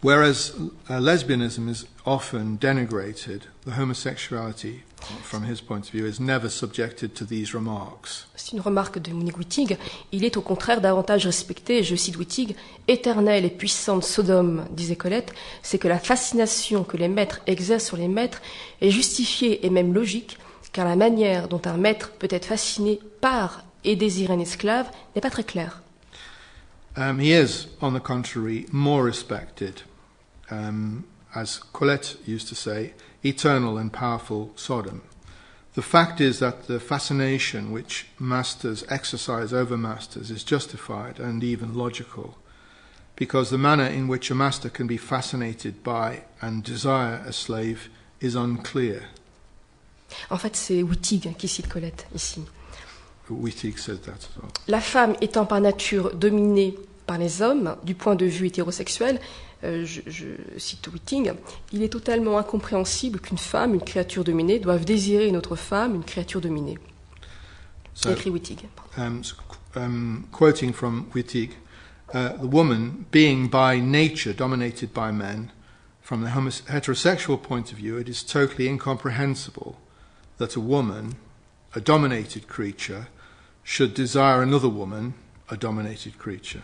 Whereas lesbianism is often denigrated, the homosexuality, from his point of view, is never subjected to these remarks. C'est une remarque de Monique Wittig. Il est au contraire davantage respecté, je cite Wittig, « Éternelle et puissante Sodome », disait Colette, c'est que la fascination que les maîtres exercent sur les maîtres est justifiée et même logique, car la manière dont un maître peut être fasciné par et désirer un esclave n'est pas très claire. He is, on the contrary, more respected. As Colette used to say, eternal and powerful Sodom. The fact is that the fascination which masters exercise over masters is justified and even logical, because the manner in which a master can be fascinated by and desire a slave is unclear. En fait, c'est Wittig qui cite Colette ici. Wittig said that as well. La femme étant par nature dominée par les hommes, du point de vue hétérosexuel, je cite Wittig, il est totalement incompréhensible qu'une femme, une créature dominée, doive désirer une autre femme, une créature dominée. Écrit Wittig. Quoting from Wittig, the woman, being by nature dominated by men, from the heterosexual point of view, it is totally incomprehensible that a woman, a dominated creature, should desire another woman, a dominated creature.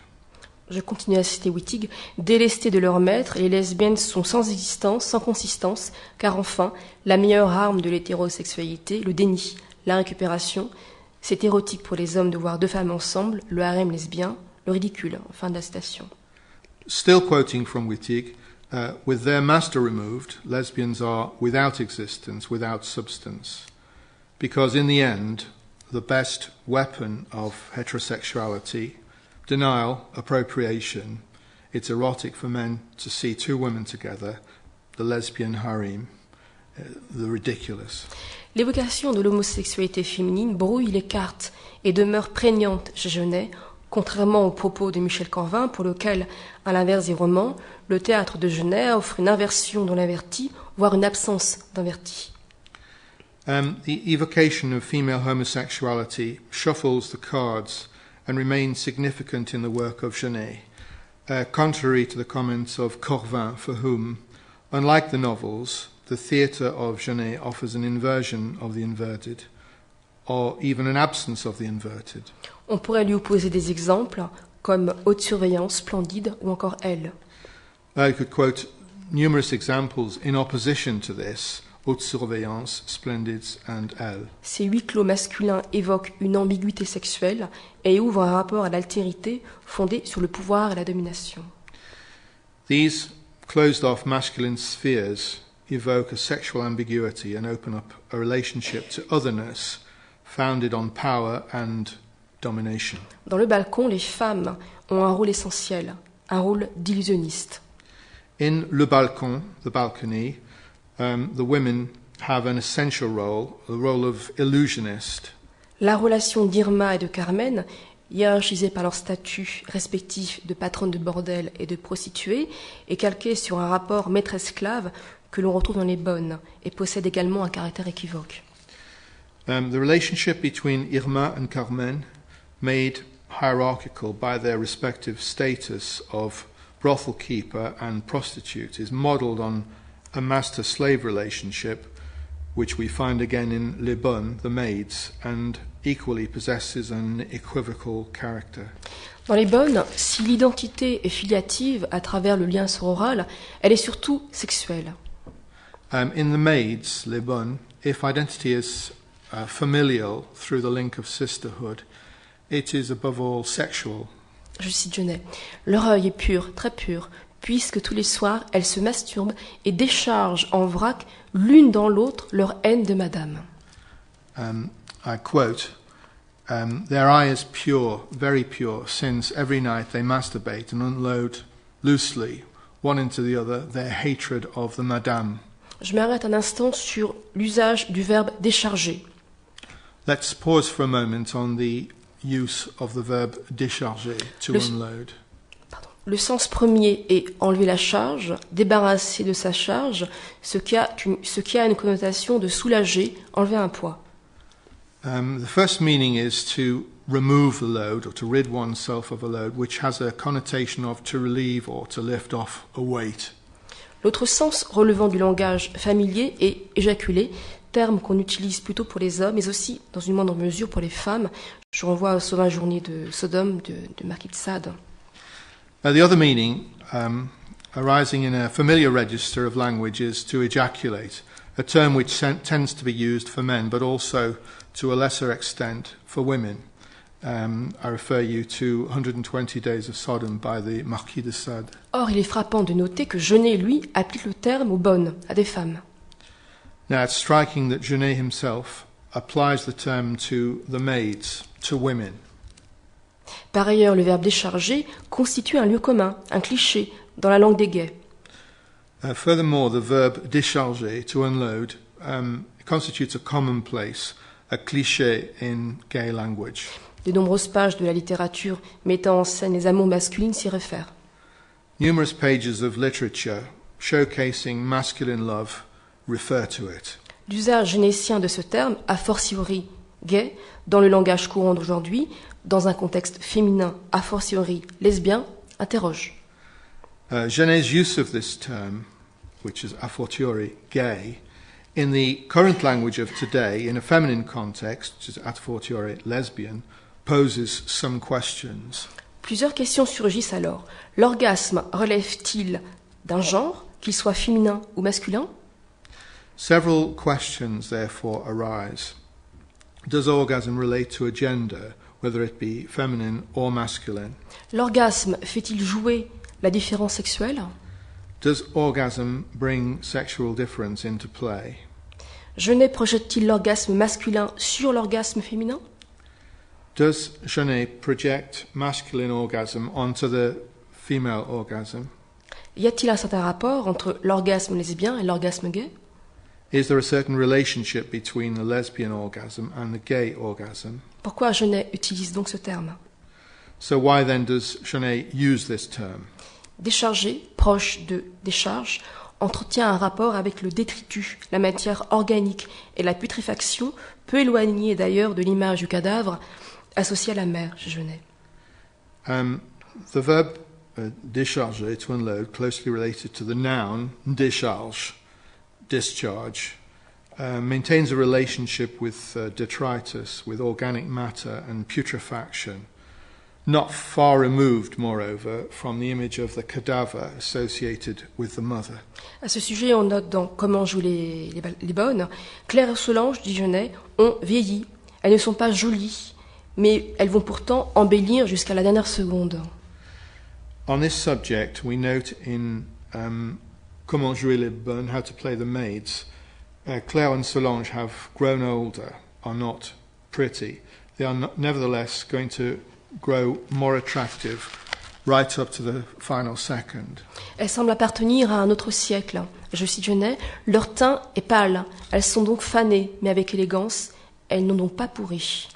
Je continue à citer Wittig. Délestées de leur maître, les lesbiennes sont sans existence, sans consistance, car enfin, la meilleure arme de l'hétérosexualité, le déni, la récupération, c'est érotique pour les hommes de voir deux femmes ensemble, le harem lesbien, le ridicule. Fin de la citation. Still quoting from Wittig, with their master removed, lesbians are without existence, without substance, because in the end, the best weapon of heterosexuality, denial, appropriation, it's erotic for men to see two women together, the lesbian harem, the ridiculous. L'évocation de l'homosexualité féminine brouille les cartes et demeure prégnante chez Genet, contrairement aux propos de Michel Canvin, pour lequel, à l'inverse des romans, le théâtre de Genet offre une inversion dans l'inverti, voire une absence d'inverti. The evocation of female homosexuality shuffles the cards and remains significant in the work of Genet, contrary to the comments of Corvin, for whom, unlike the novels, the theatre of Genet offers an inversion of the inverted, or even an absence of the inverted. On pourrait lui opposer des exemples comme Haute Surveillance, Splendide ou encore Elle. I could quote numerous examples in opposition to this, Haute Surveillance, Splendids and Elle. Ces huis clos masculins évoquent une ambiguïté sexuelle et ouvrent un rapport à l'altérité fondé sur le pouvoir et la domination. These closed-off masculine spheres evoke a sexual ambiguity and open up a relationship to otherness founded on power and domination. Dans le balcon, les femmes ont un rôle essentiel, un rôle d'illusionniste. In Le Balcon, the balcony, the women have an essential role, the role of illusionist. La relation d'Irma et de Carmen, hiérarchisée par leur statut respectif de patronne de bordel et de prostituée, est calquée sur un rapport maître-esclave que l'on retrouve dans les bonnes et possède également un caractère équivoque. The relationship between Irma and Carmen, made hierarchical by their respective status of brothel keeper and prostitute, is modelled on a master-slave relationship, which we find again in Les Bonnes, the maids, and equally possesses an equivocal character. Dans Les Bonnes, si l'identité est filiative à travers le lien sororal, elle est surtout sexuelle. In the maids, Les Bonnes, if identity is familial through the link of sisterhood, it is above all sexual. Je cite Genet. Leur œil est pur, très pur, puisque tous les soirs elles se masturbent et déchargent en vrac l'une dans l'autre leur haine de madame. I quote, their eye is pure, very pure, since every night they masturbate and unload loosely, one into the other, their hatred of the madame. Je m'arrête un instant sur l'usage du verbe décharger. Let's pause for a moment on the use of the verb décharger, to unload. Le sens premier est enlever la charge, débarrasser de sa charge, ce qui a une connotation de soulager, enlever un poids. The first meaning is to remove the load or to rid oneself of a load, which has a connotation of to relieve or to lift off a weight. L'autre sens relevant du langage familier est éjaculer, terme qu'on utilise plutôt pour les hommes, mais aussi dans une moindre mesure pour les femmes. Je renvoie aux Sauvages Journées de Sodome de Marquis de Sade. The other meaning, arising in a familiar register of language, is to ejaculate, a term which tends to be used for men, but also to a lesser extent for women. I refer you to 120 Days of Sodom by the Marquis de Sade. Or, il est frappant de noter que Genet, lui, applique le terme aux bonnes, à des femmes. Now, it's striking that Genet himself applies the term to the maids, to women. Par ailleurs, le verbe décharger constitue un lieu commun, un cliché, dans la langue des gays. Furthermore, the verb décharger, to unload, constitutes a commonplace, a cliché in gay language. De nombreuses pages de la littérature mettant en scène les amours masculines s'y réfèrent. Numerous pages of literature showcasing masculine love refer to it. L'usage génétien de ce terme, a fortiori gay, dans le langage courant d'aujourd'hui, dans un contexte féminin, a fortiori lesbien, interroge. Genet's use of this term, which is a fortiori gay, in the current language of today, in a feminine context, which is a fortiori lesbian, poses some questions. Plusieurs questions surgissent alors. L'orgasme relève-t-il d'un genre, qu'il soit féminin ou masculin? Several questions therefore arise. Does orgasm relate to a gender, whether it be feminine or masculine? L'orgasme fait-il jouer la différence sexuelle? Does orgasm bring sexual difference into play? Genet projette-t-il l'orgasme masculin sur l'orgasme féminin? Does Genet project masculine orgasm onto the female orgasm? Y a-t-il un certain rapport entre l'orgasme lesbien et l'orgasme gay? Is there a certain relationship between the lesbian orgasm and the gay orgasm? Pourquoi Genet utilise donc ce terme? So why then does Genet use this term? Décharger, proche de décharge, entretient un rapport avec le détritus, la matière organique et la putréfaction, peu éloignée d'ailleurs de l'image du cadavre associée à la mer chez Genet. The verb décharger, to unload, closely related to the noun décharge, discharge, maintains a relationship with detritus, with organic matter and putrefaction, not far removed, moreover, from the image of the cadaver associated with the mother. À ce sujet, on note dans Comment jouent les bonnes, Claire et Solange, dit Genet, ont vieilli. Elles ne sont pas jolies, mais elles vont pourtant embellir jusqu'à la dernière seconde. On this subject, we note in Comment jouer les bonnes, How to Play the Maids, Claire and Solange have grown older, are not pretty. They are not, nevertheless going to grow more attractive right up to the final second. Elles semblent appartenir à un autre siècle. Je cite Genet, leur teint est pâle. Elles sont donc fanées, mais avec élégance. Elles n'ont donc pas pourri.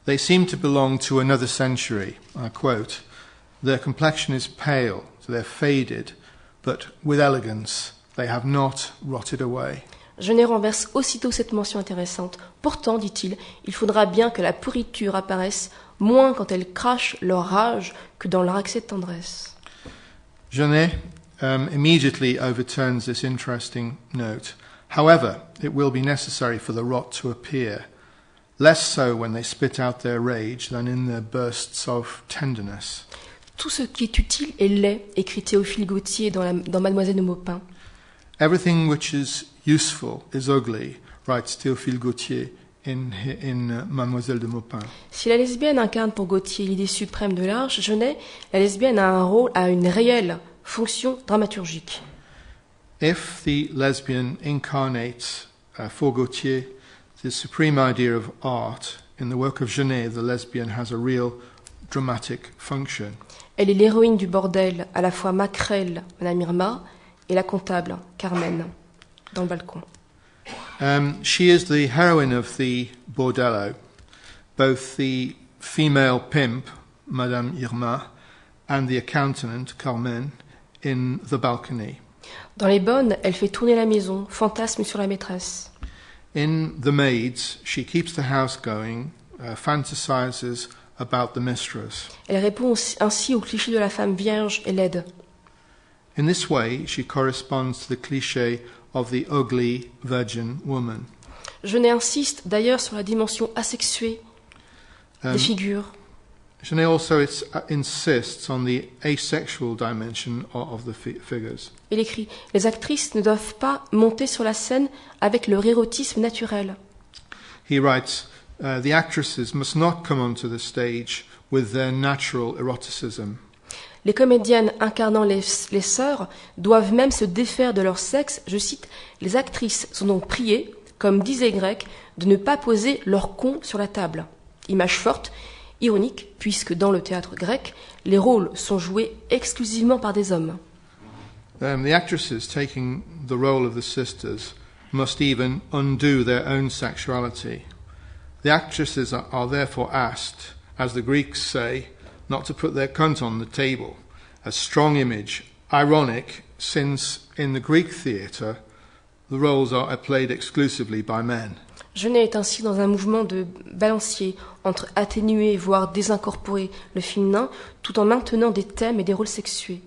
They seem to belong to another century. I quote, their complexion is pale, so they're faded, but with elegance they have not rotted away. Genet renverse aussitôt cette mention intéressante. Pourtant, dit-il, il faudra bien que la pourriture apparaisse moins quand elle crache leur rage que dans leur accès de tendresse. Genet immediately overturns this interesting note. However, it will be necessary for the rot to appear, less so when they spit out their rage than in their bursts of tenderness. Tout ce qui est utile est laid, écrit Théophile Gautier dans Mademoiselle de Maupin. Everything which is useful is ugly, writes Théophile Gautier in Mademoiselle de Maupin. Si la lesbienne incarne pour Gautier l'idée suprême de l'art, Genet, la lesbienne a une réelle fonction dramaturgique. If the lesbian incarnates for Gautier the supreme idea of art, in the work of Genet, the lesbian has a real dramatic function. Elle est l'héroïne du bordel, à la fois Maquerelle, Madame Irma, et la comptable, Carmen, dans le balcon. She is the heroine of the bordello, both the female pimp, Madame Irma, and the accountant, Carmen, in the balcony. Dans Les Bonnes, elle fait tourner la maison, fantasme sur la maîtresse. In The Maids, she keeps the house going, fantasizes about the mistress. Elle répond ainsi au cliché de la femme vierge et laide. In this way, she corresponds to the cliché of the ugly virgin woman. Genet insiste d'ailleurs sur la dimension asexuée des figures. Genet also insists on the asexual dimension of the figures. Il écrit « Les actrices ne doivent pas monter sur la scène avec leur érotisme naturel. » He writes, the actresses must not come onto the stage with their natural eroticism. Les comédiennes incarnant les sœurs doivent même se défaire de leur sexe. Je cite, « Les actrices sont donc priées, comme disait Grec, de ne pas poser leur con sur la table. » Image forte, ironique, puisque dans le théâtre grec, les rôles sont joués exclusivement par des hommes. The actresses taking the role of the sisters must even undo their own sexuality. The actresses are therefore asked, as the Greeks say, not to put their cunt on the table, a strong image, ironic, since in the Greek theatre the roles are played exclusively by men. Genet est ainsi dans un mouvement de balancier entre atténuer, voire désincorporer le féminin, tout en maintenant des thèmes et des rôles sexués.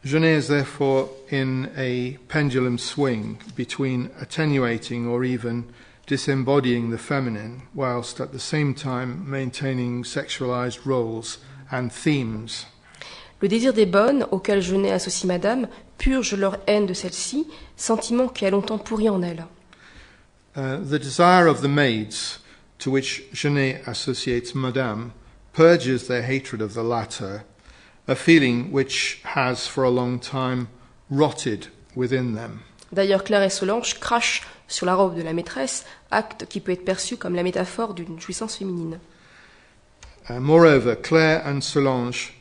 Genet is therefore in a pendulum swing between attenuating or even disembodying the feminine, whilst at the same time maintaining sexualized roles and themes. Le désir des bonnes, auquel Genet associe Madame, purge leur haine de celle-ci, sentiment qui a longtemps pourri en elle. The desire of the maids, to which Genet associates Madame, purges their hatred of the latter, a feeling which has for a long time rotted within them. D'ailleurs, Claire et Solange crachent sur la robe de la maîtresse, acte qui peut être perçu comme la métaphore d'une jouissance féminine. Moreover, Claire and Solange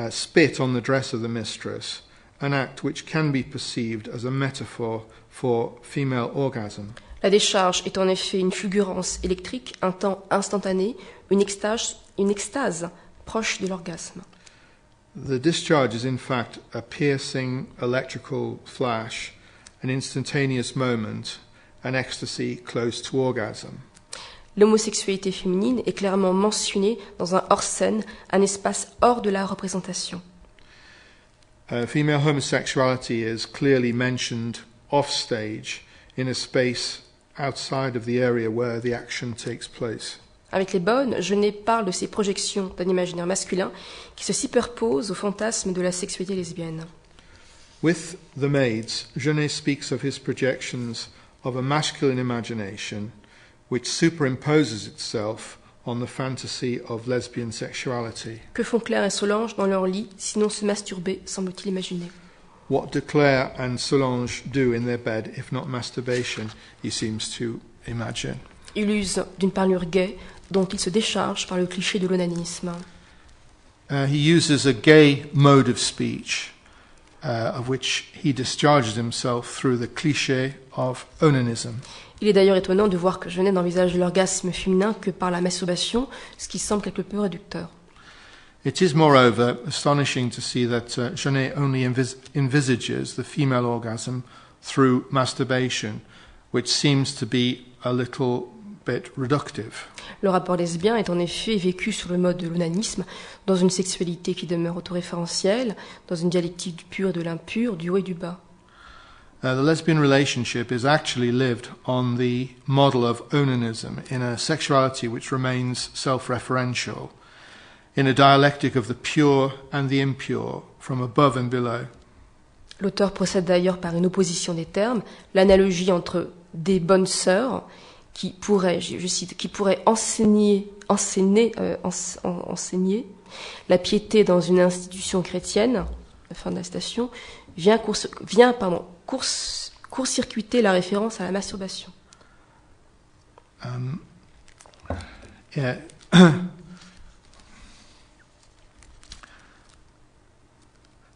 spit on the dress of the mistress, an act which can be perceived as a metaphor for female orgasm. La décharge est en effet une fulgurance électrique, un temps instantané, une extase proche de l'orgasme. The discharge is in fact a piercing electrical flash, an instantaneous moment, an ecstasy close to orgasm. L'homosexualité féminine est clairement mentionnée dans un hors-scène, un espace hors de la représentation. Female homosexuality is clearly mentioned off-stage in a space outside of the area where the action takes place. Avec les bonnes, Genet parle de ces projections d'un imaginaire masculin qui se superposent au fantasme de la sexualité lesbienne. With the maids, Genet speaks of his projections of a masculine imagination which superimposes itself on the fantasy of lesbian sexuality. Que font Claire et Solange dans leur lit, sinon se masturber, semble-t-il imaginer? What do Claire and Solange do in their bed, if not masturbation, he seems to imagine. Il use d'une parlure gaie dont il se décharge par le cliché de l'onanisme. He uses a gay mode of speech, of which he discharges himself through the cliché of onanism. Il est d'ailleurs étonnant de voir que Genet n'envisage l'orgasme féminin que par la masturbation, ce qui semble quelque peu réducteur. It is, moreover, astonishing to see that Genet only envisages the female orgasm through masturbation, which seems to be a little bit reductive. Le rapport lesbien est en effet vécu sur le mode de l'onanisme, dans une sexualité qui demeure autoréférentielle, dans une dialectique du pur et de l'impur, du haut et du bas. The lesbian relationship is actually lived on the model of onanism, in a sexuality which remains self-referential, in a dialectic of the pure and the impure, from above and below. L'auteur procède d'ailleurs par une opposition des termes, l'analogie entre des bonnes sœurs qui pourraient, je cite, qui pourraient enseigner la piété dans une institution chrétienne, fin de la citation, vient court-circuiter la référence à la masturbation. Yeah.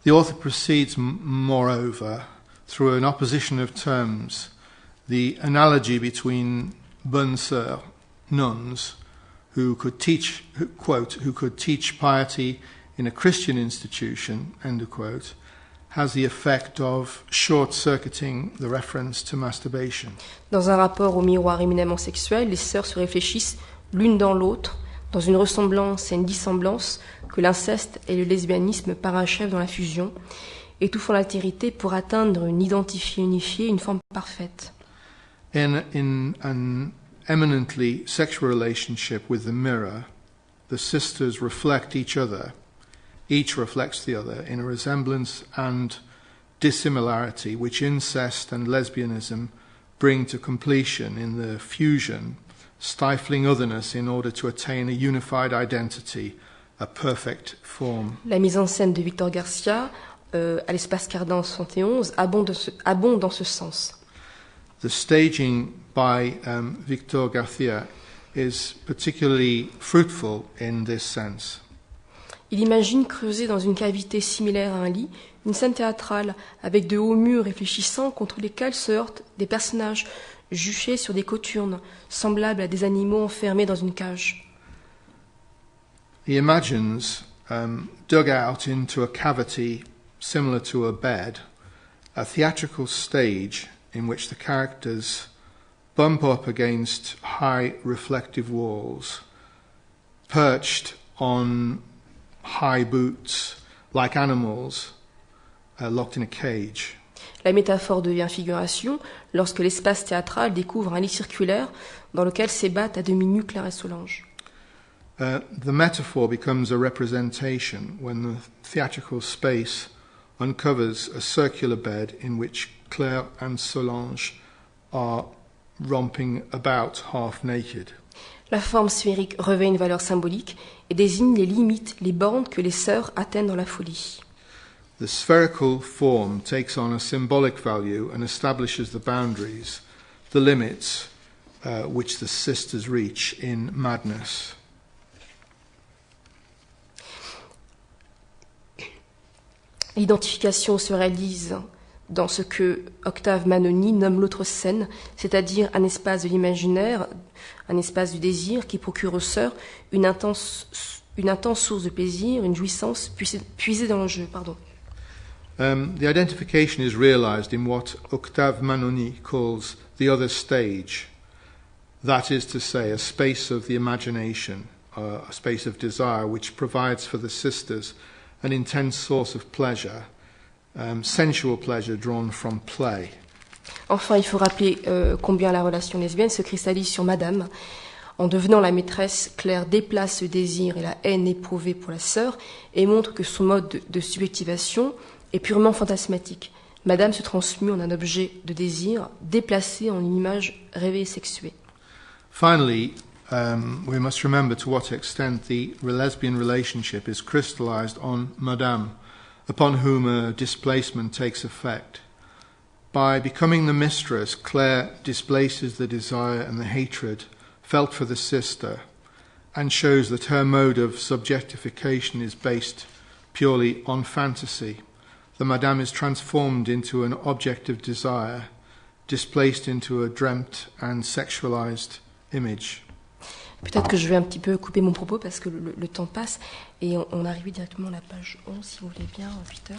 The author proceeds, moreover, through an opposition of terms, the analogy between bonnes sœurs, nuns, who could teach, quote, who could teach piety in a Christian institution, end of quote, has the effect of short-circuiting the reference to masturbation. Dans un rapport au miroir éminemment sexuel, les sœurs se réfléchissent l'une dans l'autre, dans une ressemblance et une dissemblance que l'inceste et le lesbianisme parachèvent dans la fusion, étouffant l'altérité pour atteindre une identité unifiée, une forme parfaite. In an eminently sexual relationship with the mirror, the sisters reflect each other. Each reflects the other in a resemblance and dissimilarity which incest and lesbianism bring to completion in the fusion, stifling otherness in order to attain a unified identity, a perfect form. La mise en scène de Victor Garcia à l'Espace Cardin en 71 abonde dans ce sens. The staging by Victor Garcia is particularly fruitful in this sense. Il imagine creuser dans une cavité similaire à un lit une scène théâtrale avec de hauts murs réfléchissants contre lesquels se heurtent des personnages juchés sur des cothurnes, semblables à des animaux enfermés dans une cage. He imagines, dug out into a cavity similar to a bed, a theatrical stage in which the characters bump up against high reflective walls, perched on high boots, like animals locked in a cage. La métaphore devient figuration lorsque l'espace théâtral découvre un lit circulaire dans lequel s'ébattent à demi-nus Claire et Solange. The metaphor becomes a representation when the theatrical space uncovers a circular bed in which Claire and Solange are romping about half naked. La forme sphérique revêt une valeur symbolique et désigne les limites, les bornes que les sœurs atteignent dans la folie. The spherical form takes on a symbolic value and establishes the boundaries, the limits which the sisters reach in madness. L'identification se réalise dans ce que Octave Manoni nomme l'autre scène, c'est-à-dire un espace de l'imaginaire, un espace du désir qui procure aux sœurs une intense source de plaisir, une jouissance puisée dans le jeu. The identification is realized in what Octave Manoni calls the other stage, that is to say, a space of the imagination, a space of desire, which provides for the sisters an intense source of pleasure, sensual pleasure drawn from play. Enfin, il faut rappeler combien la relation lesbienne se cristallise sur Madame. En devenant la maîtresse, Claire déplace le désir et la haine éprouvée pour la sœur et montre que son mode de subjectivation est purement fantasmatique. Madame se transmue en un objet de désir déplacé en une image rêvée et sexuée. Finally, we must remember to what extent the lesbian relationship is crystallized on Madame, upon whom a displacement takes effect. By becoming the mistress, Claire displaces the desire and the hatred felt for the sister and shows that her mode of subjectification is based purely on fantasy. The Madame is transformed into an object of desire, displaced into a dreamt and sexualized image. Peut-être que je vais un petit peu couper mon propos parce que le temps passe et on arrive directement à la page 11, si vous voulez bien, Peter.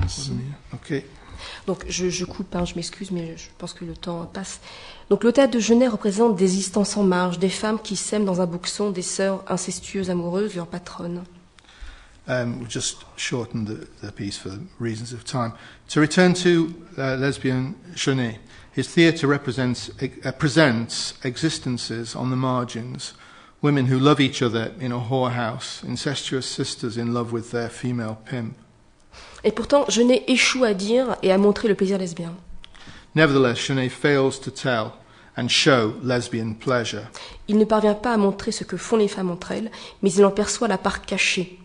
ici. Okay. Donc je coupe, je m'excuse, mais je pense que le temps passe. Donc le théâtre de Genet représente des existences en marge, des femmes qui sèment dans un boxon des sœurs incestueuses amoureuses, leurs patronnes. We'll just shorten the piece for reasons of time. To return to lesbian Genet, his theatre presents existences on the margins, women who love each other in a whorehouse, incestuous sisters in love with their female pimp. Et pourtant, Genet échoue à dire et à montrer le plaisir lesbien. Nevertheless, Genet fails to tell and show lesbian pleasure. Il ne parvient pas à montrer ce que font les femmes entre elles, mais il en perçoit la part cachée.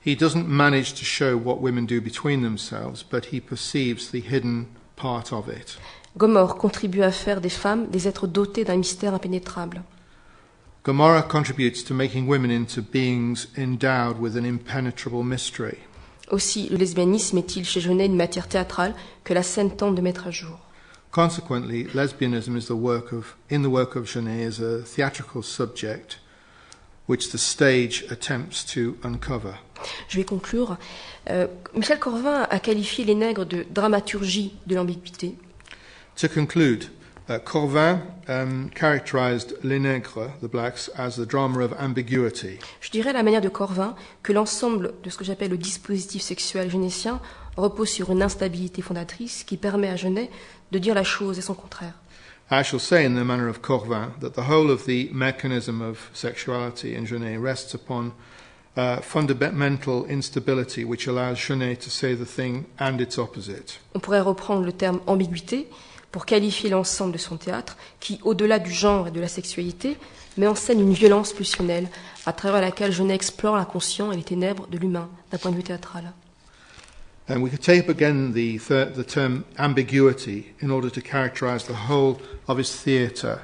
He doesn't manage to show what women do between themselves, but he perceives the hidden part of it. Gomorrhe contribue à faire des femmes des êtres dotés d'un mystère impénétrable. Gomorrah contributes to making women into beings endowed with an impenetrable mystery. Aussi, le lesbianisme est-il chez Genet une matière théâtrale que la scène tente de mettre à jour. Consequently, lesbianism is in the work of Genet is a theatrical subject which the stage attempts to uncover. Je vais conclure. Michel Corvin a qualifié les nègres de dramaturgie de l'ambiguïté. To conclude, Corvin characterized les nègres, the blacks, as the drama of ambiguity. Je dirais à la manière de Corvin que l'ensemble de ce que j'appelle le dispositif sexuel génétien repose sur une instabilité fondatrice qui permet à Genet de dire la chose et son contraire. I shall say in the manner of Corvin that the whole of the mechanism of sexuality in Genet rests upon fundamental instability which allows Genet to say the thing and its opposite. On pourrait reprendre le terme ambiguïté pour qualifier l'ensemble de son théâtre qui, au-delà du genre et de la sexualité, met en scène une violence pulsionnelle à travers laquelle Genet explore l'inconscient et les ténèbres de l'humain d'un point de vue théâtral. And we could take up again the term ambiguity in order to characterize the whole of his theatre,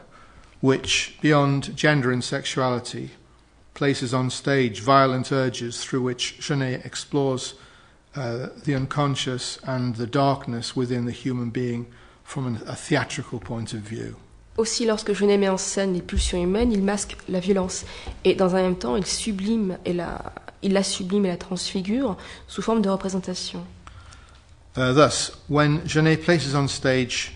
which, beyond gender and sexuality, places on stage violent urges through which Genet explores the unconscious and the darkness within the human being from a theatrical point of view. Aussi, lorsque Genet met en scène les pulsions humaines, il masque la violence et, dans un même temps, il la sublime et la transfigure sous forme de représentation. Thus, when Genet places on stage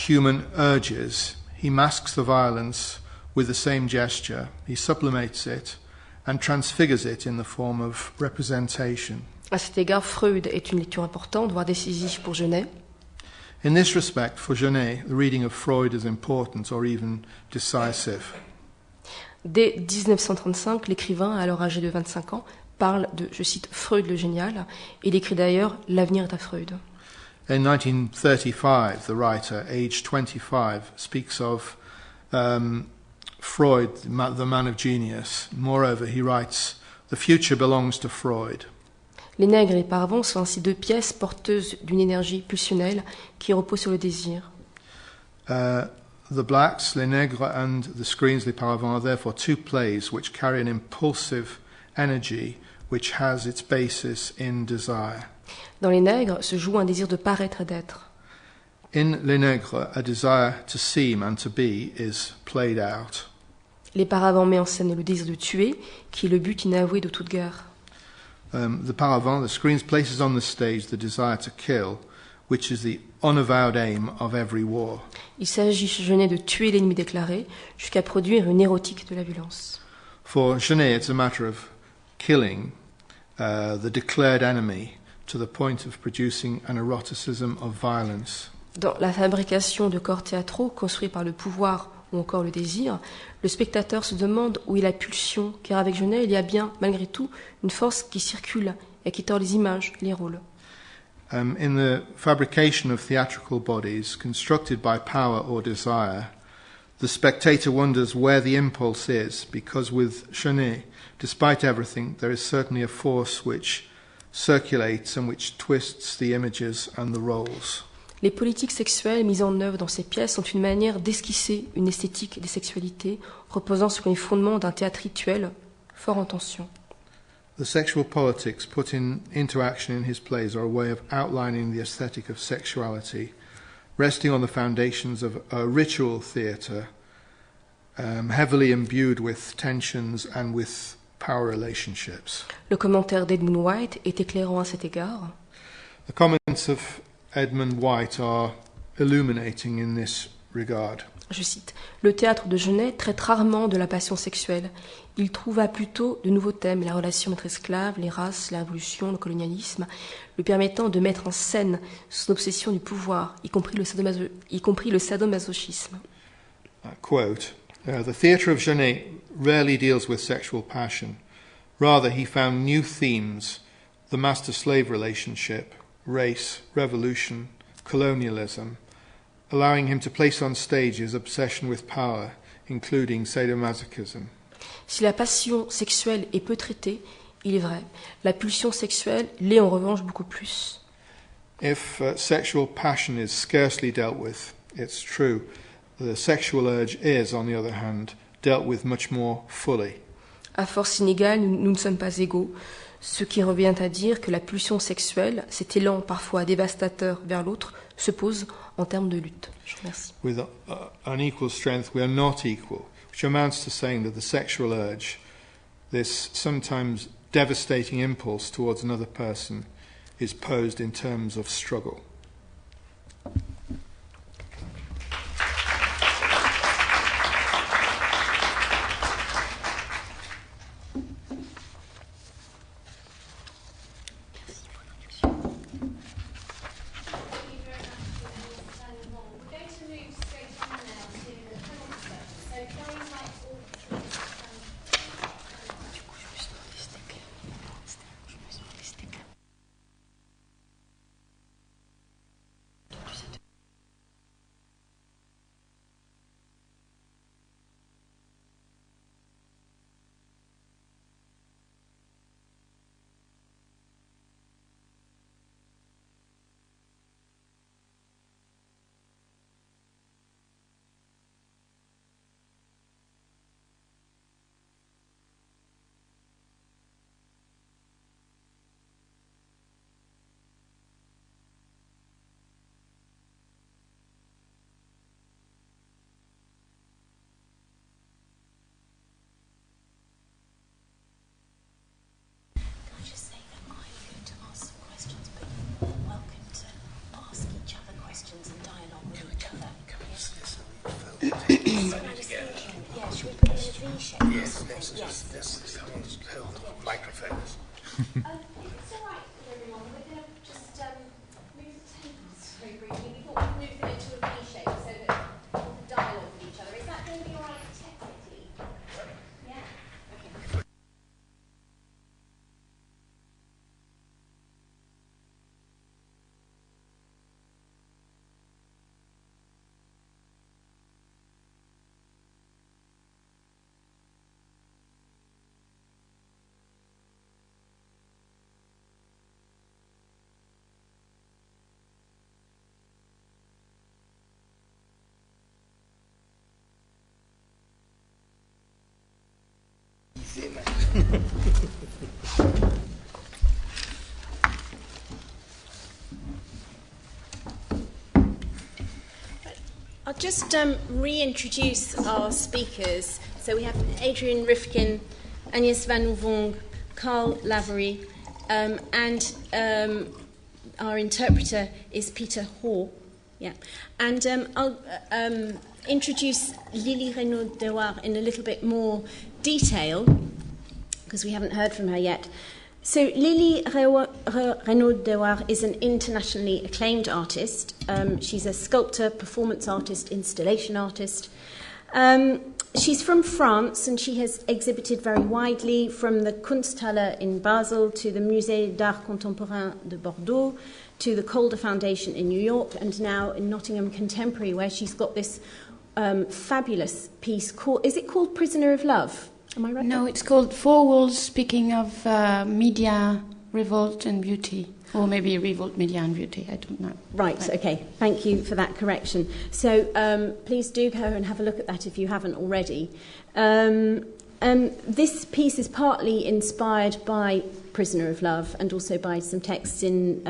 human urges, he masks the violence with the same gesture, he sublimates it and transfigures it in the form of representation. À cet égard, Freud est une lecture importante, voire décisive pour Genet. In this respect, for Genet, the reading of Freud is important or even decisive. Dès 1935, l'écrivain, alors âgé de 25 ans, parle de, je cite, Freud le génial, et il écrit d'ailleurs « L'avenir est à Freud ». In 1935, the writer, aged 25, speaks of Freud, the man of genius. Moreover, he writes, "The future belongs to Freud." Les nègres et les paravents sont ainsi deux pièces porteuses d'une énergie pulsionnelle qui repose sur le désir. The blacks, les nègres, and the screens, les paravents, are therefore two plays which carry an impulsive energy which has its basis in desire. Dans les nègres se joue un désir de paraître et d'être. In Les Nègres, a desire to seem and to be is played out. Les paravents met en scène le désir de tuer, qui est le but inavoué de toute guerre. The paravent, the screens, places on the stage the desire to kill, which is the unavowed aim of every war. Il s'agit chez Genet de tuer l'ennemi déclaré, jusqu'à produire une érotique de la violence. For Genet, it's a matter of killing the declared enemy to the point of producing an eroticism of violence. Dans la fabrication de corps théâtraux construits par le pouvoir ou encore le désir, le spectateur se demande où est la pulsion, car avec Genet, il y a bien, malgré tout, une force qui circule et qui tord les images, les rôles. In the fabrication of theatrical bodies constructed by power or desire, the spectator wonders where the impulse is, because with Genet, despite everything, there is certainly a force which circulates and which twists the images and the roles. Les politiques sexuelles mises en œuvre dans ces pièces sont une manière d'esquisser une esthétique des sexualités reposant sur les fondements d'un théâtre rituel fort en tension. The sexual politics put into action in his plays are a way of outlining the aesthetic of sexuality, resting on the foundations of a ritual theatre, heavily imbued with tensions and with power relationships. Le commentaire d'Edmund White est éclairant à cet égard. The comments of Edmund White are illuminating in this regard. Je cite, « Le théâtre de Genet traite rarement de la passion sexuelle. Il trouva plutôt de nouveaux thèmes, la relation maître-esclave, les races, la révolution, le colonialisme, lui permettant de mettre en scène son obsession du pouvoir, y compris le sadomasochisme. » Quote, the theatre of Genet rarely deals with sexual passion. Rather, he found new themes, the master-slave relationship, race, revolution, colonialism, allowing him to place on stage his obsession with power, including sadomasochism. Si la passion sexuelle est peu traitée, il est vrai, la pulsion sexuelle l'est en revanche beaucoup plus. If sexual passion is scarcely dealt with, it's true. The sexual urge is, on the other hand, dealt with much more fully. À force inégale, nous ne sommes pas égaux, ce qui revient à dire que la pulsion sexuelle, cet élan parfois dévastateur vers l'autre, se pose en termes de lutte. Je vous remercie. With unequal strength, we are not equal, which amounts to saying that the sexual urge, this sometimes devastating impulse towards another person, is posed in terms of struggle. Microphones. It's all right, everyone. We're going to just move the tables very briefly. We thought we'd move them into a V shape so that we can dialogue with each other. Is that going to be all right technically? Yeah? Okay. I'll just reintroduce our speakers. So we have Adrian Ripken, Agnès Van Ouvong, Carl Lavery, and our interpreter is Peter Hoare. Yeah. And I'll introduce Lily Reynaud-Dewar in a little bit more detail, because we haven't heard from her yet. So Lily Reynaud-Dewar is an internationally acclaimed artist. She's a sculptor, performance artist, installation artist. She's from France, and she has exhibited very widely, from the Kunsthalle in Basel to the Musée d'Art Contemporain de Bordeaux to the Calder Foundation in New York, and now in Nottingham Contemporary, where she's got this fabulous piece called, is it called Prisoner of Love? Am I right? No, it's called Four Walls, speaking of media, revolt and beauty. Or maybe revolt, media and beauty, I don't know. Right, okay. Thank you for that correction. So please do go and have a look at that if you haven't already. This piece is partly inspired by Prisoner of Love and also by some texts in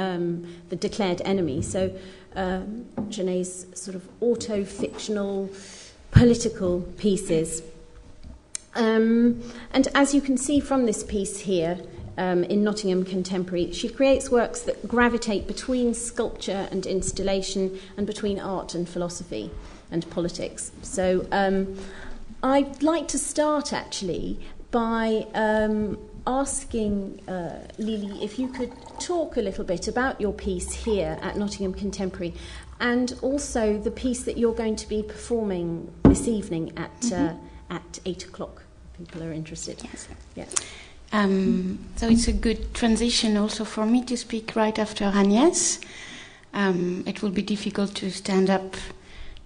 The Declared Enemy. So Genet's sort of auto-fictional political pieces. And as you can see from this piece here, in Nottingham Contemporary. She creates works that gravitate between sculpture and installation and between art and philosophy and politics. So I'd like to start actually by asking Lili if you could talk a little bit about your piece here at Nottingham Contemporary and also the piece that you're going to be performing this evening at 8 o'clock. People are interested. Yes. Yes. So it's a good transition also for me to speak right after Agnès. It will be difficult to stand up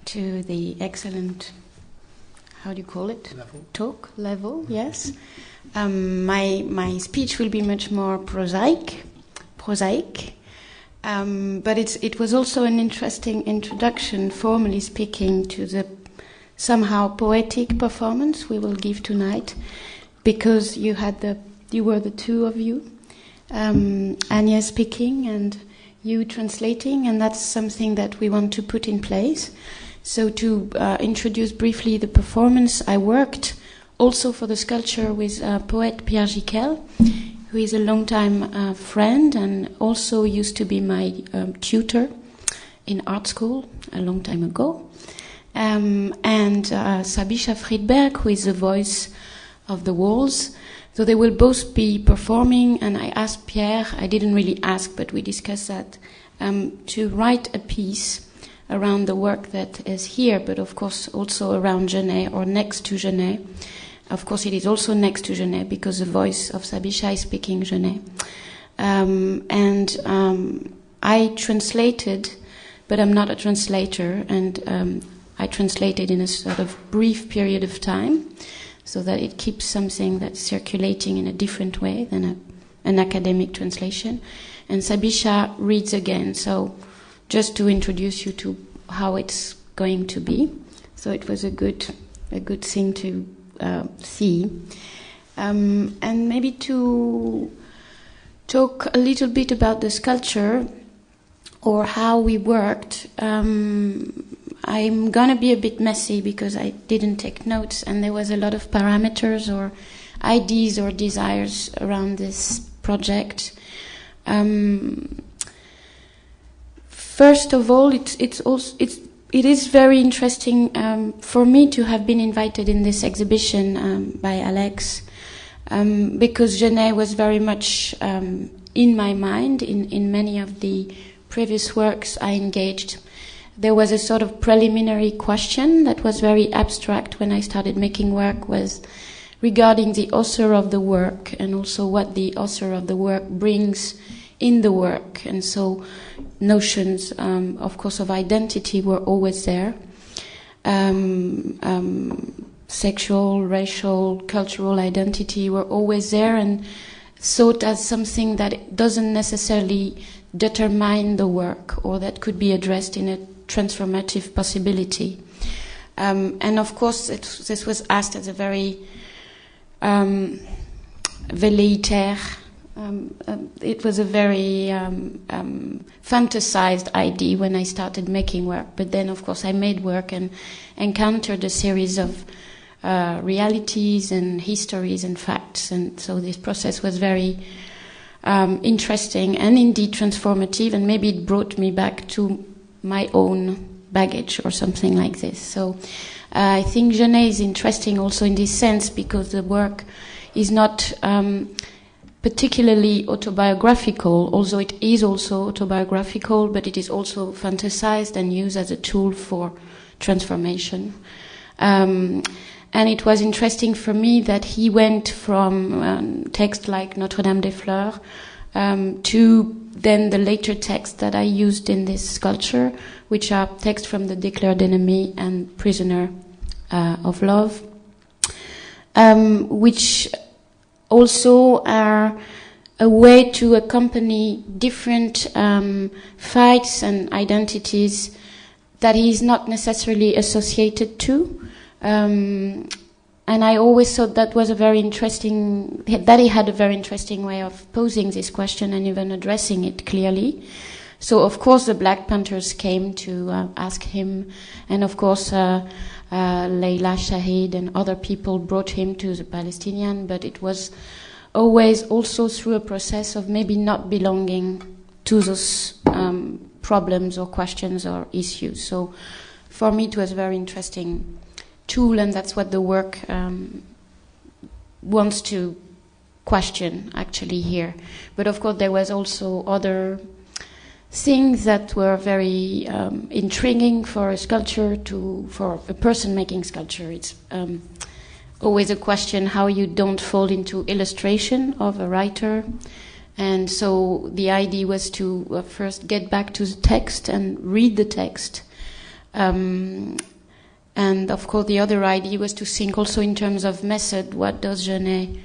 to the excellent, how do you call it? Talk level, yes. My speech will be much more prosaic. But it was also an interesting introduction, formally speaking, to the somehow poetic performance we will give tonight, because you were the two of you, Anya speaking and you translating, and that's something that we want to put in place. So to introduce briefly the performance, I worked also for the sculpture with poet Pierre Giquel, who is a long-time friend and also used to be my tutor in art school a long time ago. And Sabisha Friedberg, who is the voice of the walls. So they will both be performing, and I asked Pierre, I didn't really ask, but we discussed that, to write a piece around the work that is here, but of course also around Genet or next to Genet. Of course, it is also next to Genet because the voice of Sabisha is speaking Genet. I translated, but I'm not a translator, and I translated in a sort of brief period of time so that it keeps something that's circulating in a different way than an academic translation. And Sabisha reads again, so just to introduce you to how it's going to be. So it was a good thing to see. And maybe to talk a little bit about the sculpture or how we worked. I'm going to be a bit messy because I didn't take notes and there was a lot of parameters or ideas or desires around this project. First of all, it is very interesting for me to have been invited in this exhibition by Alex, because Genet was very much in my mind. In many of the previous works I engaged, there was a sort of preliminary question that was very abstract when I started making work, was regarding the author of the work and also what the author of the work brings in the work. And so notions, of course, of identity were always there. Sexual, racial, cultural identity were always there and thought as something that doesn't necessarily determine the work or that could be addressed in a transformative possibility. And of course, this was asked as a very velléitaire. It was a very fantasized idea when I started making work. But then, of course, I made work and encountered a series of realities and histories and facts. And so this process was very interesting and indeed transformative. And maybe it brought me back to my own baggage or something like this. So I think Genet is interesting also in this sense because the work is not particularly autobiographical, although it is also autobiographical, but it is also fantasized and used as a tool for transformation. And it was interesting for me that he went from text like Notre-Dame des Fleurs to then the later texts that I used in this sculpture, which are texts from the Declared Enemy and Prisoner of Love, which also are a way to accompany different fights and identities that he is not necessarily associated to. And I always thought that was that he had a very interesting way of posing this question and even addressing it clearly. So of course the Black Panthers came to ask him, and of course Leila Shahid and other people brought him to the Palestinian, but it was always also through a process of maybe not belonging to those problems or questions or issues. So for me it was a very interesting tool, and that's what the work wants to question actually here. But of course there was also other things that were very intriguing for a sculpture, for a person making sculpture. It's always a question how you don't fall into illustration of a writer. And so the idea was to first get back to the text and read the text. And of course the other idea was to think also in terms of method. What does Genet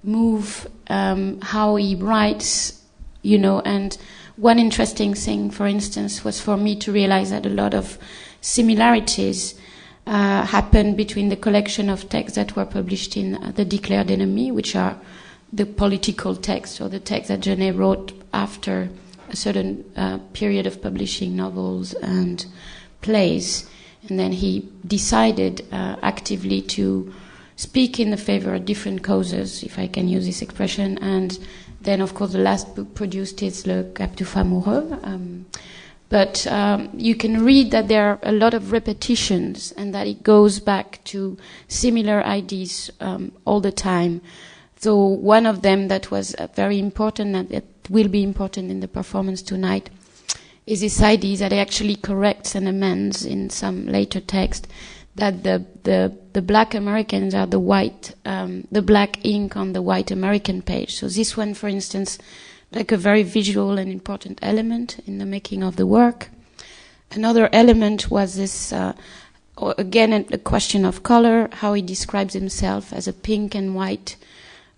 move, how he writes, and one interesting thing, for instance, was for me to realize that a lot of similarities happened between the collection of texts that were published in The Declared Enemy, which are the political texts, or the texts that Genet wrote after a certain period of publishing novels and plays. And then he decided actively to speak in the favor of different causes, if I can use this expression. And then, of course, the last book produced is Le Captif Amoureux. But you can read that there are a lot of repetitions and that it goes back to similar ideas all the time. So one of them that was very important, and it will be important in the performance tonight, is this idea that it actually corrects and amends in some later text that the black Americans are the white, the black ink on the white American page. So this one, for instance, like a very visual and important element in the making of the work. Another element was this, again, a question of color, how he describes himself as a pink and white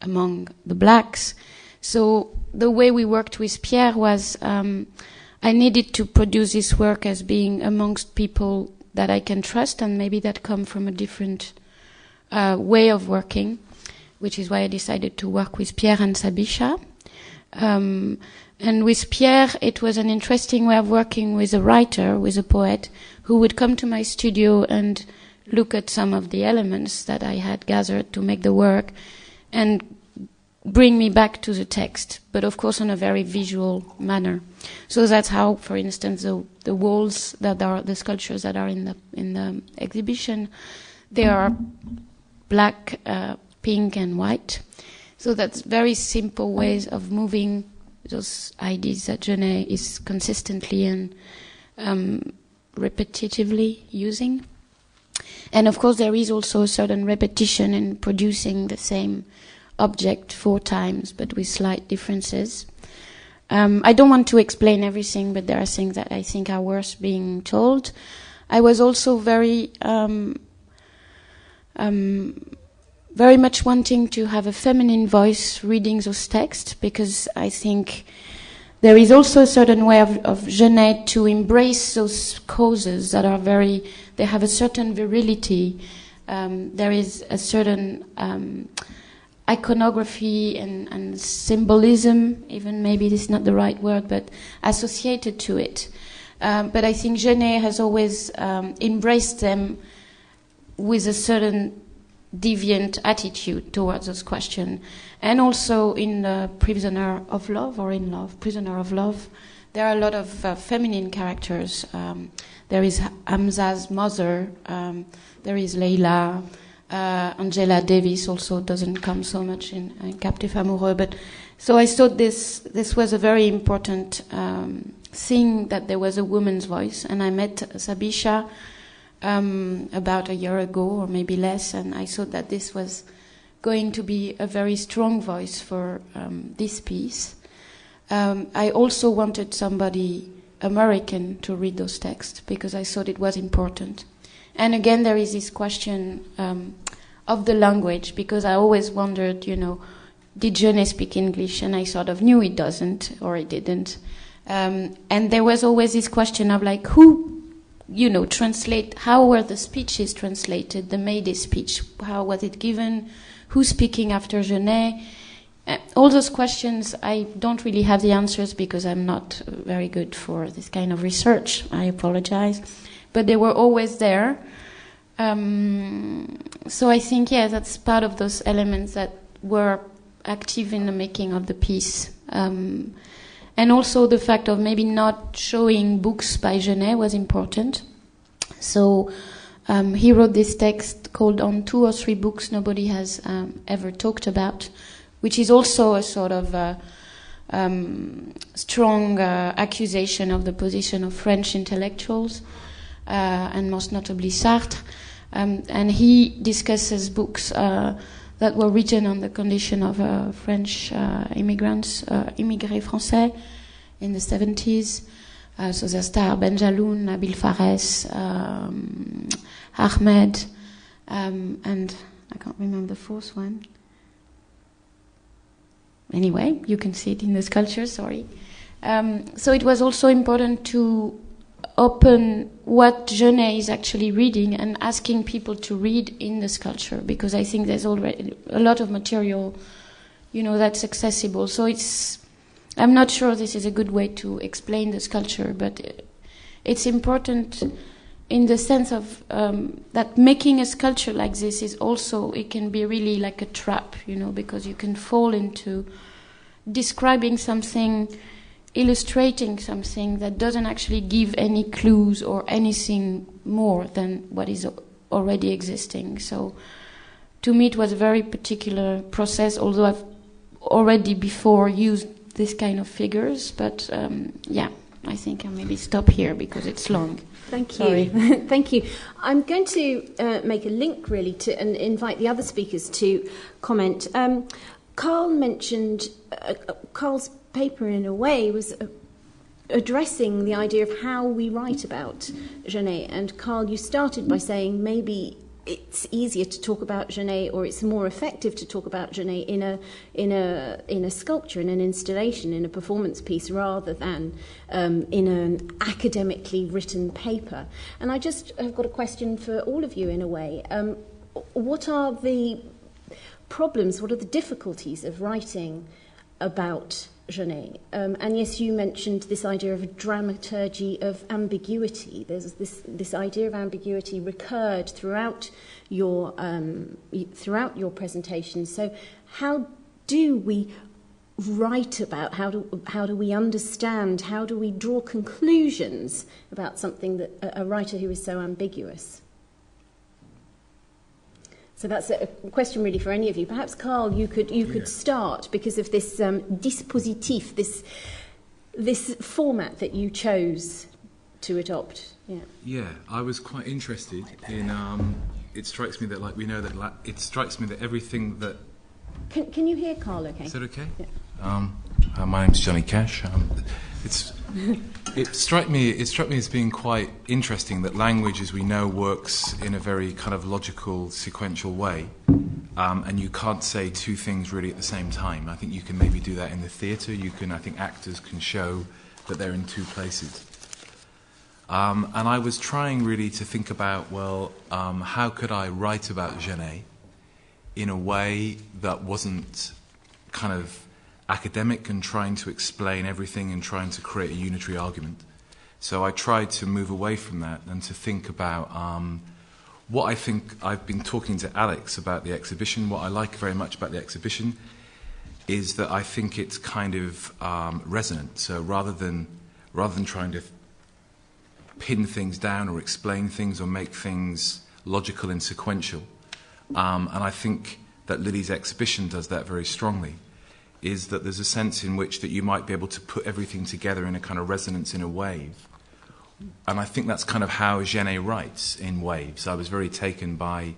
among the blacks. So the way we worked with Pierre was I needed to produce this work as being amongst people that I can trust and maybe that come from a different way of working, which is why I decided to work with Pierre and Sabisha. And with Pierre, it was an interesting way of working with a writer, with a poet, who would come to my studio and look at some of the elements that I had gathered to make the work and bring me back to the text, but of course in a very visual manner. So that's how, for instance, the walls that are the sculptures that are in the exhibition, they are black, pink, and white. So that's very simple ways of moving those ideas that Genet is consistently and repetitively using. And of course there is also a certain repetition in producing the same object 4 times, but with slight differences. I don't want to explain everything, but there are things that I think are worth being told. I was also very much wanting to have a feminine voice reading those texts, because I think there is also a certain way of Genet to embrace those causes that are they have a certain virility. There is a certain iconography and symbolism, even maybe this is not the right word, but associated to it. But I think Genet has always embraced them with a certain deviant attitude towards this question. And also in Prisoner of Love, there are a lot of feminine characters. There is Hamza's mother, there is Leila, Angela Davis also doesn't come so much in Captif Amoureux. But so I thought this was a very important thing, that there was a woman's voice. And I met Sabisha about a year ago, or maybe less, and I thought that this was going to be a very strong voice for this piece. I also wanted somebody American to read those texts, because I thought it was important. And again, there is this question of the language, because I always wondered, did Genet speak English? And I sort of knew it doesn't, or it didn't. And there was always this question of like, who translate, how were the speeches translated, the Mayday speech, how was it given, who's speaking after Genet? All those questions, I don't really have the answers, because I'm not very good for this kind of research. I apologize. But they were always there. So I think, that's part of those elements that were active in the making of the piece. And also the fact of maybe not showing books by Genet was important. So he wrote this text called On 2 or 3 Books Nobody Has Ever Talked About, which is also a sort of strong accusation of the position of French intellectuals, and most notably Sartre. And he discusses books that were written on the condition of French immigrants, immigrés français, in the 70s. So there's Tahar Benjaloun, Nabil Fares, Ahmed, and I can't remember the fourth one. Anyway, you can see it in the sculpture, sorry. So it was also important to open what Genet is actually reading and asking people to read in the sculpture, because I think there's already a lot of material, that's accessible. So I'm not sure this is a good way to explain the sculpture, but it's important in the sense of that making a sculpture like this is also, it can be really like a trap, because you can fall into describing something, illustrating something that doesn't actually give any clues or anything more than what is already existing. So to me it was a very particular process, although I've already before used this kind of figures, but I think I'll maybe stop here because it's long. Thank you. Thank you. I'm going to make a link really and invite the other speakers to comment. Carl mentioned, Carl's paper in a way was addressing the idea of how we write about Genet. And Carl, you started by saying maybe it's easier to talk about Genet, or it's more effective to talk about Genet in a sculpture, in an installation, in a performance piece, rather than in an academically written paper. And I just have got a question for all of you in a way. What are the problems, what are the difficulties of writing about Genet? And yes, you mentioned this idea of a dramaturgy of ambiguity. There's this idea of ambiguity recurred throughout your presentation. So, how do we write about? How do we understand? How do we draw conclusions about something that a writer who is so ambiguous? So that's a question really for any of you. Perhaps, Carl, you could start because of this dispositif, this format that you chose to adopt. Yeah, I was quite interested in. It strikes me that, like we know that, it strikes me that everything that. Can you hear Carl? Okay. Is that okay? Yeah. My name's Johnny Cash. It struck me as being quite interesting that language, as we know, works in a very kind of logical, sequential way, and you can't say two things really at the same time. I think you can maybe do that in the theatre. I think actors can show that they're in two places. And I was trying really to think about, how could I write about Genet in a way that wasn't kind of academic and trying to explain everything and trying to create a unitary argument. So I tried to move away from that and to think about what I think. I've been talking to Alex about the exhibition. What I like very much about the exhibition is that I think it's kind of resonant. So rather than trying to pin things down or explain things or make things logical and sequential, and I think that Lily's exhibition does that very strongly, is that there's a sense in which that you might be able to put everything together in a kind of resonance in a wave. And I think that's kind of how Genet writes, in waves. I was very taken by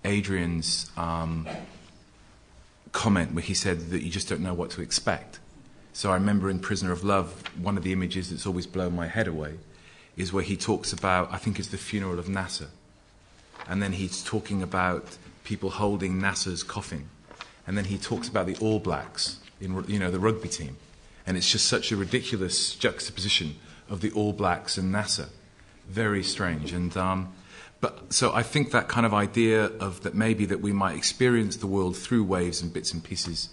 Adrian's comment where he said that you just don't know what to expect. So I remember in Prisoner of Love, one of the images that's always blown my head away is where he talks about, I think it's the funeral of Nasser. And then he's talking about people holding Nasser's coffin. And then he talks about the All Blacks in, the rugby team. And it's just such a ridiculous juxtaposition of the All Blacks and Nasser. Very strange. And so I think that kind of idea of that maybe that we might experience the world through waves and bits and pieces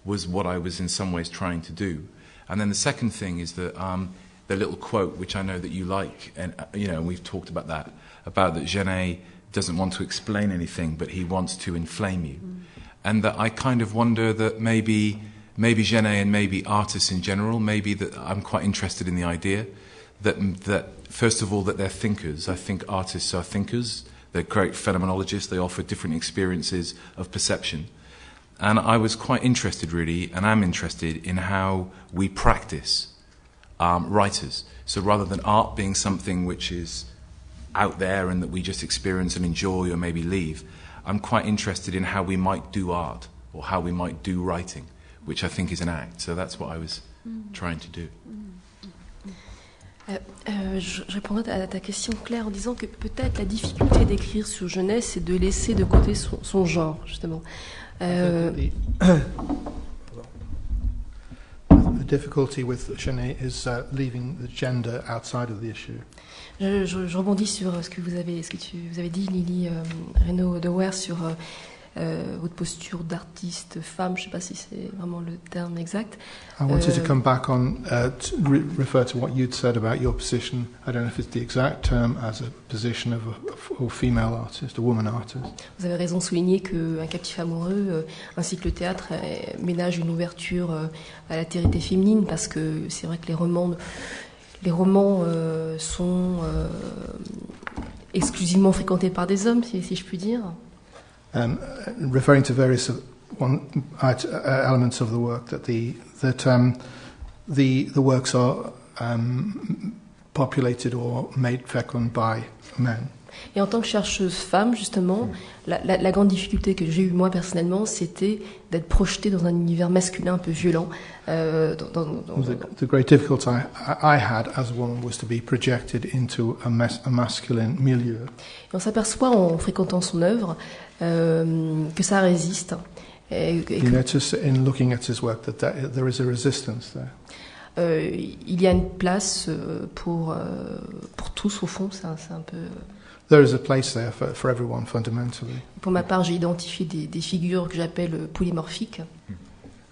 was what I was in some ways trying to do. And then the second thing is that the little quote, which I know that you like, and we've talked about that Genet doesn't want to explain anything, but he wants to inflame you. and that I kind of wonder that maybe Genet and maybe artists in general, maybe that I'm quite interested in the idea that first of all that they're thinkers. I think artists are thinkers. They're great phenomenologists. They offer different experiences of perception. And I was quite interested, really, and am interested in how we practice writers. So rather than art being something which is out there and that we just experience and enjoy or maybe leave, I'm quite interested in how we might do art or how we might do writing, which I think is an act. So that's what I was trying to do. Je répondrai à ta question, Claire, en disant que peut-être la difficulté d'écrire sur Genet, c'est de laisser de côté son genre, justement. The difficulty with Genet is leaving the gender outside of the issue. Je rebondis sur ce que vous avez dit, Lily Renaud Dewer, sur votre posture d'artiste femme. Je ne sais pas si c'est vraiment le terme exact. I wanted to come back on to refer to what you'd said about your position. I don't know if it's the exact term, as a position of a female artist, a woman artist. Vous avez raison de souligner qu'un captif amoureux, ainsi que le théâtre, ménage une ouverture à l'altérité féminine, parce que c'est vrai que les romans sont exclusivement fréquentés par des hommes, si je puis dire. Referring to various elements of the work, that the works are populated or made fecund by men. Et en tant que chercheuse femme, justement, la grande difficulté que j'ai eue moi personnellement, c'était d'être projetée dans un univers masculin un peu violent. The great difficulty I had as a woman was to be projected into a masculine milieu. Et on s'aperçoit en fréquentant son œuvre que ça résiste. You notice in looking at his work that there is a resistance there. Il y a une place pour tous, au fond, c'est un peu... There is a place there for everyone, fundamentally. Pour ma part, j'ai identifié des figures que j'appelle polymorphiques.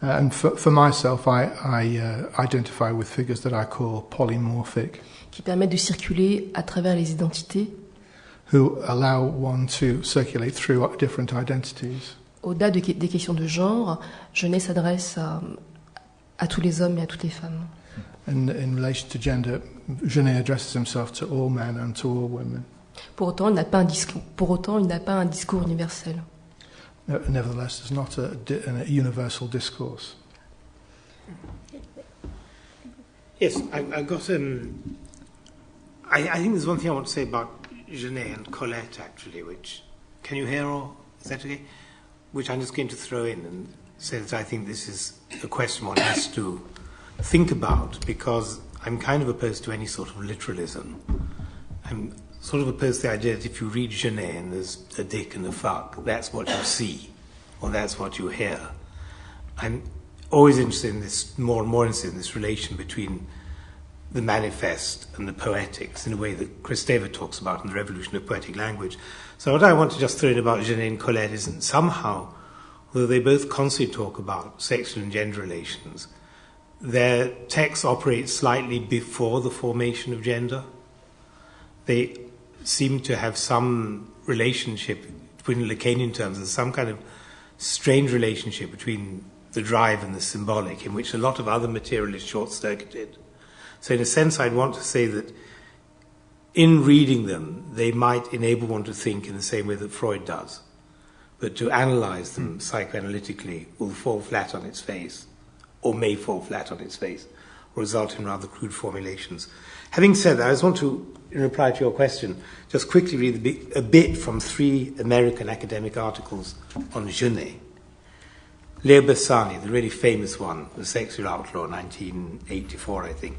And for myself, I identify with figures that I call polymorphic. Qui permettent de circuler à travers les identités. Who allow one to circulate through different identities. Au-delà des questions de genre, Genet s'adresse à tous les hommes et à toutes les femmes. And in relation to gender, Genet addresses himself to all men and to all women. Pour autant, il n'a pas un discours universel. Nevertheless, there's not a universal discourse. Yes, I got. I think there's one thing I want to say about Genet and Colette, actually. Which, can you hear, or is that okay? Which I'm just going to throw in and say that I think this is a question one has to think about, because I'm kind of opposed to any sort of literalism. I'm sort of opposed to the idea that if you read Genet and there's a dick and a fuck, that's what you see, or that's what you hear. I'm always interested in this, more and more interested in this relation between the manifest and the poetics, in a way that Kristeva talks about in The Revolution of Poetic Language. So what I want to just throw in about Genet and Colette is that somehow, although they both constantly talk about sexual and gender relations, their texts operate slightly before the formation of gender. They seem to have some relationship, between Lacanian terms, there's some kind of strange relationship between the drive and the symbolic, in which a lot of other material is short-circuited. So in a sense, I'd want to say that in reading them, they might enable one to think in the same way that Freud does. But to analyze them psychoanalytically will fall flat on its face, or may fall flat on its face, or result in rather crude formulations. Having said that, I just want to, in reply to your question, just quickly read a bit from 3 American academic articles on Genet. Leo Bersani, the really famous one, The Sexual Outlaw, 1984, I think.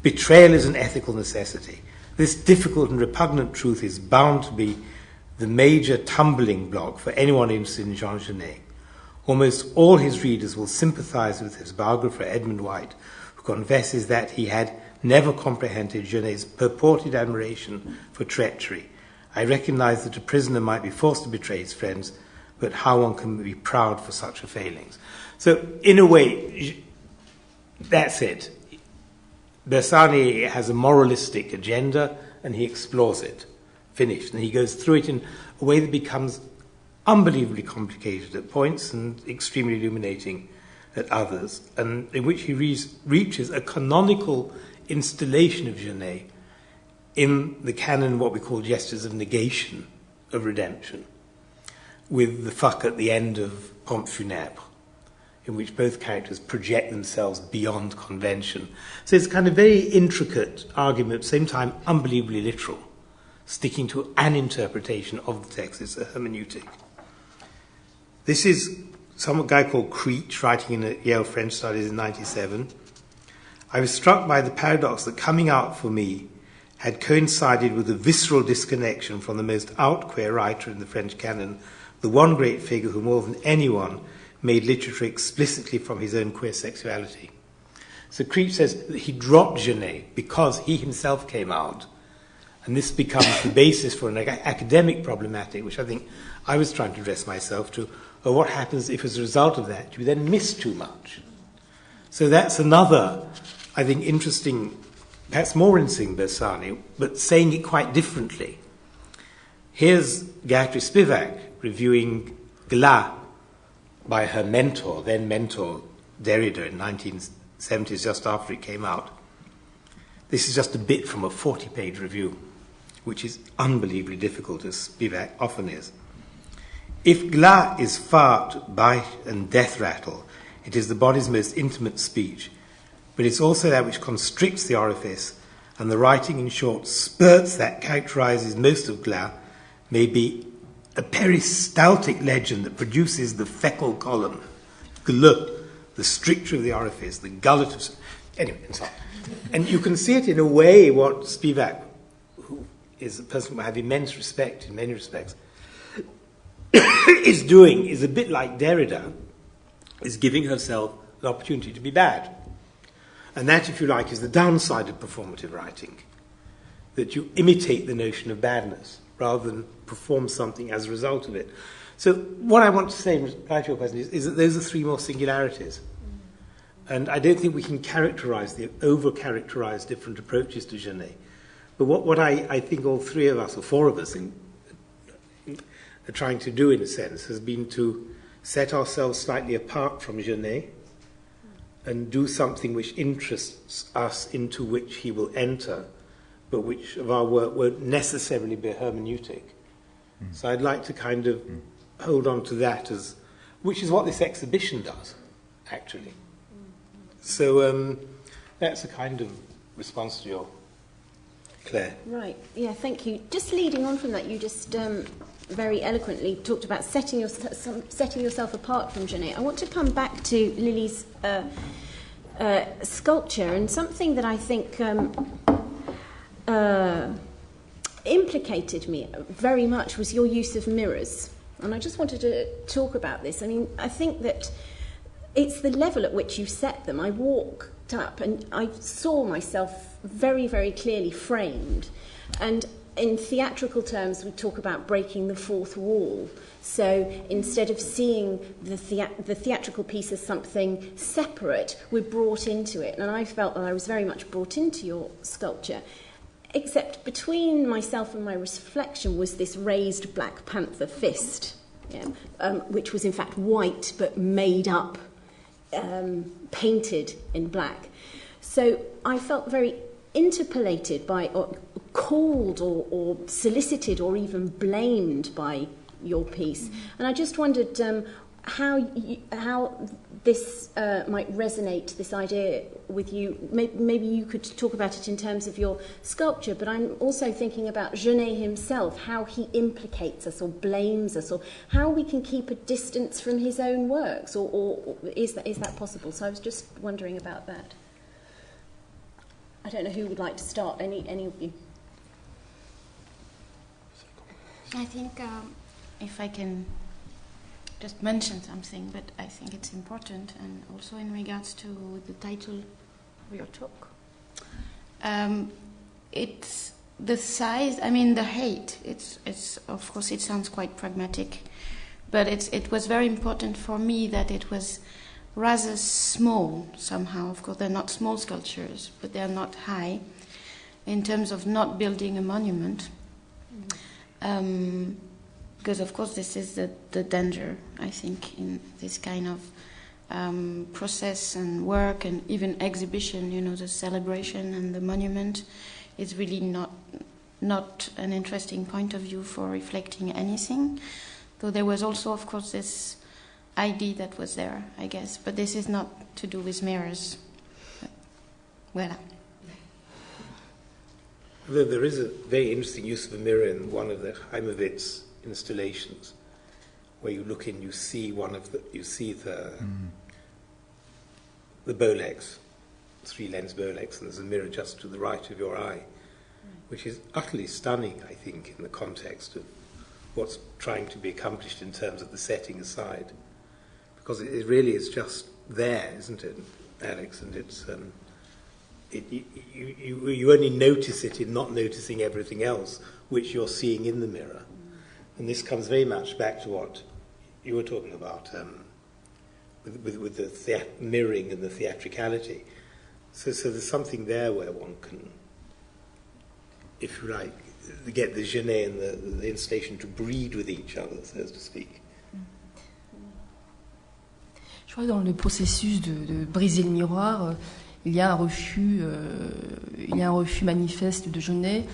Betrayal is an ethical necessity. This difficult and repugnant truth is bound to be the major tumbling block for anyone interested in Jean Genet. Almost all his readers will sympathize with his biographer Edmund White, who confesses that he had never comprehended Genet's purported admiration for treachery. I recognize that a prisoner might be forced to betray his friends, but how one can be proud for such a failings. So, in a way, that's it. Bersani has a moralistic agenda, and he explores it. Finished. And he goes through it in a way that becomes unbelievably complicated at points and extremely illuminating at others, and in which he reaches a canonical installation of Genet in the canon, what we call gestures of negation, of redemption, with the fuck at the end of Pompe Funèbre, in which both characters project themselves beyond convention. So it's a kind of very intricate argument, at the same time unbelievably literal, sticking to an interpretation of the text. It's a hermeneutic. This is some guy called Creech, writing in the Yale French Studies in 1997. I was struck by the paradox that coming out for me had coincided with a visceral disconnection from the most out queer writer in the French canon, the one great figure who more than anyone made literature explicitly from his own queer sexuality. So Creech says that he dropped Genet because he himself came out, and this becomes the basis for an academic problematic, which I think I was trying to address myself to, or what happens if as a result of that you then miss too much. So that's another, I think, interesting, perhaps more interesting Bersani, but saying it quite differently. Here's Guattari Spivak reviewing Glas by her mentor, then mentor, Derrida, in 1970s, just after it came out. This is just a bit from a 40-page review, which is unbelievably difficult, as Spivak often is. If Glas is fart, bite, and death rattle, it is the body's most intimate speech, but it's also that which constricts the orifice, and the writing, in short, spurts that characterizes most of Glas, may be a peristaltic legend that produces the fecal column, gl, the stricture of the orifice, the gullet of... Anyway, and so on. And you can see it in a way what Spivak, who is a person who I have immense respect in many respects, is doing, is a bit like Derrida, is giving herself an opportunity to be bad. And that, if you like, is the downside of performative writing, that you imitate the notion of badness rather than perform something as a result of it. So what I want to say in reply to your question is that those are three more singularities. And I don't think we can over-characterize different approaches to Genet. But what I think all three of us, or four of us, are trying to do, in a sense, has been to set ourselves slightly apart from Genet and do something which interests us, into which he will enter, but which of our work won't necessarily be a hermeneutic. So I'd like to kind of hold on to that, as, which is what this exhibition does, actually. So that's a kind of response to your Claire. Right, yeah, thank you. Just leading on from that, you just very eloquently talked about setting yourself apart from Genet. I want to come back to Lily's sculpture, and something that I think implicated me very much was your use of mirrors. And I just wanted to talk about this. I mean, I think that it's the level at which you set them. I walked up and I saw myself very, very clearly framed. And in theatrical terms, we talk about breaking the fourth wall. So instead of seeing the theatrical piece as something separate, we're brought into it. And I felt that I was very much brought into your sculpture. Except between myself and my reflection was this raised Black Panther fist, which was in fact white but made up, painted in black. So I felt very interpellated by, or called, or solicited, or even blamed by your piece. And I just wondered how this might resonate, this idea, with you. Maybe you could talk about it in terms of your sculpture, but I'm also thinking about Genet himself, how he implicates us or blames us, or how we can keep a distance from his own works, or is that possible? So I was just wondering about that. I don't know who would like to start, any of you. I think if I can just mention something, but I think it's important, and also in regards to the title of your talk. It's the size, I mean the height, it's of course it sounds quite pragmatic, but it was very important for me that it was rather small somehow. Of course they're not small sculptures, but they're not high, in terms of not building a monument. Because, of course, this is the danger, I think, in this kind of process and work and even exhibition, the celebration and the monument is really not an interesting point of view for reflecting anything. Though there was also, of course, this idea that was there, I guess. But this is not to do with mirrors. Voilà. There is a very interesting use of a mirror in one of the Heimovitz installations, where you look in, you see the Bolex, 3-lens Bolex, and there's a mirror just to the right of your eye, which is utterly stunning, I think, in the context of what's trying to be accomplished in terms of the setting aside, because it really is just there, isn't it, Alex? And it's you only notice it in not noticing everything else which you're seeing in the mirror. And this comes very much back to what you were talking about with the mirroring and the theatricality. So there's something there where one can, if you like, get the Genet and the installation to breed with each other, so to speak. Je crois que dans le processus de briser le miroir, il y a un refus manifeste de Genet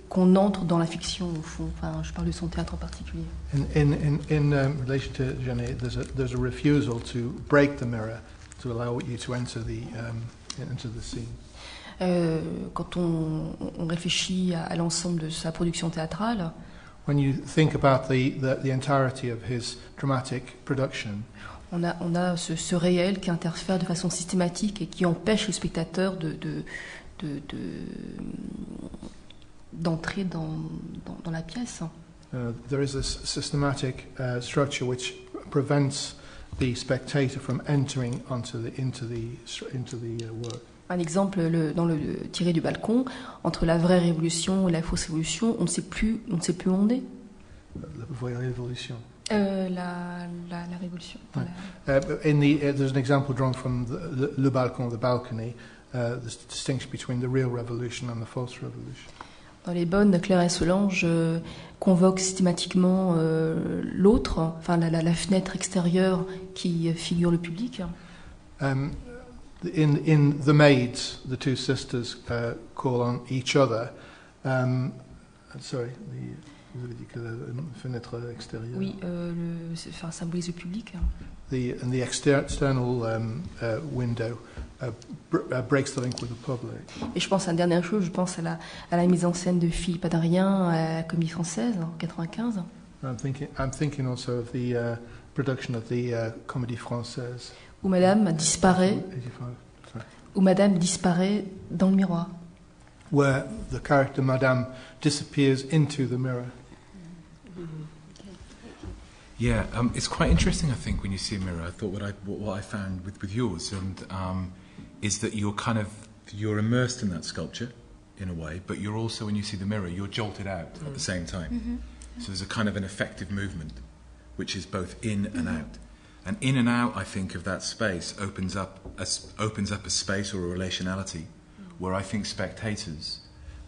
qu'on entre dans la fiction au fond. Enfin, je parle de son théâtre en particulier. In relation to Genet, there's a refusal to break the mirror to allow you to enter the scene. Quand on réfléchit à l'ensemble de sa production théâtrale, when you think about the entirety of his dramatic production, on a ce réel qui interfère de façon systématique et qui empêche le spectateur d'entrer dans la pièce. There is a systematic structure which prevents the spectator from entering into the work. Un exemple, dans le tiré du balcon, entre la vraie révolution et la fausse révolution, on ne sait plus où on est. La vraie révolution. La révolution. There's an example drawn from le balcon, the balcony, the distinction between the real revolution and the false revolution. Dans les bonnes, Claire et Solange convoquent systématiquement l'autre, enfin la fenêtre extérieure qui figure le public. In The Maids, the two sisters call on each other. Vous avez dit que la fenêtre extérieure. Oui, ça symbolise le public. And the external window breaks the link with the public. Et je pense à une dernière chose, je pense à la mise en scène de Philippe Adrien à la Comédie Française en 95. I'm thinking also of the production of the Comédie Française. Où Madame disparaît dans le miroir. Where the character Madame disappears into the mirror. Yeah, it's quite interesting, I think, when you see a mirror. I thought what I found with yours is that you're immersed in that sculpture in a way, but you're also, when you see the mirror, you're jolted out at the same time. Mm-hmm. So there's a kind of an effective movement, which is both in and out. And in and out, I think, of that space opens up a space or a relationality where I think spectators,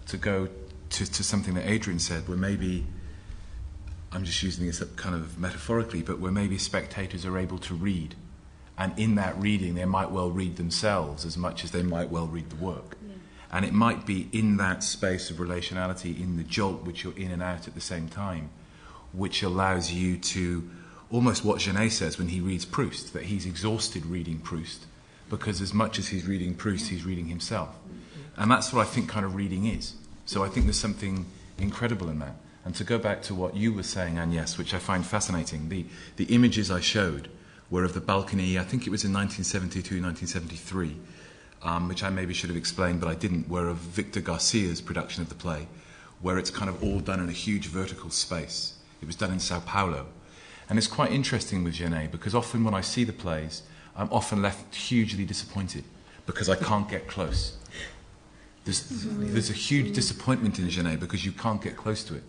to go to something that Adrian said, where maybe, I'm just using this kind of metaphorically, but where maybe spectators are able to read. And in that reading, they might well read themselves as much as they might well read the work. Yeah. And it might be in that space of relationality, in the jolt which you're in and out at the same time, which allows you to, almost what Genet says when he reads Proust, that he's exhausted reading Proust, because as much as he's reading Proust, he's reading himself. And that's what I think kind of reading is. So I think there's something incredible in that. And to go back to what you were saying, Agnès, which I find fascinating, the images I showed were of the balcony, I think it was in 1972, 1973, which I maybe should have explained, but I didn't, were of Victor Garcia's production of the play, where it's kind of all done in a huge vertical space. It was done in Sao Paulo. And it's quite interesting with Genet, because often when I see the plays, I'm often left hugely disappointed, because I can't get close. There's a huge disappointment in Genet because you can't get close to it,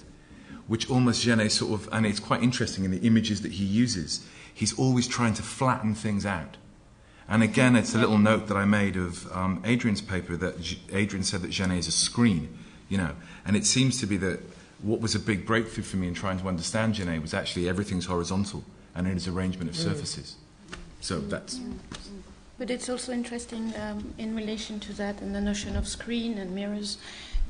which almost Genet sort of, and it's quite interesting in the images that he uses, he's always trying to flatten things out. And again, it's a little note that I made of Adrian's paper, that Adrian said that Genet is a screen, and it seems to be that what was a big breakthrough for me in trying to understand Genet was actually everything's horizontal and in its arrangement of surfaces. So that's... But it's also interesting in relation to that and the notion of screen and mirrors,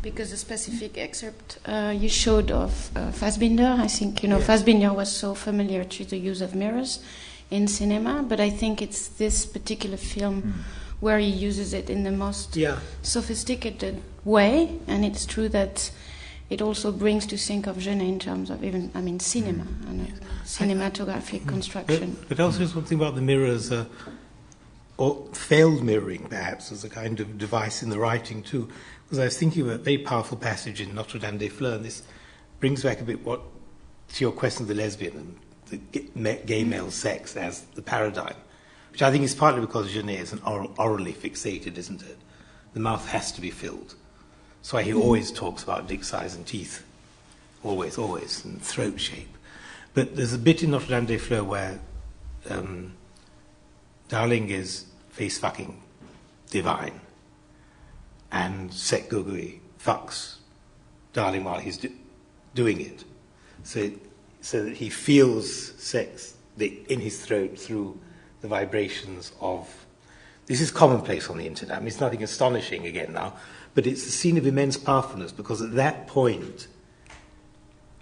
because the specific excerpt you showed of Fassbinder, I think, Fassbinder was so familiar to the use of mirrors in cinema, but I think it's this particular film where he uses it in the most sophisticated way, and it's true that it also brings to think of Genet in terms of even, cinema and cinematographic construction. But also something about the mirrors, or failed mirroring perhaps, as a kind of device in the writing too. Because I was thinking of a very powerful passage in Notre Dame des Fleurs, and this brings back a bit to your question of the lesbian and the gay male sex as the paradigm, which I think is partly because Genet is orally fixated, isn't it? The mouth has to be filled. That's why he always talks about dick size and teeth. Always, and throat shape. But there's a bit in Notre Dame des Fleurs where Darling is face-fucking divine, and Seth Gogui fucks Darling while he's doing it. So that he feels sex in his throat through the vibrations of... This is commonplace on the internet. I mean, it's nothing astonishing again now, but it's a scene of immense powerfulness, because at that point,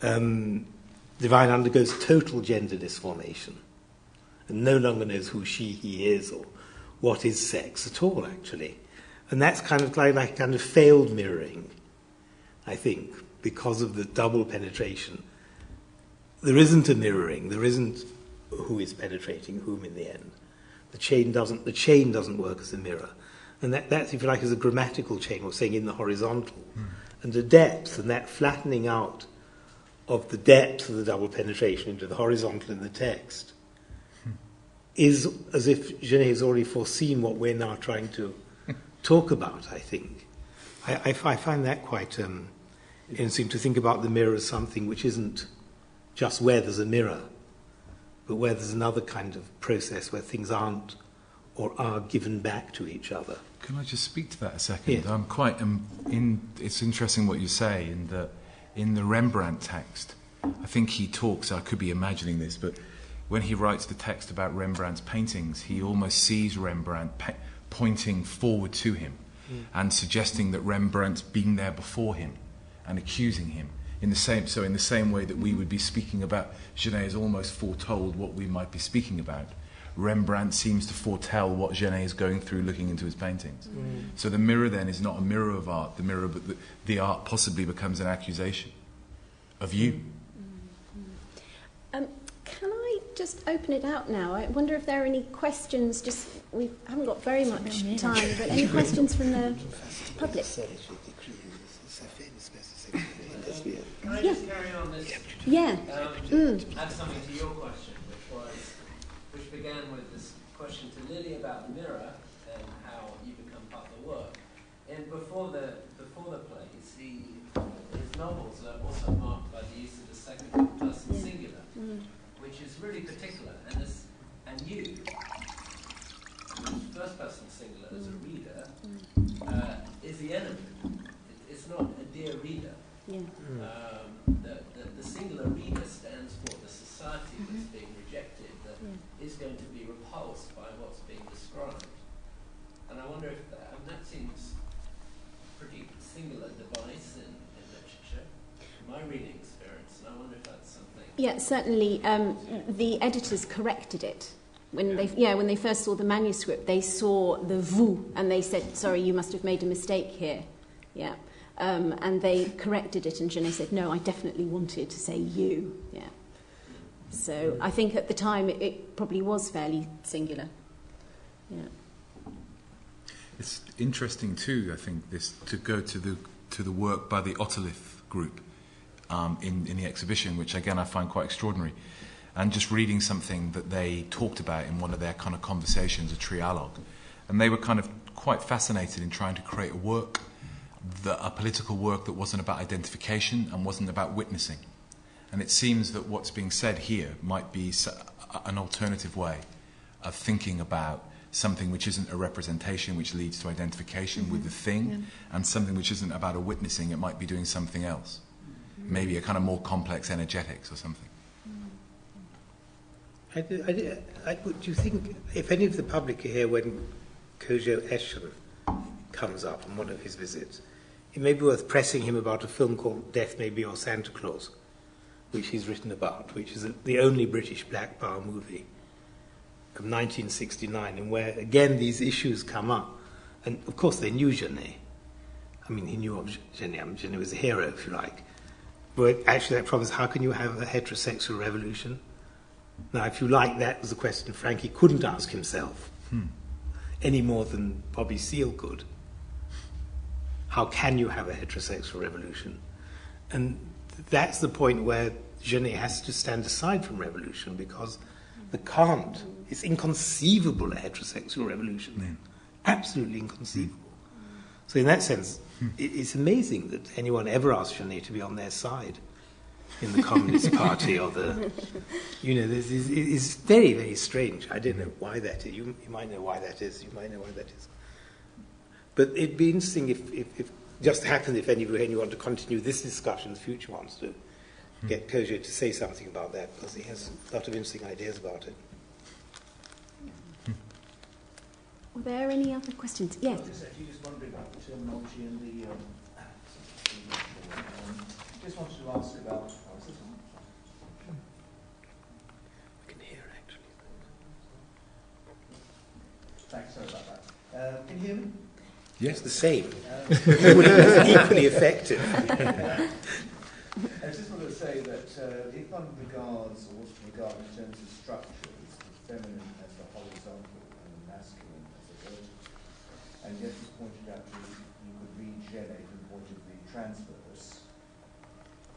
Divine undergoes total gender disformation and no longer knows who he is or what is sex at all, actually. And that's kind of like kind of failed mirroring, I think, because of the double penetration. There isn't a mirroring. There isn't who is penetrating whom in the end. The chain doesn't work as a mirror. And that's, if you like, is a grammatical chain, or saying in the horizontal. And the depth, and that flattening out of the depth of the double penetration into the horizontal in the text, is as if Genet has already foreseen what we're now trying to talk about, I think. I find that quite interesting, to think about the mirror as something which isn't just where there's a mirror, but where there's another kind of process where things aren't or are given back to each other. Can I just speak to that a second? Yeah. I'm quite... it's interesting what you say, in the Rembrandt text, I think he talks, I could be imagining this, but when he writes the text about Rembrandt's paintings, he almost sees Rembrandt pointing forward to him and suggesting that Rembrandt's been there before him and accusing him. In the same way that we would be speaking about, Genet has almost foretold what we might be speaking about. Rembrandt seems to foretell what Genet is going through looking into his paintings. So the mirror then is not a mirror of art, but the art possibly becomes an accusation of you. Can I just open it out now? I wonder if there are any questions. We haven't got very much time, but any questions from the public? Can I just carry on this? Yeah. Add something to your question, which began with this question to Lily about the mirror and how you become part of the work. And before the plays, his novels are also marked by the use of the second person singular, which is really particular. And you, first person singular as a reader, is the enemy. It's not a dear reader. Yeah. The singular reader stands for the society that's being rejected, that is going to be repulsed by what's being described. And I wonder if that seems a pretty singular device in literature, my reading experience, and I wonder if that's something... Yeah, certainly the editors corrected it. When they first saw the manuscript, they saw the vous, and they said, sorry, you must have made a mistake here. Yeah. And they corrected it, and Genet said, no, I definitely wanted to say you. Yeah. So I think at the time it probably was fairly singular. Yeah. It's interesting too, I think, this to go to the work by the Otolith group in the exhibition, which again I find quite extraordinary, and just reading something that they talked about in one of their kind of conversations, a trialogue, and they were kind of quite fascinated in trying to create a political work that wasn't about identification and wasn't about witnessing. And it seems that what's being said here might be an alternative way of thinking about something which isn't a representation which leads to identification with the thing, and something which isn't about a witnessing, it might be doing something else. maybe a kind of more complex energetics or something. Do you think, if any of the public are here when Kojo Escher comes up on one of his visits, it may be worth pressing him about a film called Death May Be Your Santa Claus, which he's written about, which is the only British Black Power movie of 1969, and where, again, these issues come up. And, of course, they knew Genet. I mean, he knew of Genet. Genet was a hero, if you like. But actually, that problem is, how can you have a heterosexual revolution? Now, if you like, that was a question Frankie couldn't ask himself, any more than Bobby Seale could. How can you have a heterosexual revolution? And that's the point where Genet has to stand aside from revolution, because it's inconceivable, a heterosexual revolution. Absolutely inconceivable. So in that sense, it's amazing that anyone ever asked Genet to be on their side in the Communist Party or the... it's very, very strange. I don't know why that is. You might know why that is. You might know why that is. But it'd be interesting if just happened, if anyone want to continue this discussion, the future wants to get Kojo to say something about that, because he has a lot of interesting ideas about it. Were there any other questions? Yes. I was actually just wondering about the terminology and the... just wanted to ask about... Oh, is this on? I can hear, actually. Thanks, sorry about that. Can you hear me? Yes, the same. Equally effective. I just wanted to say that if one regards, or wants to regard in terms of structures, the feminine as the horizontal and the masculine as the vertical, and yet it's pointed out that you could read Genet from the point of the transverse,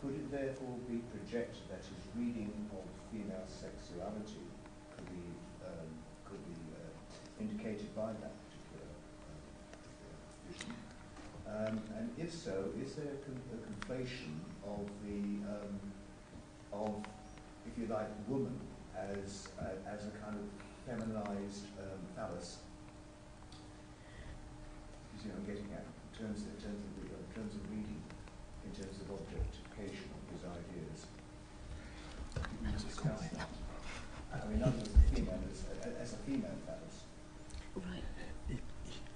could it therefore be projected that his reading of female sexuality could be indicated by that particular vision? And if so, is there a conflation of the if you like, woman as a kind of feminized phallus? You see what I'm getting at in terms of reading, in terms of objectification of his ideas. Could you discuss that? I mean, not as a female, as a female phallus. Right.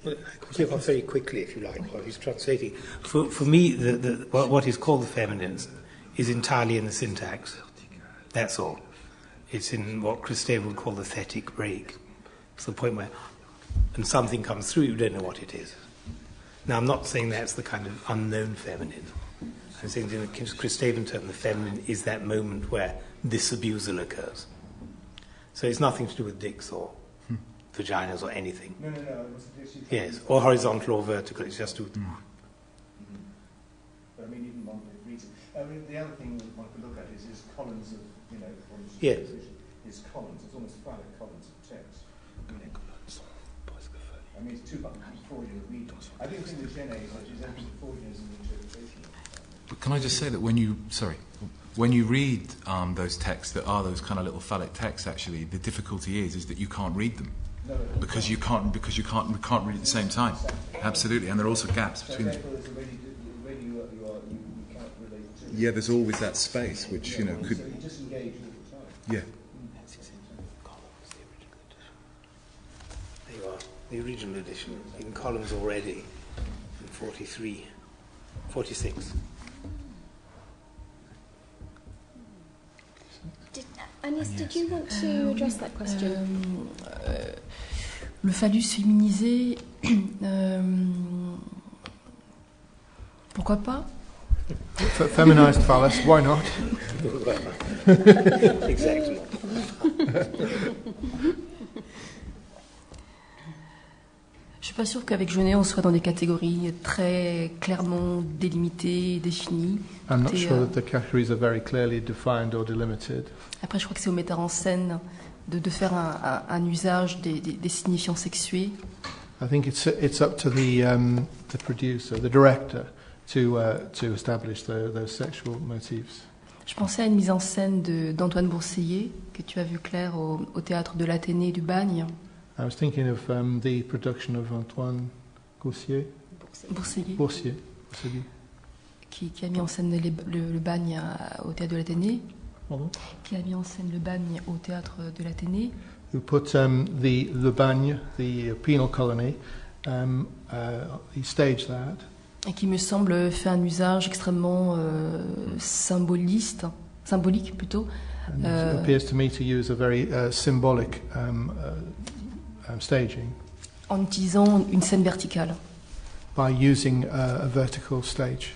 Well, I could give off very quickly, if you like, while he's translating. For me, what is called the feminine is entirely in the syntax. That's all. It's in what Christophe would call the thetic break. It's the point where, and something comes through, you don't know what it is. Now, I'm not saying that's the kind of unknown feminine. I'm saying in the Christovan term, the feminine is that moment where this abusal occurs. So it's nothing to do with dicks or vaginas or anything. No. Yes, or horizontal or vertical. It's just to... But I mean, even one could read it. I mean, the other thing one could look at is his columns of, yes. His columns. It's almost five columns of text. I mean, it's too much Freudian reading. I don't think the Genet is anything Freudian as an interpretation. But can I just say that when you read those texts that are those kind of little phallic texts, actually, the difficulty is that you can't read them. Because you can't read at the same time. Absolutely, and there are also gaps between them. Yeah, there's always that space which could. So you disengage all the time. Yeah. There you are, the original edition in columns already, in 43, 46. Agnès, did you want to address that question? Le phallus féminisé, pourquoi pas? Feminized phallus, why not? Exactly. Je suis pas sûre qu'avec Genet on soit dans des catégories très clairement délimitées, définies. I'm not sure that the categories are very clearly defined or delimited. Après, je crois que c'est au metteur en scène de faire un usage des signifiants sexués. I think it's up to the producer, the director, to establish those sexual motifs. Je pensais à une mise en scène d'Antoine Bourseillet, que tu as vu, Claire, au théâtre de l'Athénée du Bagne. I was thinking of the production of Antoine Bourseillet, qui a mis en scène le bagne au théâtre de l'Athénée. Pardon? Qui a mis en scène le bagne au théâtre de l'Athénée. Who put the bagne, the penal colony, he staged that. Et qui me semble fait un usage extrêmement symbolique plutôt. And it appears to me to use a very symbolic staging. En utilisant une scène verticale. By using a vertical stage.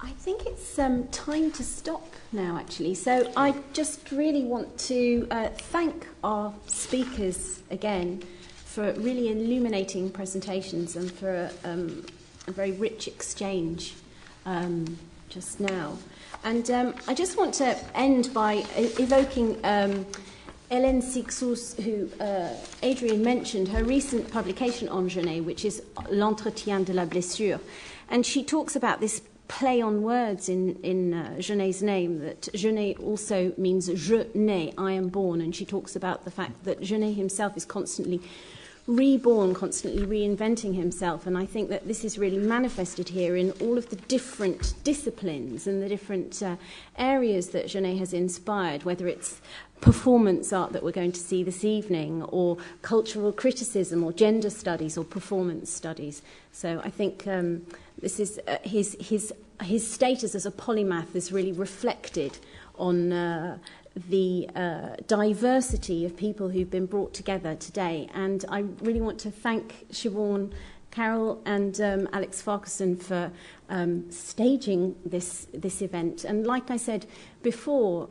I think it's time to stop now, actually. So I just really want to thank our speakers again for really illuminating presentations and for a very rich exchange just now. And I just want to end by evoking Hélène Cixous, who Adrian mentioned, her recent publication on Genet, which is L'entretien de la blessure. And she talks about this play on words in Genet's name, that Genet also means je nais, I am born, and she talks about the fact that Genet himself is constantly reborn, constantly reinventing himself, and I think that this is really manifested here in all of the different disciplines and the different areas that Genet has inspired, whether it's performance art that we're going to see this evening, or cultural criticism, or gender studies, or performance studies. So I think this is his status as a polymath is really reflected on the diversity of people who've been brought together today. And I really want to thank Siobhan Carroll and Alex Farquharson for staging this event. And like I said before,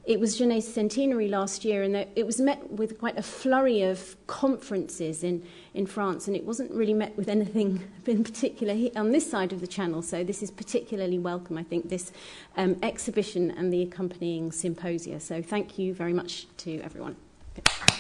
it was Genet's centenary last year, and it was met with quite a flurry of conferences in France, and it wasn't really met with anything in particular on this side of the channel, so this is particularly welcome, I think, this exhibition and the accompanying symposia. So thank you very much to everyone. Okay.